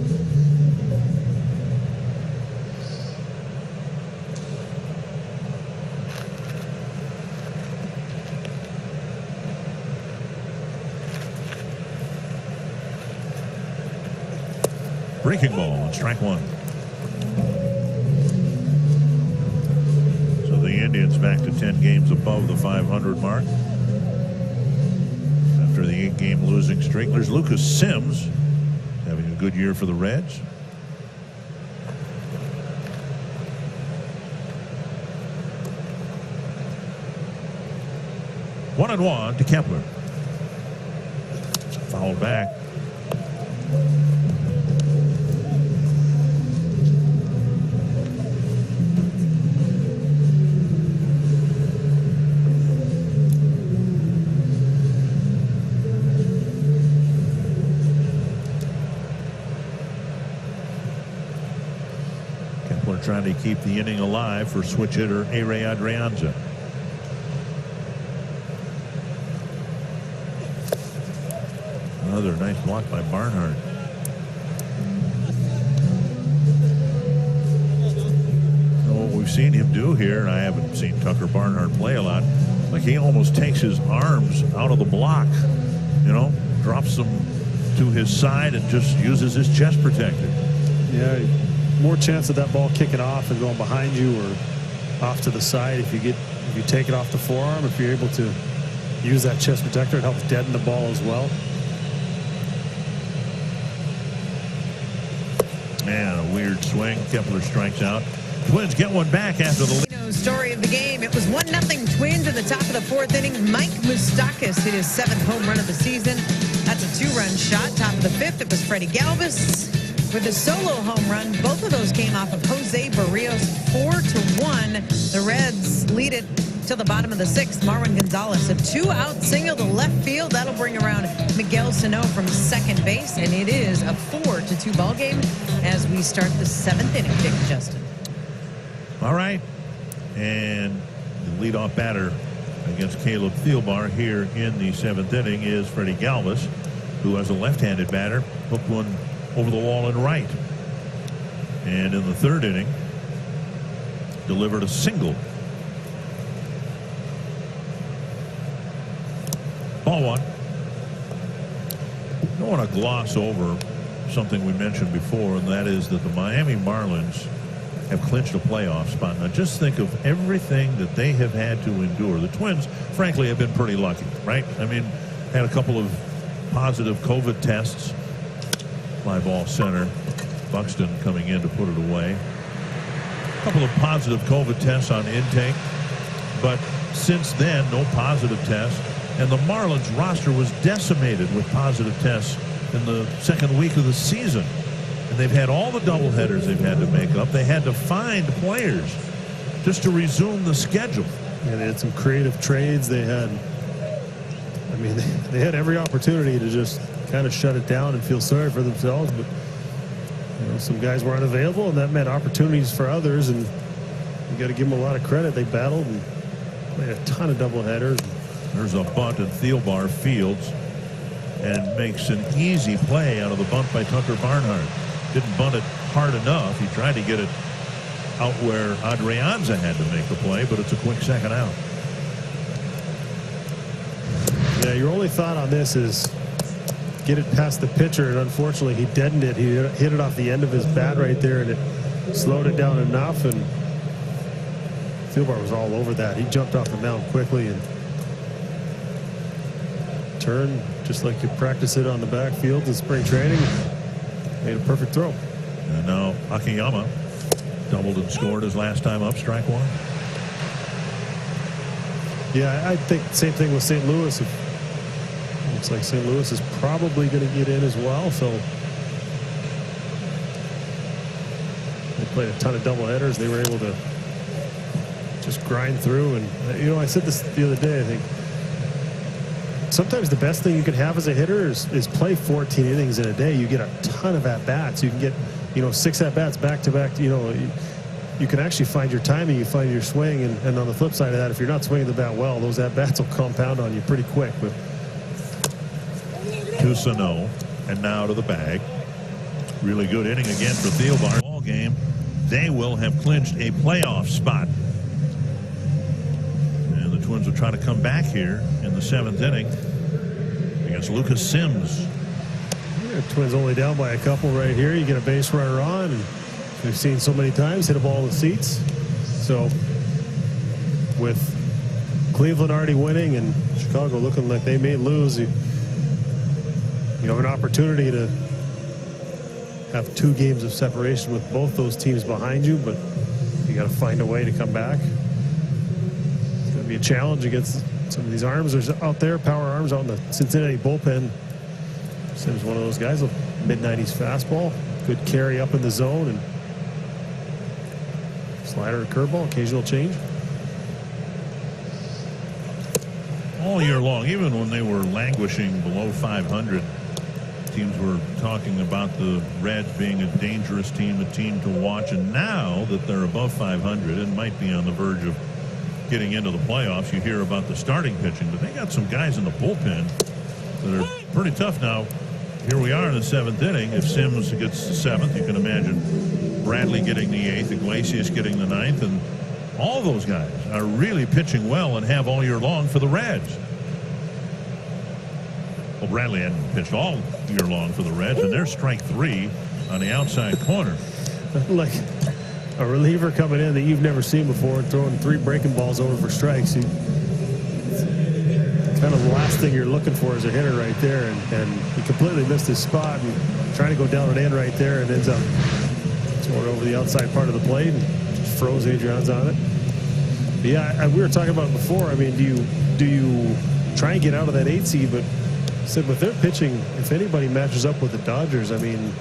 Breaking ball on strike 1. So the Indians back to 10 games above the 500 mark. After the 8-game losing streak. There's Lucas Sims having a good year for the Reds. One and one to Kepler. Fouled back. Trying to keep the inning alive for switch hitter A-Ray Adrianza. Another nice block by Barnhart. What we've seen him do here, and I haven't seen Tucker Barnhart play a lot, like he almost takes his arms out of the block, you know, drops them to his side and just uses his chest protector. Yeah. More chance of that ball kicking off and going behind you or off to the side if you take it off the forearm. If you're able to use that chest protector, it helps deaden the ball as well. Man, a weird swing. Kepler strikes out. Twins get one back after the lead. Story of the game. It was 1-0 Twins in the top of the 4th inning. Mike Moustakas hit his 7th home run of the season. That's a 2-run shot. Top of the 5th, it was Freddie Galvis with a solo home run. Both of those came off of Jose Barrios. 4-1. The Reds lead it till the bottom of the 6th. Marwin Gonzalez, a 2-out single to left field. That'll bring around Miguel Sano from second base, and it is a 4-2 ball game as we start the 7th inning. Dick and Justin. All right, and the leadoff batter against Caleb Thielbar here in the 7th inning is Freddie Galvis, who has a left-handed batter, hooked one over the wall and right. And in the 3rd inning, delivered a single. Ball 1. don't want to gloss over something we mentioned before, and that is that the Miami Marlins have clinched a playoff spot. Now, just think of everything that they have had to endure. The Twins, frankly, have been pretty lucky, right? I mean, had a couple of positive COVID tests. Fly ball center. Buxton coming in to put it away. A couple of positive COVID tests on intake. But since then, no positive tests. And the Marlins roster was decimated with positive tests in the second week of the season. And they've had all the doubleheaders they've had to make up. They had to find players just to resume the schedule. And they had some creative trades. They had, I mean, they had every opportunity to just kind of shut it down and feel sorry for themselves. But, you know, some guys weren't available, and that meant opportunities for others. And you got to give them a lot of credit. They battled and played a ton of doubleheaders. There's a bunt, and Thielbar fields and makes an easy play out of the bunt by Tucker Barnhart. Didn't bunt it hard enough. He tried to get it out where Adrianza had to make the play, but it's a quick second out. Yeah, your only thought on this is get it past the pitcher, and unfortunately he deadened it. He hit it off the end of his bat right there, and it slowed it down enough, and Thielbar was all over that. He jumped off the mound quickly and turned just like you practice it on the backfield in spring training. Made a perfect throw. And now Akiyama doubled and scored his last time up, strike one. Yeah, I think same thing with St. Louis. Looks like St. Louis is probably going to get in as well. So they played a ton of doubleheaders. They were able to just grind through. And, you know, I said this the other day, I think sometimes the best thing you can have as a hitter is play 14 innings in a day. You get a ton of at-bats. You can get, you know, 6 at-bats back-to-back. You know, you can actually find your timing. You find your swing. And on the flip side of that, if you're not swinging the bat well, those at-bats will compound on you pretty quick. But to Sano, and now to the bag. Really good inning again for Thielbar. Ball game. They will have clinched a playoff spot. And the Twins will try to come back here in the 7th inning against Lucas Sims. Yeah, Twins only down by a couple right here. You get a base runner on, and we've seen so many times hit a ball in the seats. So with Cleveland already winning and Chicago looking like they may lose, you have an opportunity to have 2 games of separation with both those teams behind you, but you got to find a way to come back. It's going to be a challenge against some of these arms out there, power arms out in the Cincinnati bullpen. Sims one of those guys with mid-90s fastball, good carry up in the zone, and slider and curveball, occasional change. All year long, even when they were languishing below 500, teams were talking about the Reds being a dangerous team, a team to watch. And now that they're above 500 and might be on the verge of getting into the playoffs, you hear about the starting pitching, but they got some guys in the bullpen that are pretty tough now. Here we are in the 7th inning. If Sims gets the 7th, you can imagine Bradley getting the 8th, Iglesias getting the 9th, and all those guys are really pitching well and have all year long for the Reds. Well, Bradley hadn't pitched all year long for the Reds, and there's strike 3 on the outside corner. Like a reliever coming in that you've never seen before and throwing 3 breaking balls over for strikes. Kind of the last thing you're looking for as a hitter right there, and he completely missed his spot and trying to go down and in right there, and ends up throwing over the outside part of the plate and just froze Adrianza on it. But yeah, we were talking about it before. I mean, do you try and get out of that 8 seed? But said with their pitching, if anybody matches up with the Dodgers, I mean,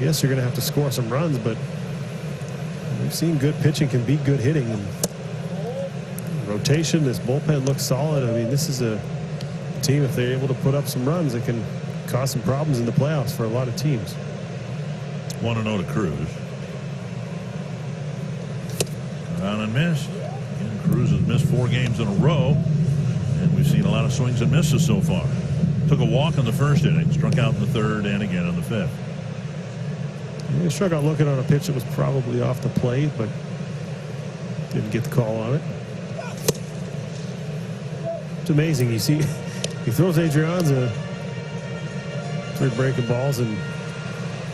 yes, you're going to have to score some runs, but we've seen good pitching can beat good hitting. And rotation, this bullpen looks solid. I mean, this is a team, if they're able to put up some runs, that can cause some problems in the playoffs for a lot of teams. 1-0 to Cruz. Down and missed. Again, Cruz has missed 4 games in a row, and we've seen a lot of swings and misses so far. Took a walk in the 1st inning, struck out in the 3rd, and again in the 5th. He struck out looking on a pitch that was probably off the plate, but didn't get the call on it. It's amazing. You see, he throws Adrianza 3 breaking balls, and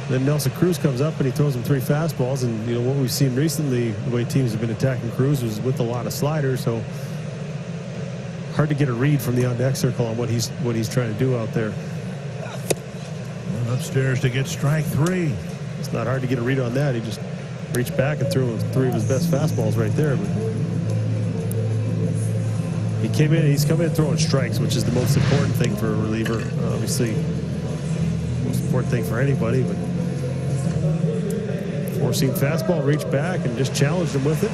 then Nelson Cruz comes up and he throws him 3 fastballs. And you know what we've seen recently, the way teams have been attacking Cruz was with a lot of sliders. So hard to get a read from the on-deck circle on what he's trying to do out there. Well, upstairs to get strike 3. It's not hard to get a read on that. He just reached back and threw 3 of his best fastballs right there. But he's come in throwing strikes, which is the most important thing for a reliever. Obviously, most important thing for anybody, but forcing fastball, reached back and just challenged him with it.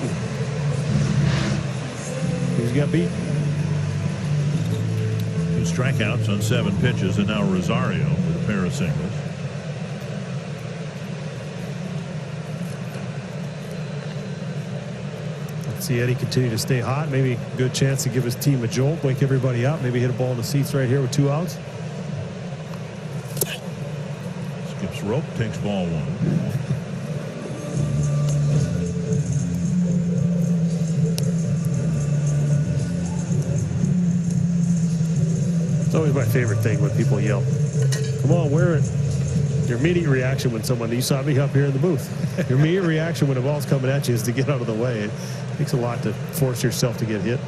And he's got beat. 2 strikeouts on 7 pitches, and now Rosario with a pair of singles. See Eddie continue to stay hot. Maybe a good chance to give his team a jolt, wake everybody up, maybe hit a ball in the seats right here with 2 outs. Skips rope, takes ball 1. It's always my favorite thing when people yell, "Come on, wear it." Your immediate reaction when you saw me up here in the booth, your immediate reaction when a ball's coming at you is to get out of the way. It takes a lot to force yourself to get hit.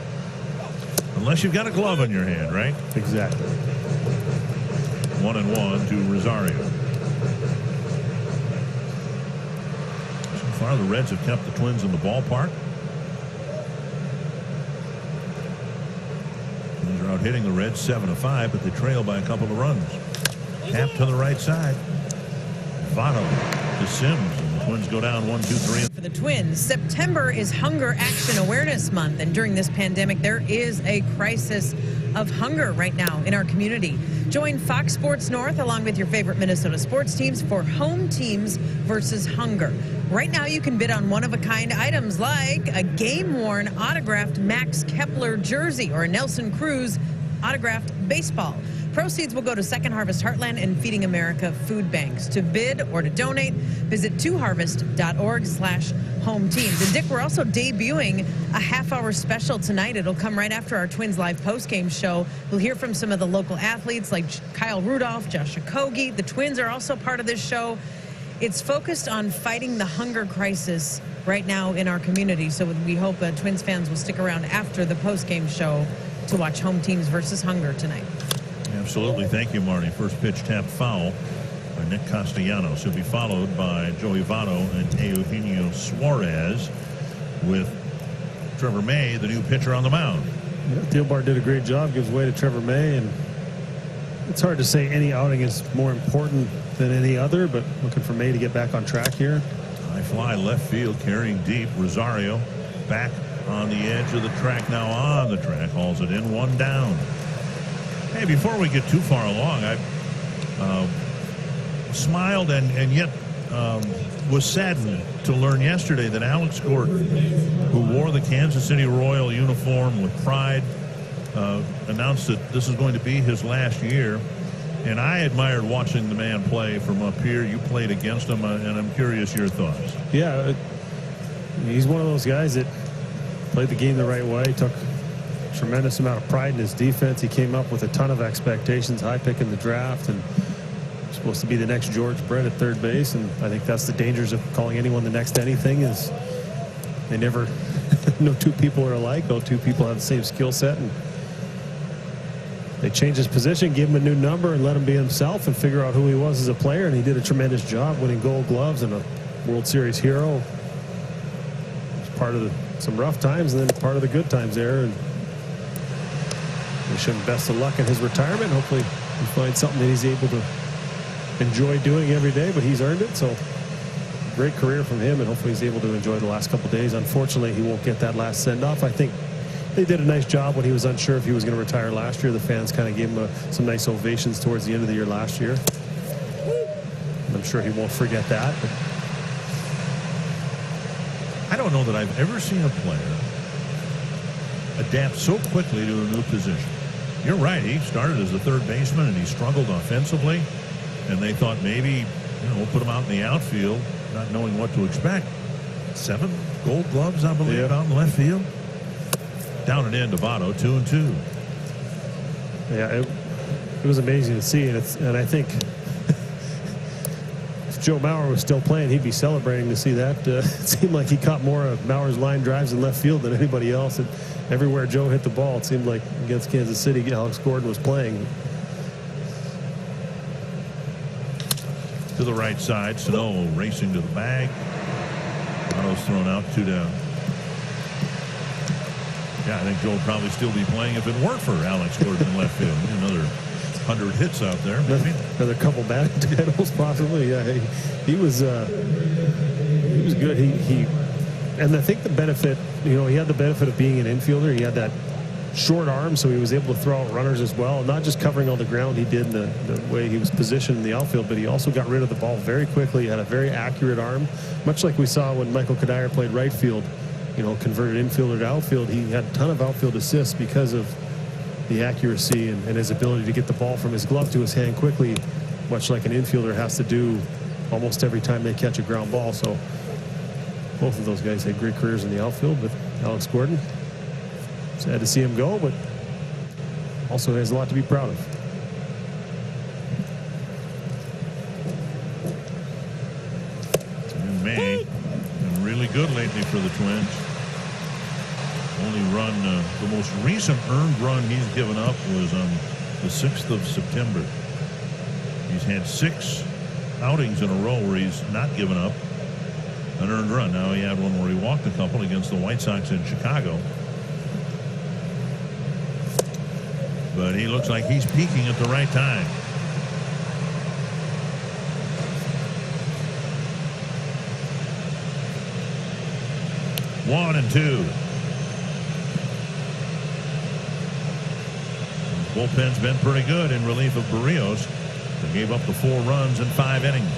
Unless you've got a glove in your hand, right? Exactly. 1-1 to Rosario. So far, the Reds have kept the Twins in the ballpark. Twins are out hitting the Reds 7-5, but they trail by a couple of runs. Tap to the right side. Votto to Sims, and the Twins go down 1-2-3. For the Twins, September is Hunger Action Awareness Month, and during this pandemic, there is a crisis of hunger right now in our community. Join Fox Sports North along with your favorite Minnesota sports teams for Home Teams versus Hunger. Right now, you can bid on one-of-a-kind items like a game-worn autographed Max Kepler jersey or a Nelson Cruz autographed baseball. Proceeds will go to Second Harvest Heartland and Feeding America food banks. To bid or to donate, visit 2harvest.org/home teams. And Dick, we're also debuting a half-hour special tonight. It'll come right after our Twins Live postgame show. We'll hear from some of the local athletes like Kyle Rudolph, Josh Okogie. The Twins are also part of this show. It's focused on fighting the hunger crisis right now in our community. So we hope Twins fans will stick around after the postgame show to watch Home Teams versus Hunger tonight. Absolutely. Thank you, Marty. First pitch tap foul by Nick Castellanos. He'll be followed by Joey Votto and Eugenio Suarez with Trevor May, the new pitcher, on the mound. Yeah, Thielbar did a great job, gives way to Trevor May, and it's hard to say any outing is more important than any other, but looking for May to get back on track here. High fly left field, carrying deep. Rosario back on the edge of the track, now on the track, hauls it in, 1 down. Hey, before we get too far along, I smiled and yet was saddened to learn yesterday that Alex Gordon, who wore the Kansas City Royal uniform with pride, announced that this is going to be his last year. And I admired watching the man play from up here. You played against him, and I'm curious your thoughts. Yeah, he's one of those guys that played the game the right way, took tremendous amount of pride in his defense. He came up with a ton of expectations, high pick in the draft, and supposed to be the next George Brett at third base. And I think that's the dangers of calling anyone the next anything, is they never no 2 people are alike. No 2 people have the same skill set, and they changed his position, gave him a new number, and let him be himself and figure out who he was as a player. And he did a tremendous job, winning Gold Gloves and a World Series hero. It was part of some rough times and then part of the good times there. And wish him best of luck in his retirement. Hopefully he finds something that he's able to enjoy doing every day, but he's earned it. So great career from him, and hopefully he's able to enjoy the last couple of days. Unfortunately, he won't get that last send-off. I think they did a nice job when he was unsure if he was going to retire last year. The fans kind of gave him some nice ovations towards the end of the year last year. And I'm sure he won't forget that. But I don't know that I've ever seen a player adapt so quickly to a new position. You're right. He started as a third baseman, and he struggled offensively. And they thought maybe, we'll put him out in the outfield, not knowing what to expect. 7 Gold Gloves, I believe, out in left field. Down and in to Votto, 2-2. Yeah, it was amazing to see, and I think Joe Mauer was still playing, he'd be celebrating to see that. It seemed like he caught more of Mauer's line drives in left field than anybody else. And everywhere Joe hit the ball, it seemed like against Kansas City, Alex Gordon was playing. To the right side, Snow racing to the bag. Otto's thrown out, 2 down. Yeah, I think Joe would probably still be playing if it weren't for Alex Gordon in left field. Another 100 hits out there, maybe. Another couple batting titles, possibly. Yeah, he was good. And I think the benefit, he had the benefit of being an infielder. He had that short arm, so he was able to throw out runners as well. Not just covering all the ground he did in the way he was positioned in the outfield, but he also got rid of the ball very quickly. He had a very accurate arm, much like we saw when Michael Kadire played right field. Converted infielder to outfield. He had a ton of outfield assists because of the accuracy and his ability to get the ball from his glove to his hand quickly, much like an infielder has to do almost every time they catch a ground ball. So both of those guys had great careers in the outfield, but Alex Gordon, sad to see him go, but also has a lot to be proud of. And May been really good lately for the Twins. Only run, the most recent earned run he's given up was on the 6th of September. He's had 6 outings in a row where he's not given up an earned run. Now he had one where he walked a couple against the White Sox in Chicago. But he looks like he's peaking at the right time. One and 2. Bullpen's been pretty good in relief of Barrios. They gave up the 4 runs in 5 innings.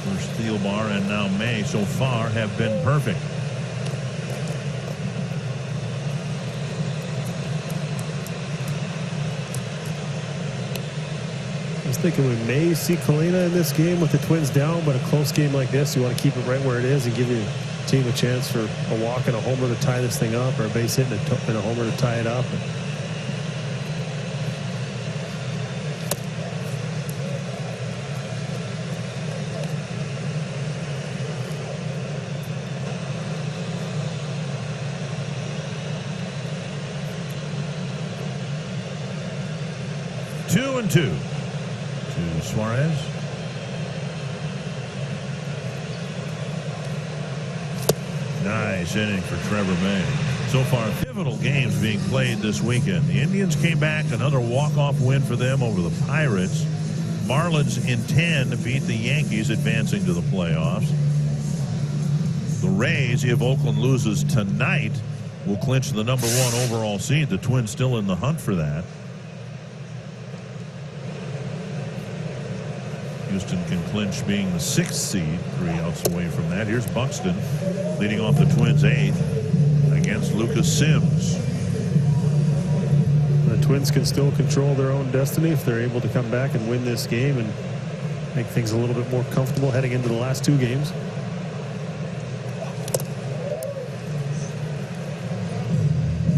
First Thielbar and now May so far have been perfect. I was thinking we may see Kalina in this game with the Twins down, but a close game like this, you want to keep it right where it is and give your team a chance for a walk and a homer to tie this thing up, or a base hit and a homer to tie it up. Two and 2 to Suarez. Nice inning for Trevor May. So far, pivotal games being played this weekend. The Indians came back, another walk-off win for them over the Pirates. Marlins in 10 beat the Yankees, advancing to the playoffs. The Rays, if Oakland loses tonight, will clinch the #1 overall seed. The Twins still in the hunt for that. Houston can clinch being the 6th seed, 3 outs away from that. Here's Buxton leading off the Twins' 8th against Lucas Sims. The Twins can still control their own destiny if they're able to come back and win this game and make things a little bit more comfortable heading into the last 2 games.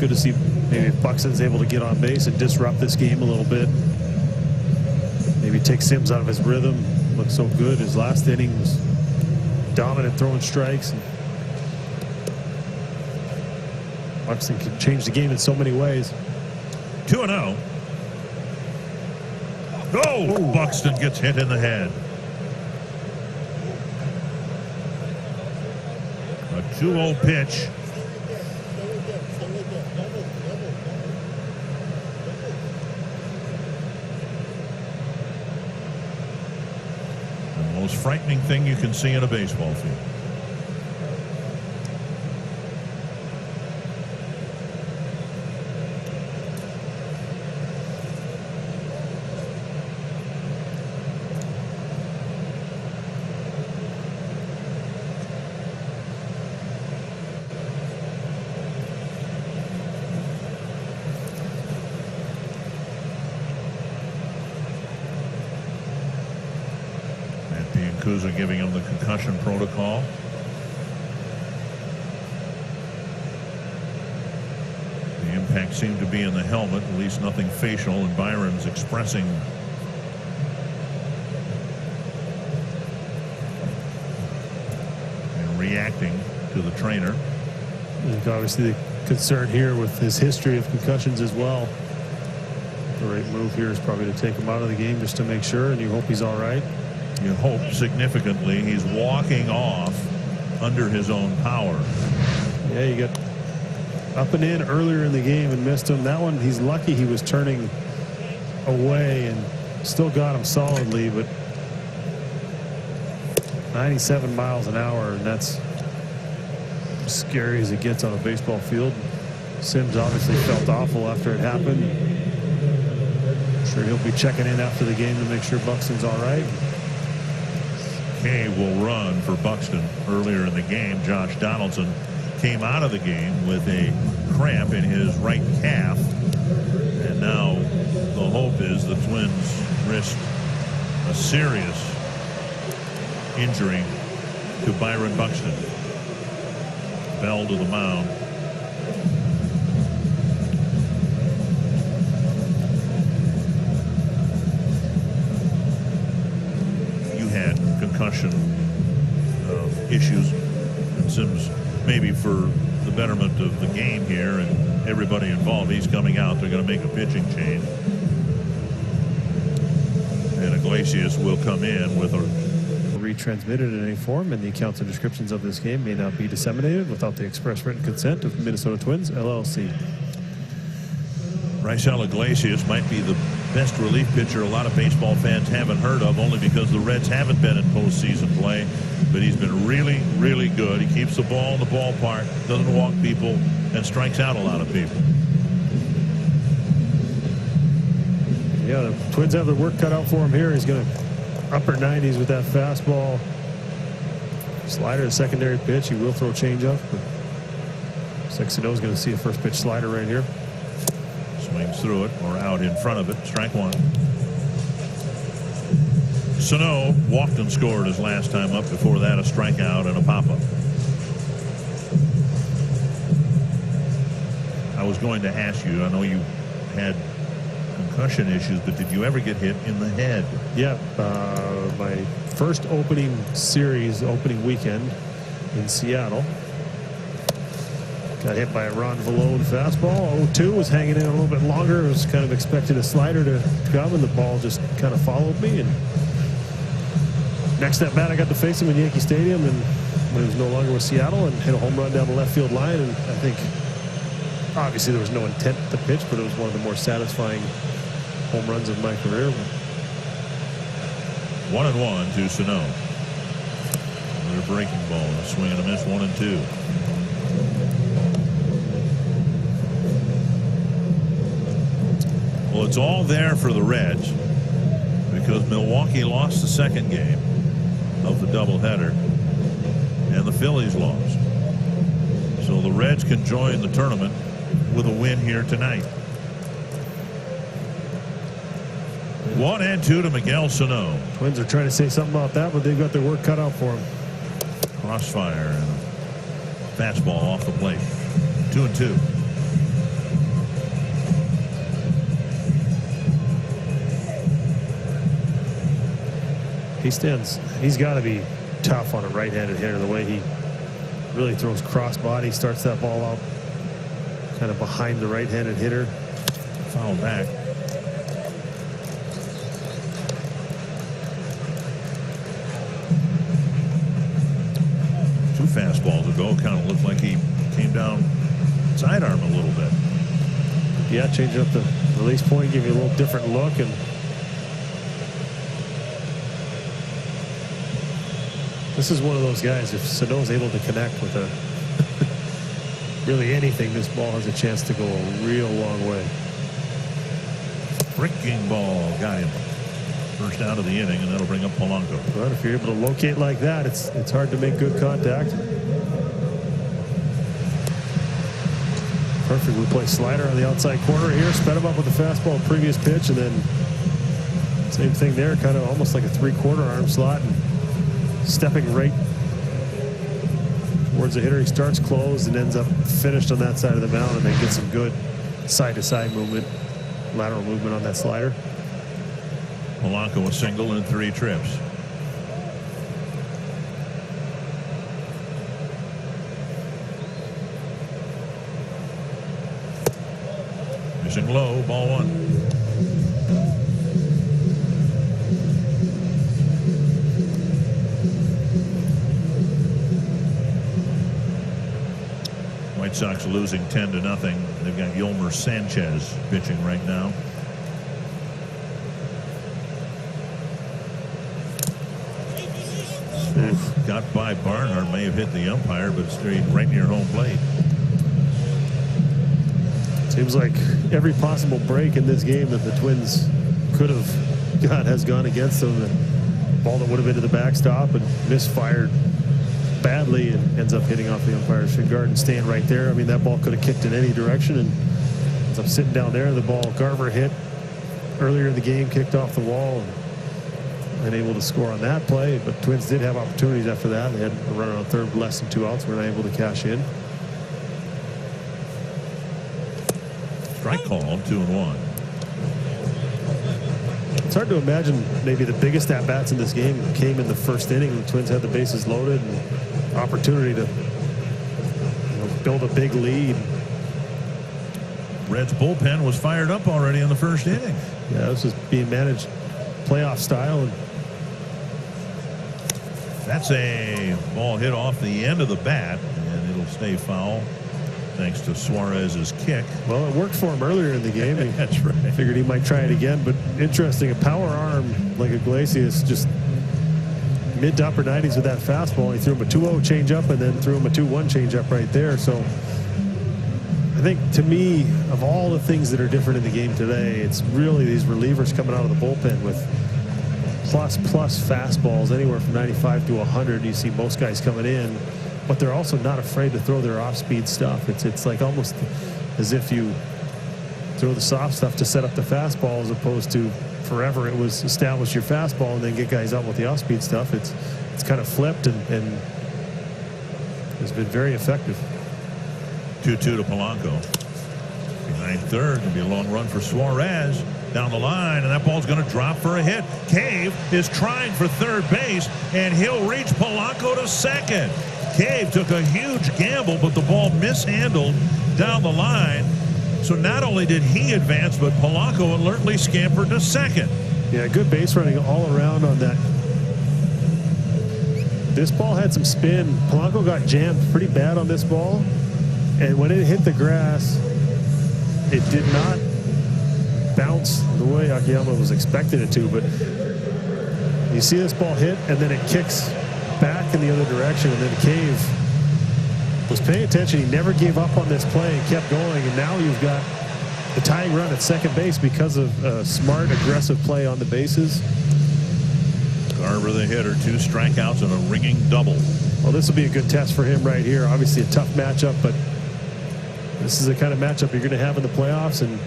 Good to see maybe Buxton's able to get on base and disrupt this game a little bit. Maybe take Sims out of his rhythm. Looked so good. His last inning was dominant, throwing strikes. And Buxton can change the game in so many ways. 2-0. Oh, Buxton gets hit in the head. A 2-0 pitch. The most frightening thing you can see in a baseball field. Kuza giving him the concussion protocol. The impact seemed to be in the helmet, at least nothing facial, and Byron's expressing reacting to the trainer. I think obviously the concern here with his history of concussions as well. The right move here is probably to take him out of the game just to make sure, and you hope he's all right. You hope significantly. He's walking off under his own power. Yeah, you got up and in earlier in the game and missed him. That one, he's lucky he was turning away and still got him solidly, but 97 miles an hour, and that's as scary as it gets on a baseball field. Sims obviously felt awful after it happened. I'm sure he'll be checking in after the game to make sure Buxton's all right. Kay will run for Buxton. Earlier in the game, Josh Donaldson came out of the game with a cramp in his right calf, and now the hope is the Twins risk a serious injury to Byron Buxton. Bell to the mound. You had concussion issues. It seems maybe for the betterment of the game here and everybody involved. He's coming out. They're going to make a pitching change. And Iglesias will come in with a retransmitted in any form, and the accounts and descriptions of this game may not be disseminated without the express written consent of Minnesota Twins, LLC. Raisel Iglesias might be the best relief pitcher a lot of baseball fans haven't heard of, only because the Reds haven't been in postseason play. But he's been really, really good. He keeps the ball in the ballpark, doesn't walk people, and strikes out a lot of people. Yeah, the Twins have their work cut out for him here. He's going to upper 90s with that fastball. Slider, a secondary pitch. He will throw changeup, but Sexto's going to see a first pitch slider right here. Swings through it or out in front of it. Strike one. Sano walked and scored his last time up. Before that, a strikeout and a pop-up. I was going to ask you, I know you had concussion issues, but did you ever get hit in the head? Yeah, my first opening weekend in Seattle. Got hit by a Ron Valone fastball. 0-2, was hanging in a little bit longer. I was kind of expecting a slider to come, and the ball just kind of followed me. And next at bat, I got to face him in Yankee Stadium, and when he was no longer with Seattle, and hit a home run down the left field line. And I think, obviously, there was no intent to pitch, but it was one of the more satisfying home runs of my career. 1-1 to Sano. Another breaking ball, a swing and a miss. 1-2. Well, it's all there for the Reds because Milwaukee lost the second game of the doubleheader, and the Phillies lost. So the Reds can join the tournament with a win here tonight. 1-2 to Miguel Sano. Twins are trying to say something about that, but they've got their work cut out for them. Crossfire and a fastball off the plate. 2-2. He's got to be tough on a right-handed hitter, the way he really throws cross-body, starts that ball out kind of behind the right-handed hitter. Foul back. Two fastballs ago, kind of looked like he came down sidearm a little bit. Yeah, change up the release point, give you a little different look, and this is one of those guys, if Sano's able to connect with really anything, this ball has a chance to go a real long way. Breaking ball got him. First out of the inning, and that'll bring up Polanco. But if you're able to locate like that, it's hard to make good contact. Perfect. We play slider on the outside corner here. Sped him up with the fastball previous pitch, and then same thing there, kind of almost like a three-quarter arm slot, and stepping right towards the hitter. He starts closed and ends up finished on that side of the mound, and then gets some good side-to-side movement, lateral movement on that slider. Polanco a single and 3 trips. Pitching low, ball 1. White Sox losing 10-0. They've got Yolmer Sanchez pitching right now. Got by Barnhart, may have hit the umpire, but straight right near home plate. Seems like every possible break in this game that the Twins could have got has gone against them. The ball that would have been to the backstop and misfired badly and ends up hitting off the umpire's shin guard and staying right there. I mean, that ball could have kicked in any direction and ends up sitting down there. The ball Garver hit earlier in the game, kicked off the wall, and unable to score on that play. But Twins did have opportunities after that. They had a runner on third, less than 2 outs. Were not able to cash in. Strike call, 2-1. It's hard to imagine maybe the biggest at-bats in this game came in the first inning. The Twins had the bases loaded and opportunity to build a big lead. Reds bullpen was fired up already in the first inning. Yeah, this is being managed playoff style. And that's a ball hit off the end of the bat, and it'll stay foul thanks to Suarez's kick. Well, it worked for him earlier in the game. That's right. Figured he might try it again, but interesting, a power arm like Iglesias, just mid to upper 90s with that fastball. He threw him a 2-0 changeup and then threw him a 2-1 changeup right there. So I think, to me, of all the things that are different in the game today, it's really these relievers coming out of the bullpen with plus fastballs anywhere from 95 to 100. You see most guys coming in, but they're also not afraid to throw their off-speed stuff. It's like almost as if you throw the soft stuff to set up the fastball, as opposed to forever it was establish your fastball and then get guys out with the off-speed stuff. It's kind of flipped and has been very effective. 2-2 to Polanco. Behind third, going to be a long run for Suarez down the line, and that ball's going to drop for a hit. Cave is trying for third base, and he'll reach Polanco to second. Cave took a huge gamble, but the ball mishandled down the line. So not only did he advance, but Polanco alertly scampered to second. Yeah, good base running all around on that. This ball had some spin. Polanco got jammed pretty bad on this ball, and when it hit the grass, it did not bounce the way Akiyama was expecting it to. But you see this ball hit, and then it kicks back in the other direction, and then Cave was paying attention. He never gave up on this play and kept going, and now you've got the tying run at second base because of smart, aggressive play on the bases. Garver the hitter, 2 strikeouts and a ringing double. Well, this will be a good test for him right here. Obviously a tough matchup, but this is the kind of matchup you're going to have in the playoffs, and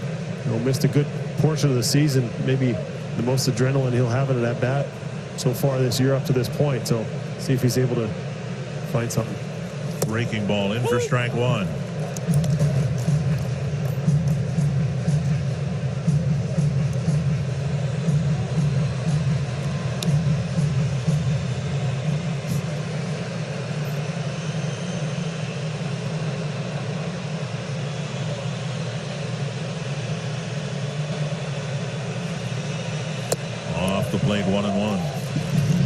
missed a good portion of the season, maybe the most adrenaline he'll have in that bat so far this year up to this point. So see if he's able to find something. Breaking ball in for strike 1. Off the plate, 1-1.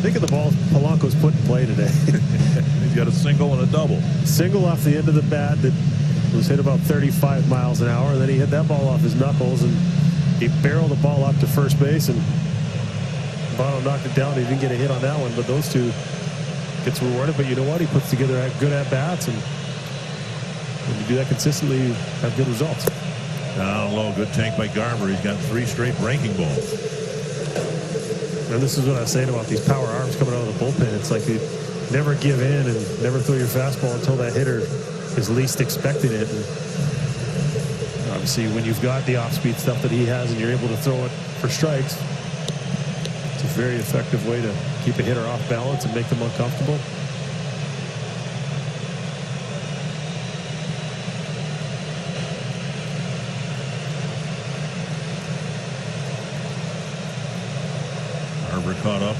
Think of the balls Polanco's put in play today. He's got a single and a double. Single off the end of the bat that was hit about 35 miles an hour. And then he hit that ball off his knuckles, and he barreled the ball up to first base, and Bono knocked it down. He didn't get a hit on that one, but those two gets rewarded. But you know what? He puts together good at-bats, and when you do that consistently, you have good results. Down low, good tank by Garver. He's got 3 straight breaking balls. And this is what I was saying about these power arms coming out of the bullpen. It's like you never give in and never throw your fastball until that hitter is least expecting it. And obviously, when you've got the off-speed stuff that he has and you're able to throw it for strikes, it's a very effective way to keep a hitter off balance and make them uncomfortable. Caught up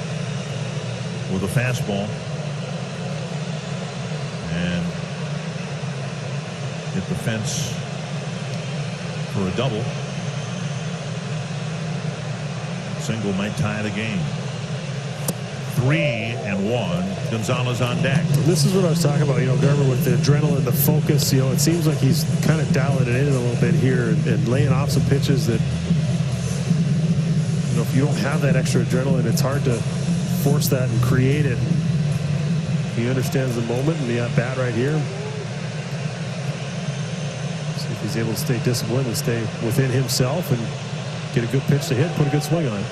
with a fastball and hit the fence for a double. single might tie the game. 3-1. Gonzalez on deck. This is what I was talking about, Garver, with the adrenaline, the focus. It seems like he's kind of dialing it in a little bit here and laying off some pitches that, if you don't have that extra adrenaline, it's hard to force that and create it. He understands the moment and the at-bat right here. See if he's able to stay disciplined and stay within himself and get a good pitch to hit, put a good swing on it.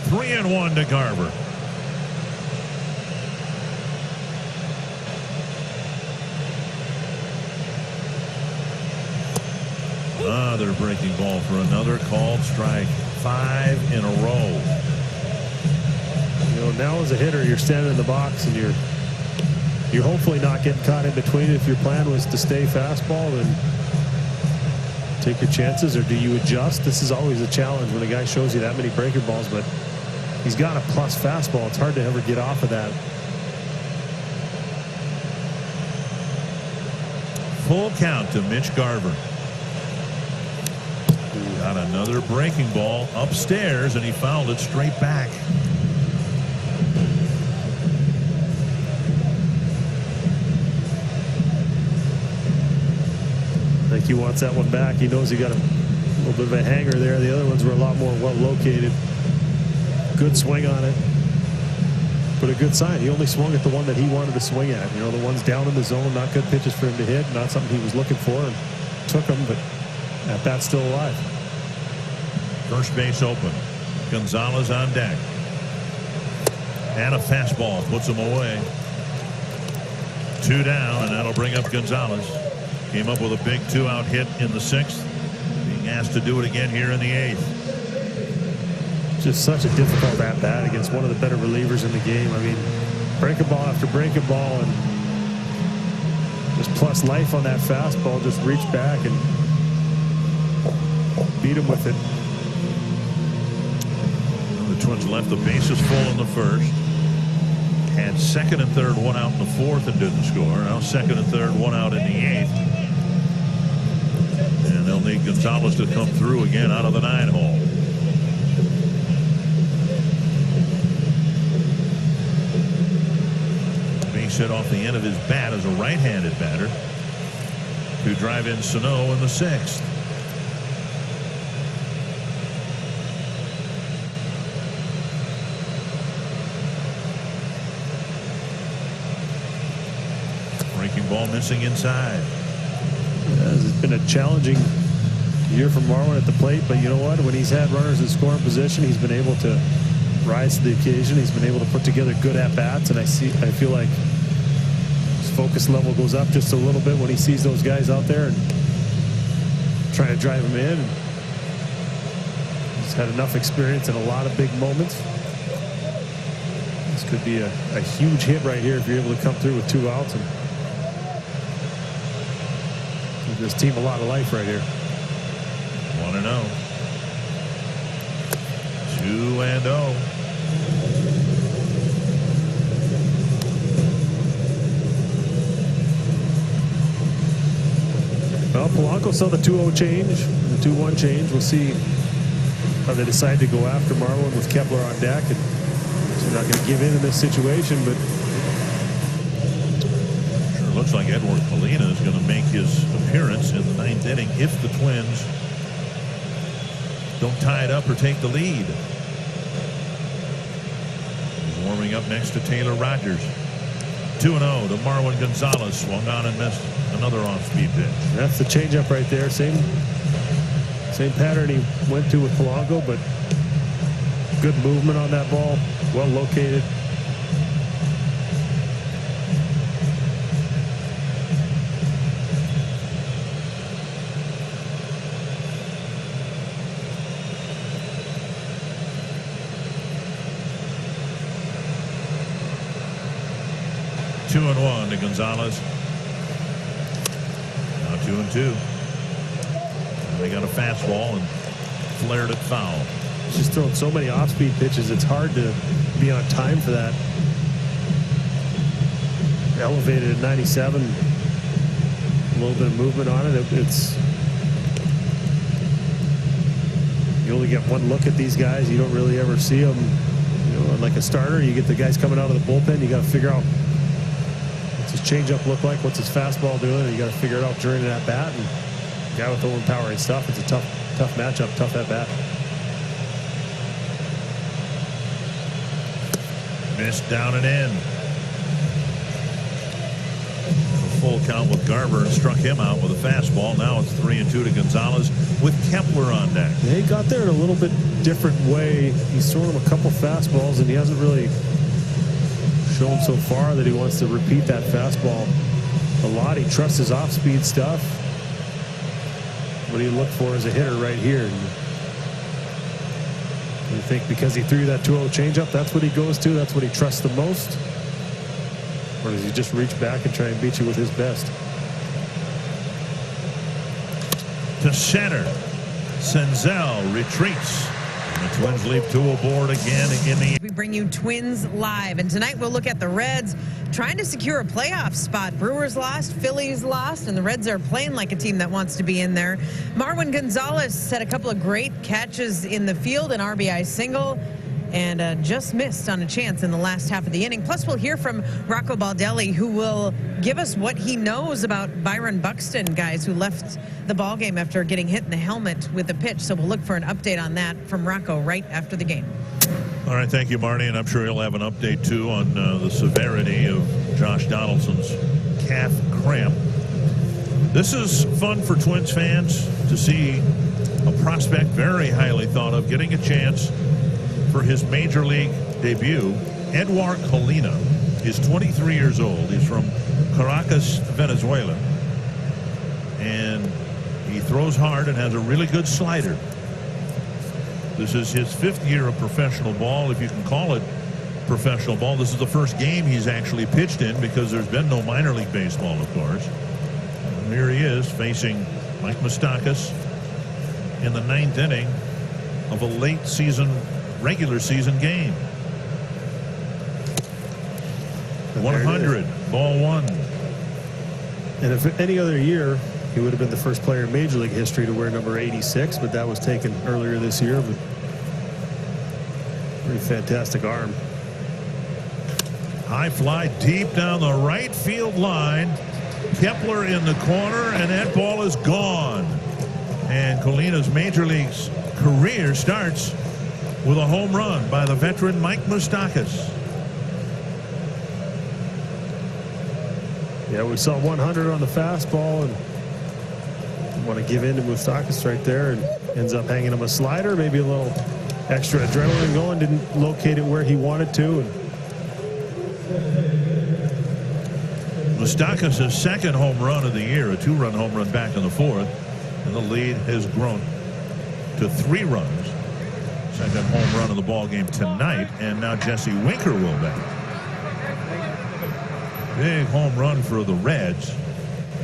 Three and one to Garver. Another breaking ball for another called strike. 5 in a row. Now as a hitter, you're standing in the box and you're hopefully not getting caught in between. If your plan was to stay fastball, then take your chances, or do you adjust? This is always a challenge when a guy shows you that many breaking balls, but he's got a plus fastball. It's hard to ever get off of that. Full count to Mitch Garver. Got another breaking ball upstairs, and he fouled it straight back. I think he wants that one back. He knows he got a little bit of a hanger there. The other ones were a lot more well located. Good swing on it, but a good sign. He only swung at the one that he wanted to swing at. The ones down in the zone, not good pitches for him to hit, not something he was looking for, and took them, but at bat's still alive. First base open. Gonzalez on deck. And a fastball puts him away. 2 down, and that'll bring up Gonzalez. Came up with a big 2-out hit in the 6th. Being asked to do it again here in the 8th. Just such a difficult at-bat against one of the better relievers in the game. I mean, breaking ball after breaking ball, and just plus life on that fastball. Just reach back and beat him with it. The Twins left the bases full in the 1st. Had 2nd and 3rd, 1 out in the 4th, and didn't score. Now 2nd and 3rd, 1 out in the 8th. And they'll need Gonzalez to come through again out of the 9-hole. Base hit off the end of his bat as a right-handed batter to drive in Sano in the 6th. Ball missing inside. It's been a challenging year for Marwin at the plate, but you know what? When he's had runners in scoring position, he's been able to rise to the occasion. He's been able to put together good at-bats, and I feel like his focus level goes up just a little bit when he sees those guys out there and trying to drive them in. He's had enough experience in a lot of big moments. This could be a huge hit right here if you're able to come through with 2 outs and give this team a lot of life right here. 1-0. 2-0. Well, Polanco saw the 2-0 change, the 2-1 change. We'll see how they decide to go after Marwin with Kepler on deck. And so they're not going to give in this situation, but sure looks like Edward Polina is going to make his appearance in the 9th inning if the Twins don't tie it up or take the lead. He's warming up next to Taylor Rogers. 2-0 to Marwin Gonzalez. Swung on and missed another off-speed pitch. That's the changeup right there. Same pattern he went to with Polanco, but good movement on that ball. Well located. Two and 1 to Gonzalez. Now 2-2. And they got a fastball and flared it foul. He's just throwing so many off-speed pitches. It's hard to be on time for that. elevated at 97. A little bit of movement on it. It's you only get one look at these guys. You don't really ever see them. You know, like a starter, you get the guys coming out of the bullpen. You got to figure out what's his changeup look like, what's his fastball doing. And you got to figure it out during that bat. And the guy with overpowering stuff. It's a tough matchup, tough at bat. Missed down and in. Full count with Garver and struck him out with a fastball. Now it's 3-2 to Gonzalez with Kepler on deck. Yeah, he got there in a little bit different way. He's thrown him a couple fastballs, and he hasn't really shown so far that he wants to repeat that fastball a lot. He trusts his off-speed stuff. What do you look for as a hitter right here? And you think because he threw that 2-0 changeup, that's what he goes to? That's what he trusts the most? Or does he just reach back and try and beat you with his best? To center. Senzel retreats. And the Twins leave 2 aboard again in the... We bring you Twins live, and tonight we'll look at the Reds trying to secure a playoff spot. Brewers lost, Phillies lost, and the Reds are playing like a team that wants to be in there. Marwin Gonzalez had a couple of great catches in the field, an RBI single, and just missed on a chance in the last half of the inning. Plus, we'll hear from Rocco Baldelli, who will give us what he knows about Byron Buxton, guys who left the ballgame after getting hit in the helmet with a pitch. So we'll look for an update on that from Rocco right after the game. All right, thank you, Marty, and I'm sure he'll have an update, too, on the severity of Josh Donaldson's calf cramp. This is fun for Twins fans to see a prospect very highly thought of getting a chance for his major league debut. Edward Colina is 23 years old. He's from Caracas, Venezuela. And he throws hard and has a really good slider. This is his 5th year of professional ball, if you can call it professional ball. This is the first game he's actually pitched in because there's been no minor league baseball, of course. And here he is facing Mike Moustakas in the 9th inning of a late season, regular season game. 100, ball 1. And if any other year, he would have been the first player in Major League history to wear number 86, but that was taken earlier this year. But pretty fantastic arm. High fly deep down the right field line. Kepler in the corner, and that ball is gone. And Colina's Major League's career starts with a home run by the veteran Mike Moustakas. Yeah, we saw 100 on the fastball, and want to give in to Moustakas right there, and ends up hanging him a slider, maybe a little extra adrenaline going, didn't locate it where he wanted to. And Moustakas' second home run of the year, a 2-run home run back in the 4th, and the lead has grown to 3 runs. Second home run of the ball game tonight, and now Jesse Winker will bat. Big home run for the Reds,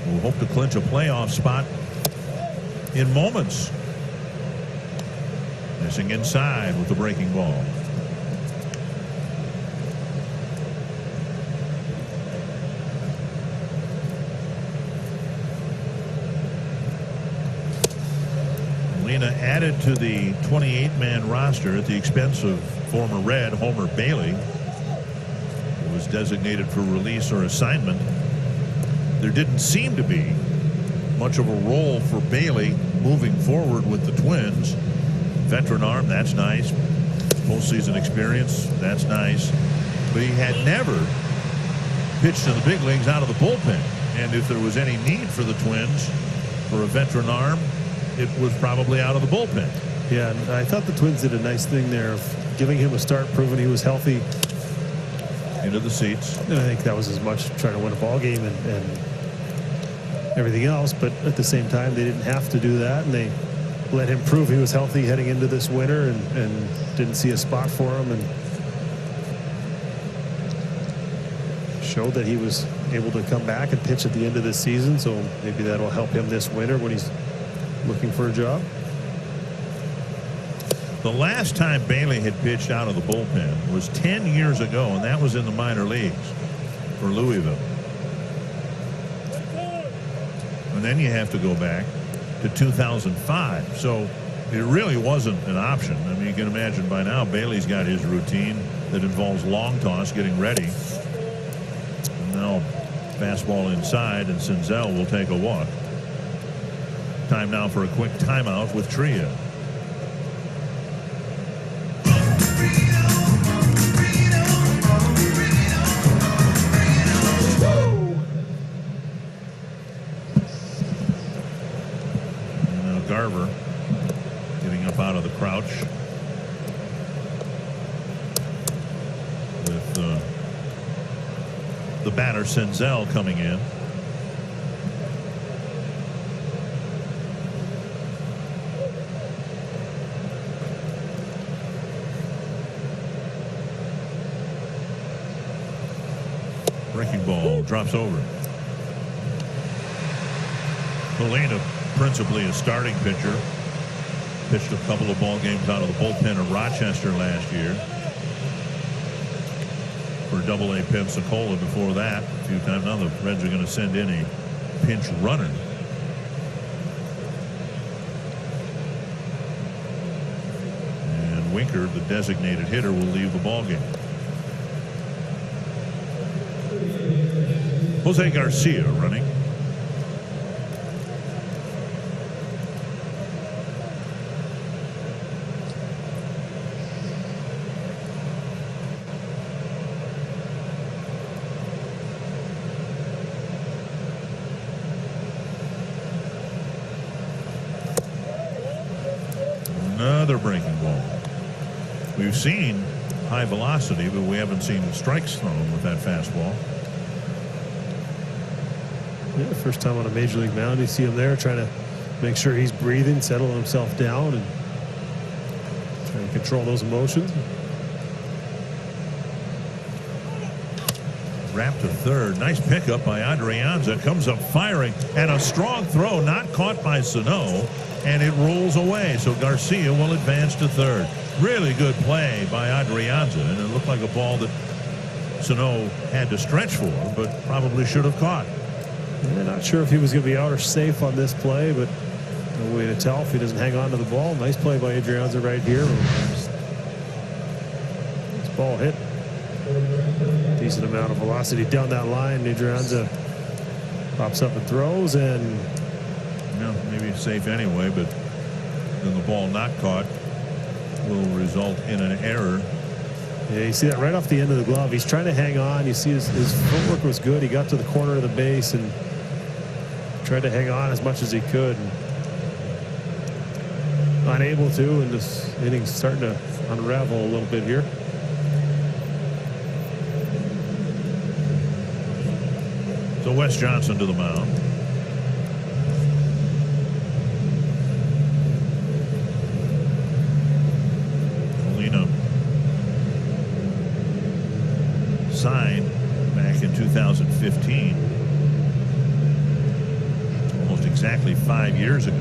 who hope to clinch a playoff spot in moments. Missing inside with the breaking ball. Colina added to the 28-man roster at the expense of former Red Homer Bailey, who was designated for release or assignment. There didn't seem to be much of a role for Bailey moving forward with the Twins. Veteran arm, that's nice. Postseason experience, that's nice. But he had never pitched in the big leagues out of the bullpen. And if there was any need for the Twins for a veteran arm, it was probably out of the bullpen. yeah, and I thought the Twins did a nice thing there of giving him a start, proving he was healthy. Into the seats. And I think that was as much trying to win a ball game and everything else, but at the same time they didn't have to do that, and they let him prove he was healthy heading into this winter, and didn't see a spot for him, and showed that he was able to come back and pitch at the end of this season. So maybe that'll help him this winter when he's looking for a job. The last time Bailey had pitched out of the bullpen was 10 years ago, and that was in the minor leagues for Louisville. And then you have to go back to 2005. So it really wasn't an option. I mean, you can imagine by now Bailey's got his routine that involves long toss, getting ready. And now fastball inside, and Senzel will take a walk. Time now for a quick timeout with Tria. And now Garver getting up out of the crouch with the batter Senzel coming in. Breaking ball drops over. Molina, principally a starting pitcher, pitched a couple of ball games out of the bullpen of Rochester last year. For Double-A Pensacola before that, a few times. Now the Reds are going to send in a pinch runner. And Winker, the designated hitter, will leave the ball game. Jose Garcia running. Another breaking ball. We've seen high velocity, but we haven't seen strikes thrown with that fastball. Yeah, first time on a major league mound. You see him there trying to make sure he's breathing, settling himself down, and trying to control those emotions. Wrapped to third. Nice pickup by Adrianza. Comes up firing, and a strong throw not caught by Sano, and it rolls away. So Garcia will advance to third. Really good play by Adrianza, and it looked like a ball that Sano had to stretch for, but probably should have caught. Yeah, not sure if he was going to be out or safe on this play, but no way to tell if he doesn't hang on to the ball. Nice play by Adrianza right here. This ball hit. Decent amount of velocity down that line. Adrianza pops up and throws, and maybe safe anyway, but then the ball not caught will result in an error. Yeah, you see that right off the end of the glove. He's trying to hang on. You see his footwork was good. He got to the corner of the base and tried to hang on as much as he could. And unable to, and this inning's starting to unravel a little bit here. So Wes Johnson to the mound. Molina signed back in 2015, almost exactly 5 years ago.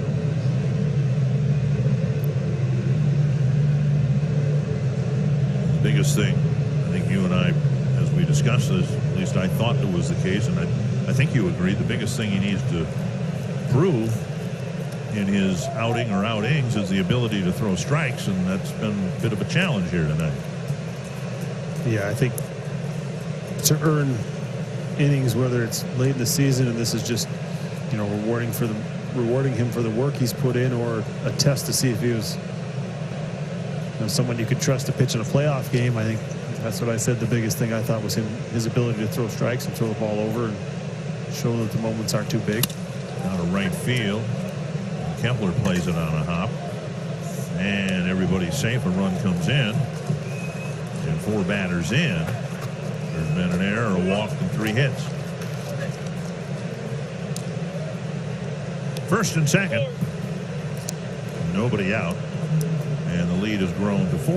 The biggest thing, I think you and I, as we discussed this, at least I thought it was the case, and I think you agreed, the biggest thing he needs to prove in his outing or outings is the ability to throw strikes, and that's been a bit of a challenge here tonight. Yeah, I think to earn innings, whether it's late in the season and this is just, rewarding him for the work he's put in, or a test to see if he was someone you could trust to pitch in a playoff game. I think that's what I said. The biggest thing I thought was his ability to throw strikes and throw the ball over and show that the moments aren't too big. Out of right field, Kepler plays it on a hop, and everybody's safe. A run comes in, and 4 batters in. There's been an error, a walk, and 3 hits. First and second, nobody out, and the lead has grown to 4.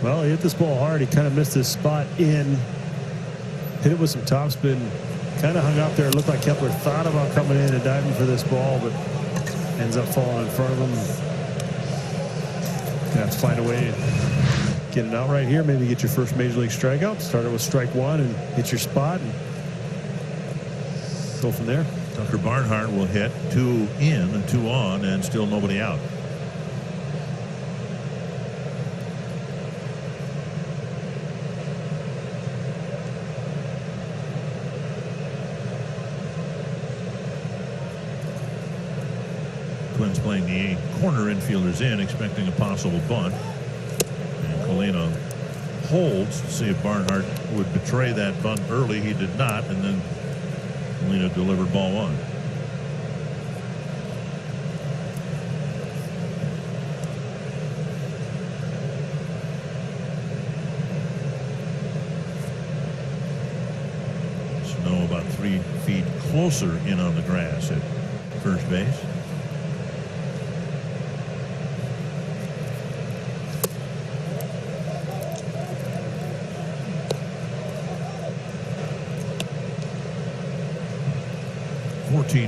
Well, he hit this ball hard. He kind of missed his spot in. Hit it with some topspin. Kind of hung up there. It looked like Kepler thought about coming in and diving for this ball, but ends up falling in front of him. Gonna have to find a way get it out right here, maybe get your first major league strikeout, start it with strike one and hit your spot and go from there. Tucker Barnhart will hit 2 in, 2 on, and still nobody out. Twins playing the corner infielders in, expecting a possible bunt. And Colina holds to see if Barnhart would betray that bunt early. He did not, and then Colina delivered ball 1. Snow about 3 feet closer in on the grass at first base.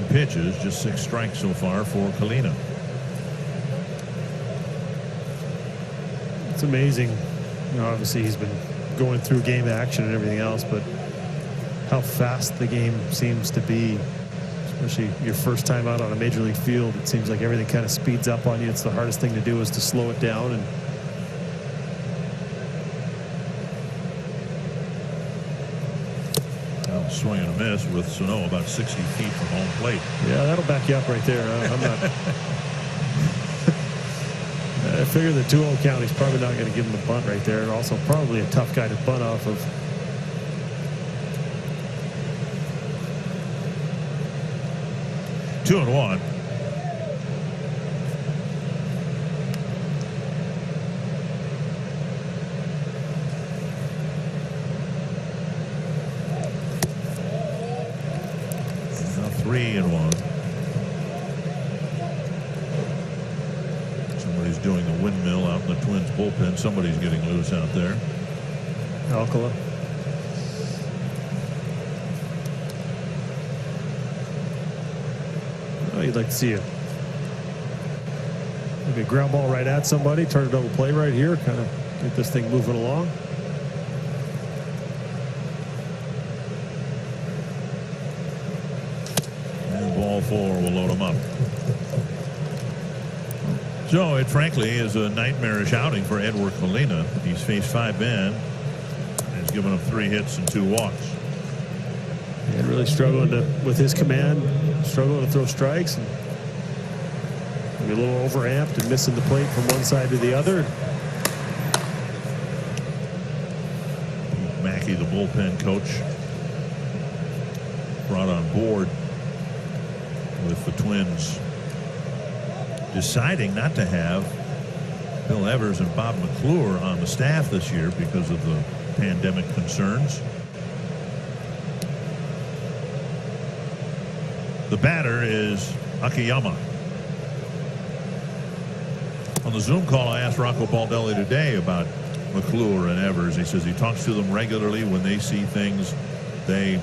Pitches, just 6 strikes so far for Colina. It's amazing. You know, obviously he's been going through game action and everything else, but how fast the game seems to be, especially your first time out on a major league field. It seems like everything kind of speeds up on you. It's the hardest thing to do is to slow it down. And swing and a miss with Sano about 60 feet from home plate. Yeah, that'll back you up right there. I'm not. I figure the 2-0 count, he's probably not going to give him the bunt right there, and also probably a tough guy to bunt off of. Two and one. Now 3-1. Somebody's doing a windmill out in the Twins bullpen. Somebody's getting loose out there. Alcala. You'd like to see maybe a ground ball right at somebody, turn a double play right here, kind of get this thing moving along. And ball 4 will load him up. So it frankly is a nightmarish outing for Edward Colina. He's faced 5 men and has given up 3 hits and 2 walks. And really struggling with his command, struggling to throw strikes, and maybe a little overamped and missing the plate from one side to the other. Mackey, the bullpen coach, brought on board with the Twins deciding not to have Bill Evers and Bob McClure on the staff this year because of the pandemic concerns. The batter is Akiyama. On the Zoom call, I asked Rocco Baldelli today about McClure and Evers. He says he talks to them regularly. When they see things, they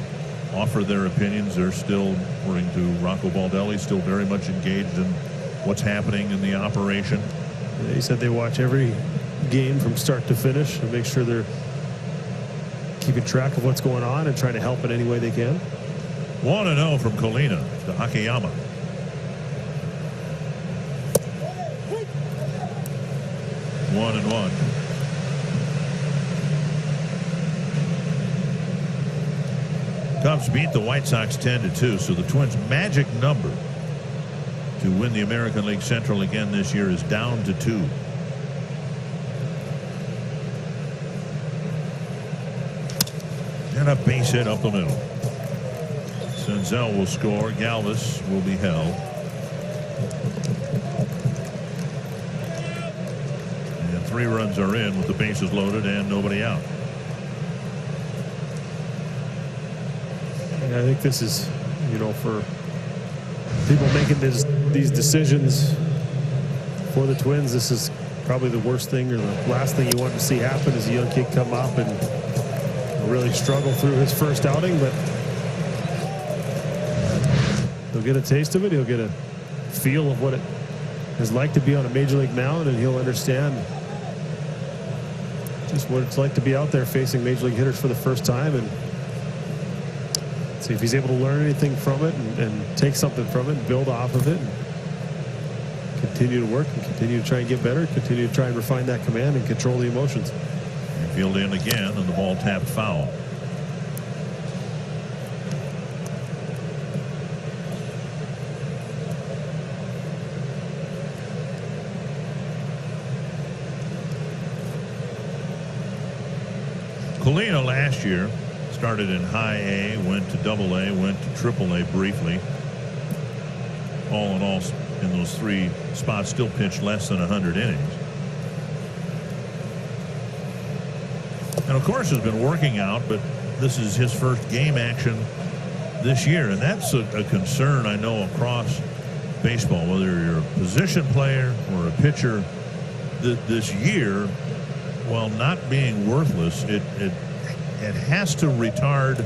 offer their opinions. They're still, according to Rocco Baldelli, still very much engaged in what's happening in the operation. Yeah, he said they watch every game from start to finish and make sure they're keeping track of what's going on and trying to help in any way they can. 1-0 from Colina to Akiyama. One and one. Cubs beat the White Sox 10-2, so the Twins' magic number to win the American League Central again this year is down to 2. And a base hit up the middle. Senzel will score. Galvis will be held. And 3 runs are in with the bases loaded and nobody out. I think this is, you know, for people making these decisions for the Twins, this is probably the worst thing or the last thing you want to see happen is a young kid come up and really struggle through his first outing, but he'll get a taste of it. He'll get a feel of what it is like to be on a major league mound, and he'll understand just what it's like to be out there facing major league hitters for the first time, and see if he's able to learn anything from it and take something from it and build off of it and continue to work and continue to try and get better, continue to try and refine that command and control the emotions. Field in again, and the ball tapped foul. Colina last year started in high A, went to double A, went to triple A briefly. All in all, in those 3 spots, still pitched less than 100 innings. And of course has been working out, but this is his first game action this year, and that's a concern I know across baseball, whether you're a position player or a pitcher. This year, while not being worthless, it has to retard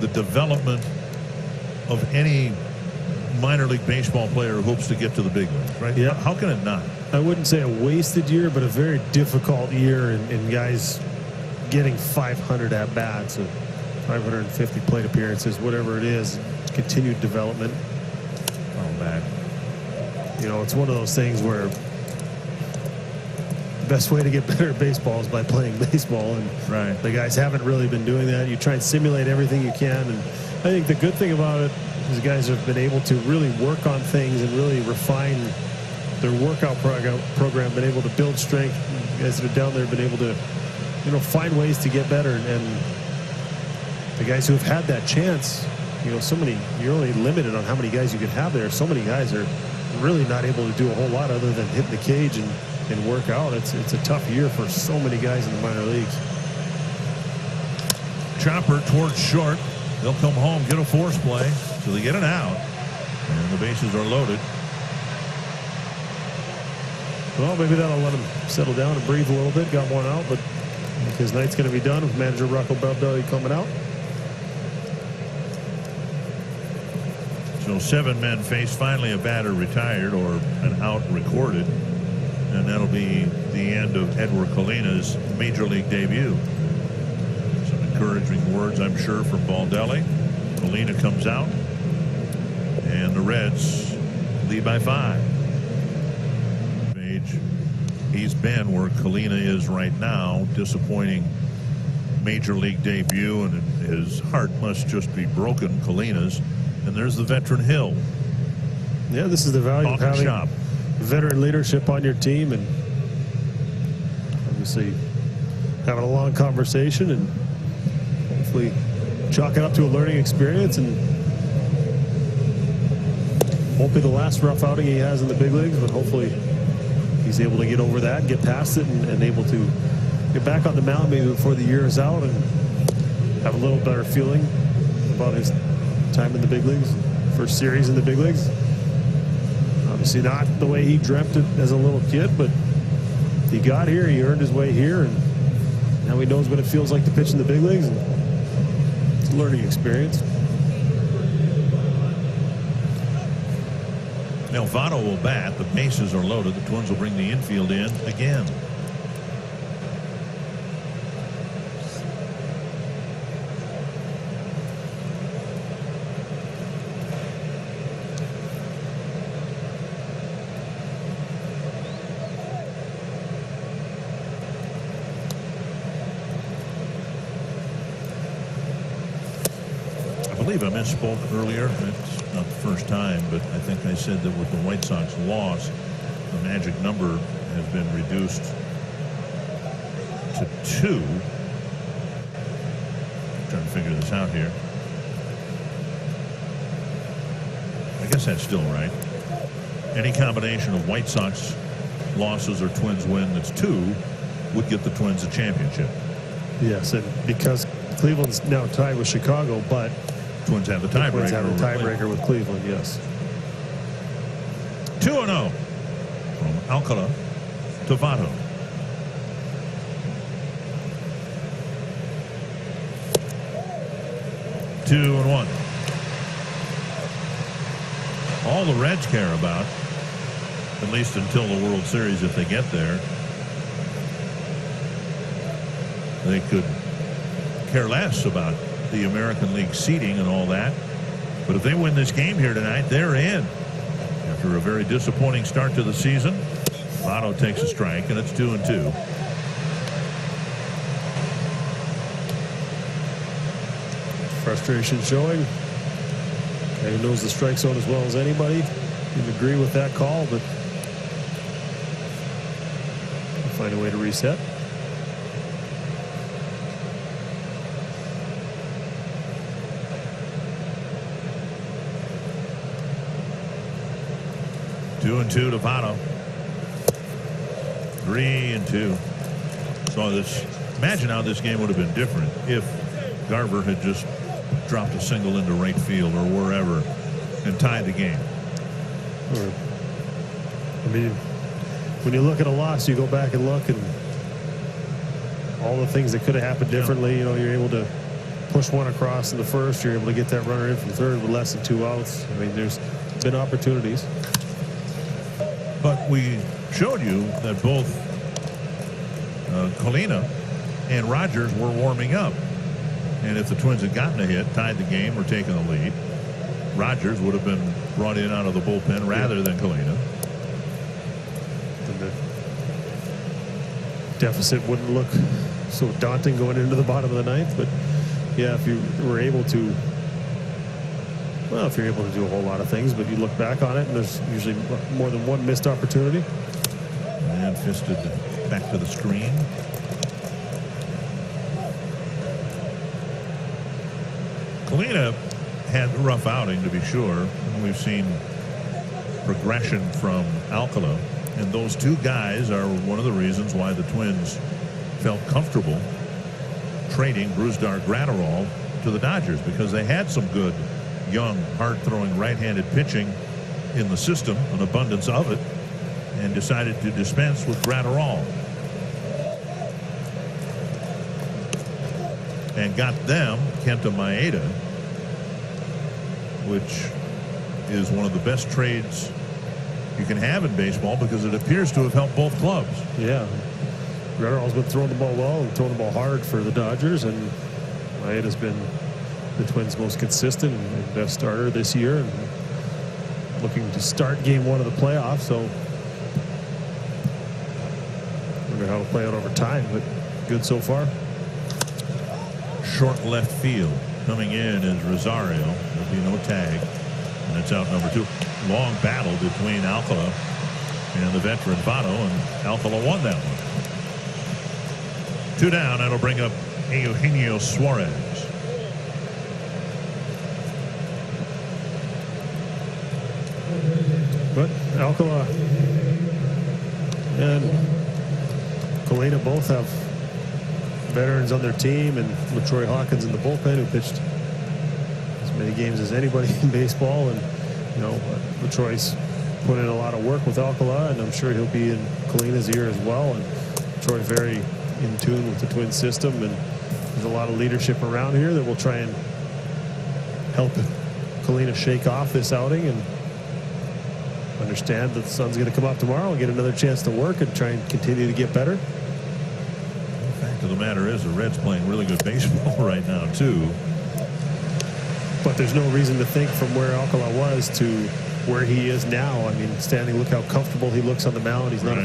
the development of any minor league baseball player who hopes to get to the big leagues, right? Yeah. How can it not? I wouldn't say a wasted year, but a very difficult year in guys getting 500 at bats, 550 plate appearances, whatever it is, continued development. Oh, man. You know, it's one of those things where the best way to get better at baseball is by playing baseball, and right. The guys haven't really been doing that. You try and simulate everything you can, and I think the good thing about it is the guys have been able to really work on things and really refine their workout program, been able to build strength. The guys that are down there have been able to, you know, find ways to get better, and the guys who have had that chance, you know, so many, you're only limited on how many guys you can have there. So many guys are really not able to do a whole lot other than hit the cage and work out. It's a tough year for so many guys in the minor leagues. Chopper towards short. They'll come home, get a force play, so they get it out, and the bases are loaded. Well, maybe that'll let him settle down and breathe a little bit. Got one out, but I think his night's going to be done with manager Rocco Baldelli coming out. So 7 men face. Finally a batter retired or an out recorded, and that'll be the end of Edward Colina's major league debut. Some encouraging words, I'm sure, from Baldelli. Colina comes out, and the Reds lead by 5. He's been where Colina is right now. Disappointing major league debut, and his heart must just be broken, Colina's. And there's the veteran Hill. Yeah, this is the value of having veteran leadership on your team, and obviously having a long conversation and hopefully chalk it up to a learning experience, and won't be the last rough outing he has in the big leagues, but hopefully he's able to get over that and get past it, and able to get back on the mound maybe before the year is out and have a little better feeling about his time in the big leagues. First series in the big leagues. Obviously not the way he dreamt it as a little kid, but he got here, he earned his way here, and now he knows what it feels like to pitch in the big leagues. And it's a learning experience. Now Votto will bat. The bases are loaded. The Twins will bring the infield in again. I believe I misspoke earlier. It's not the first time, but I think I said that with the White Sox loss, the magic number has been reduced to 2. I'm trying to figure this out here. I guess that's still right. Any combination of White Sox losses or Twins win that's 2 would get the Twins a championship. Yes, and because Cleveland's now tied with Chicago, but Twins have the tiebreaker. Twins have a tiebreaker with Cleveland, yes. 2-0 from Alcala to Votto. Two and 1. All the Reds care about, at least until the World Series if they get there, they could care less about the American League seeding and all that. But if they win this game here tonight, they're in. After a very disappointing start to the season, Votto takes a strike, and it's 2-2. Frustration showing. He knows the strike zone as well as anybody. You'd agree with that call, but we'll find a way to reset. Two and two to Votto. 3-2. So this, imagine how this game would have been different if Garver had just dropped a single into right field or wherever and tied the game. I mean, when you look at a loss, you go back and look, and all the things that could have happened differently. You know, you're able to push one across in the first. You're able to get that runner in from third with less than 2 outs. I mean, there's been opportunities. But we showed you that both Colina and Rogers were warming up. And if the Twins had gotten a hit, tied the game, or taken the lead, Rogers would have been brought in out of the bullpen rather than Colina. And the deficit wouldn't look so daunting going into the bottom of the ninth. But, yeah, if you were able to, well, if you're able to do a whole lot of things, but you look back on it, and there's usually more than one missed opportunity. And fisted back to the screen. Colina had a rough outing, to be sure. We've seen progression from Alcala, and those two guys are one of the reasons why the Twins felt comfortable trading Brusdar Gratterall to the Dodgers, because they had some good, young, hard-throwing, right-handed pitching in the system, an abundance of it, and decided to dispense with Gratterall. And got them Kenta Maeda, which is one of the best trades you can have in baseball, because it appears to have helped both clubs. Yeah. Gratterall's been throwing the ball well and throwing the ball hard for the Dodgers, and Maeda's been the Twins' most consistent and best starter this year, and looking to start game one of the playoffs. So wonder how it'll play out over time, but good so far. Short left field. Coming in is Rosario. There'll be no tag. And it's out number 2. Long battle between Alcala and the veteran Votto, and Alcala won that one. 2 down. That'll bring up Eugenio Suarez. But Alcala and Colina both have veterans on their team, and LaTroy Hawkins in the bullpen, who pitched as many games as anybody in baseball. And, you know, LaTroy's put in a lot of work with Alcala, and I'm sure he'll be in Colina's ear as well. And LaTroy very in tune with the Twins system, and there's a lot of leadership around here that will try and help Colina shake off this outing and understand that the sun's going to come up tomorrow and get another chance to work and try and continue to get better. The fact of the matter is, the Reds playing really good baseball right now too. But there's no reason to think from where Alcala was to where he is now. I mean, standing, look how comfortable he looks on the mound. He's not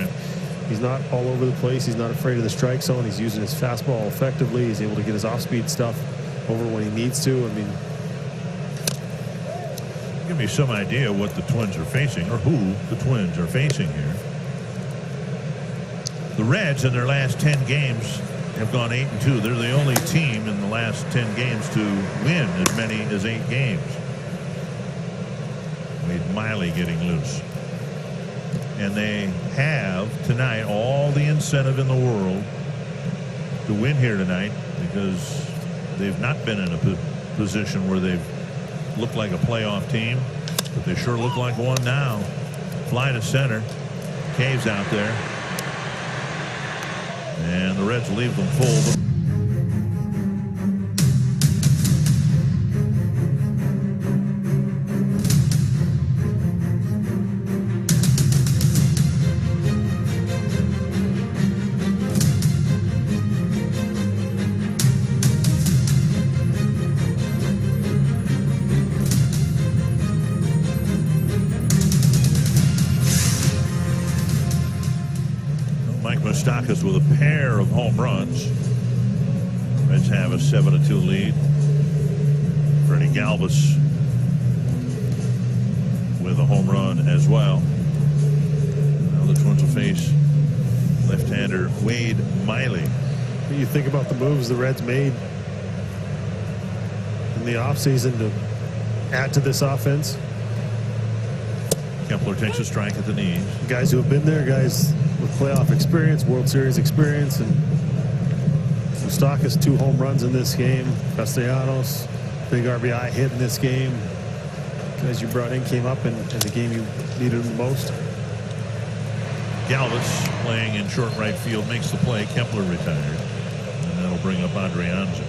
he's not all over the place. He's not afraid of the strike zone. He's using his fastball effectively. He's able to get his off-speed stuff over when he needs to. I mean, give me some idea what the Twins are facing, or who the Twins are facing here. The Reds in their last 10 games have gone 8-2. They're the only team in the last 10 games to win as many as 8 games. Wade Miley getting loose. And they have tonight all the incentive in the world to win here tonight, because they've not been in a position where they've looked like a playoff team, but they sure look like one now. Fly to center. Caves out there. And the Reds leave them full. Moustakas with a pair of home runs. Reds have a 7-2 lead. Freddie Galvis with a home run as well. Now the Twins will face left-hander Wade Miley. You think about the moves the Reds made in the offseason to add to this offense. Kepler takes a strike at the knees. Guys who have been there, guys with playoff experience, World Series experience, and Moustakas 2 home runs in this game. Castellanos, big RBI hit in this game. Guys you brought in came up in the game you needed them the most. Galvis playing in short right field makes the play. Kepler retired. And that'll bring up Adrianza.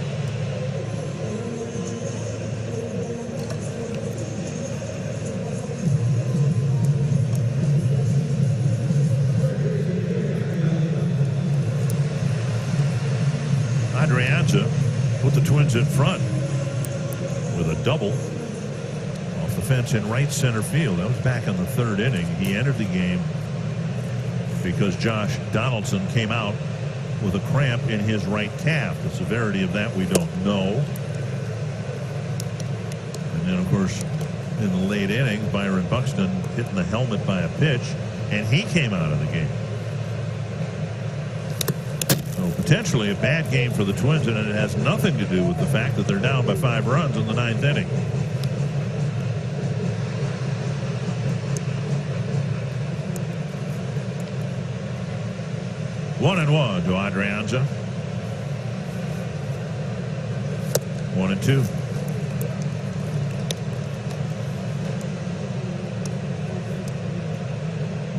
Adrianza put the Twins in front with a double off the fence in right center field. That was back in the 3rd inning. He entered the game because Josh Donaldson came out with a cramp in his right calf. The severity of that we don't know. And then, of course, in the late innings, Byron Buxton hitting the helmet by a pitch, and he came out of the game. So potentially a bad game for the Twins, and it has nothing to do with the fact that they're down by 5 runs in the 9th inning. One and one to Adrianza. 1-2.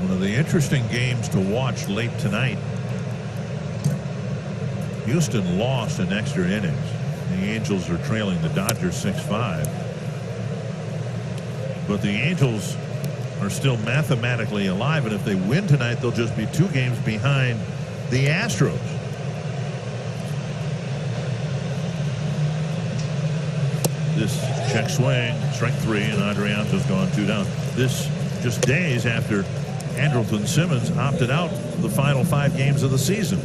One of the interesting games to watch late tonight. Houston lost in extra innings. The Angels are trailing the Dodgers 6-5. But the Angels are still mathematically alive, and if they win tonight, they'll just be 2 games behind the Astros. This check swing, strike 3, and Adrianza's gone 2 down. This just days after Andrelton Simmons opted out the final 5 games of the season.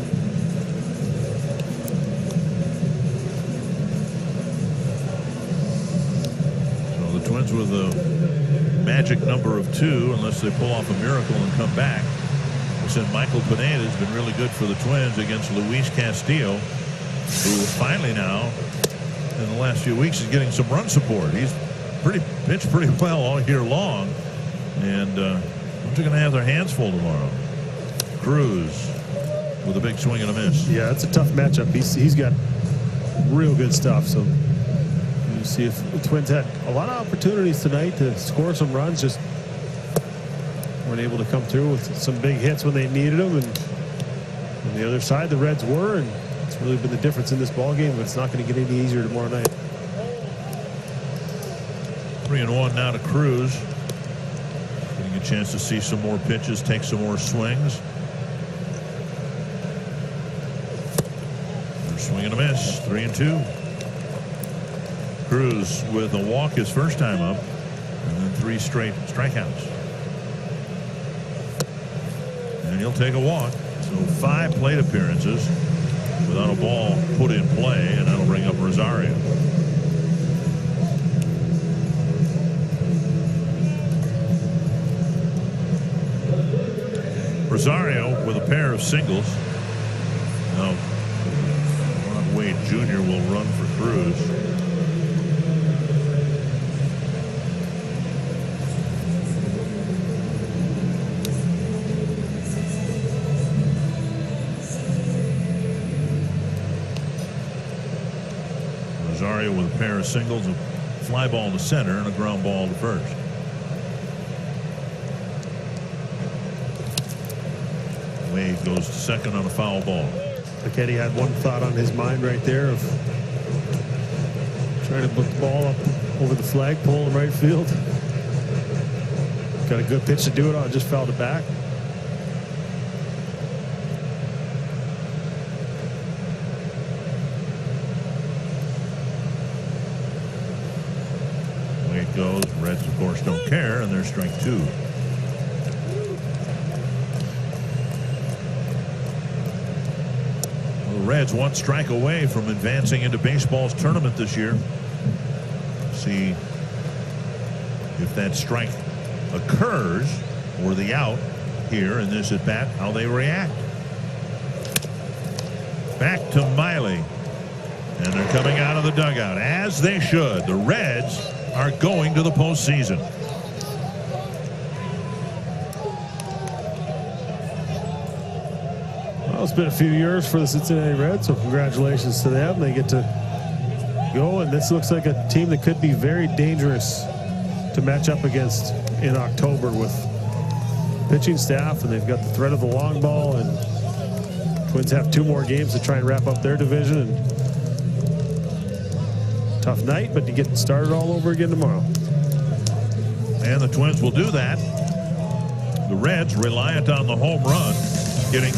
So the Twins with a magic number of 2, unless they pull off a miracle and come back. And Michael Pineda has been really good for the Twins against Luis Castillo, who finally now, in the last few weeks, is getting some run support. He's pitched pretty well all year long, and they're going to have their hands full tomorrow. Cruz with a big swing and a miss. Yeah, it's a tough matchup. He's got real good stuff. So you see, if the Twins had a lot of opportunities tonight to score some runs, just weren't able to come through with some big hits when they needed them. And on the other side, the Reds were, and it's really been the difference in this ball game. But it's not going to get any easier tomorrow night. 3-1 now to Cruz. Getting a chance to see some more pitches, take some more swings. Swing and a miss. 3-2. Cruz with a walk his first time up, and then 3 straight strikeouts. And he'll take a walk. So 5 plate appearances without a ball put in play, and that'll bring up Rosario. Rosario with a pair of singles. Now, Wade Jr. will run for Cruz. Rosario with a pair of singles, a fly ball to center, and a ground ball to first. Wade goes to second on a foul ball. Eddie had one thought on his mind right there of trying to put the ball up over the flagpole in right field. Got a good pitch to do it on, just fouled it back. Away it goes. Reds, of course, don't care, and there's strike 2. Reds one strike away from advancing into baseball's tournament this year. See if that strike occurs or the out here in this at bat, how they react. Back to Miley. And they're coming out of the dugout, as they should. The Reds are going to the postseason. Well, it's been a few years for the Cincinnati Reds, so congratulations to them. They get to go, and this looks like a team that could be very dangerous to match up against in October with pitching staff, and they've got the threat of the long ball, and Twins have 2 more games to try and wrap up their division. And tough night, but you get started all over again tomorrow. And the Twins will do that. The Reds reliant on the home run, getting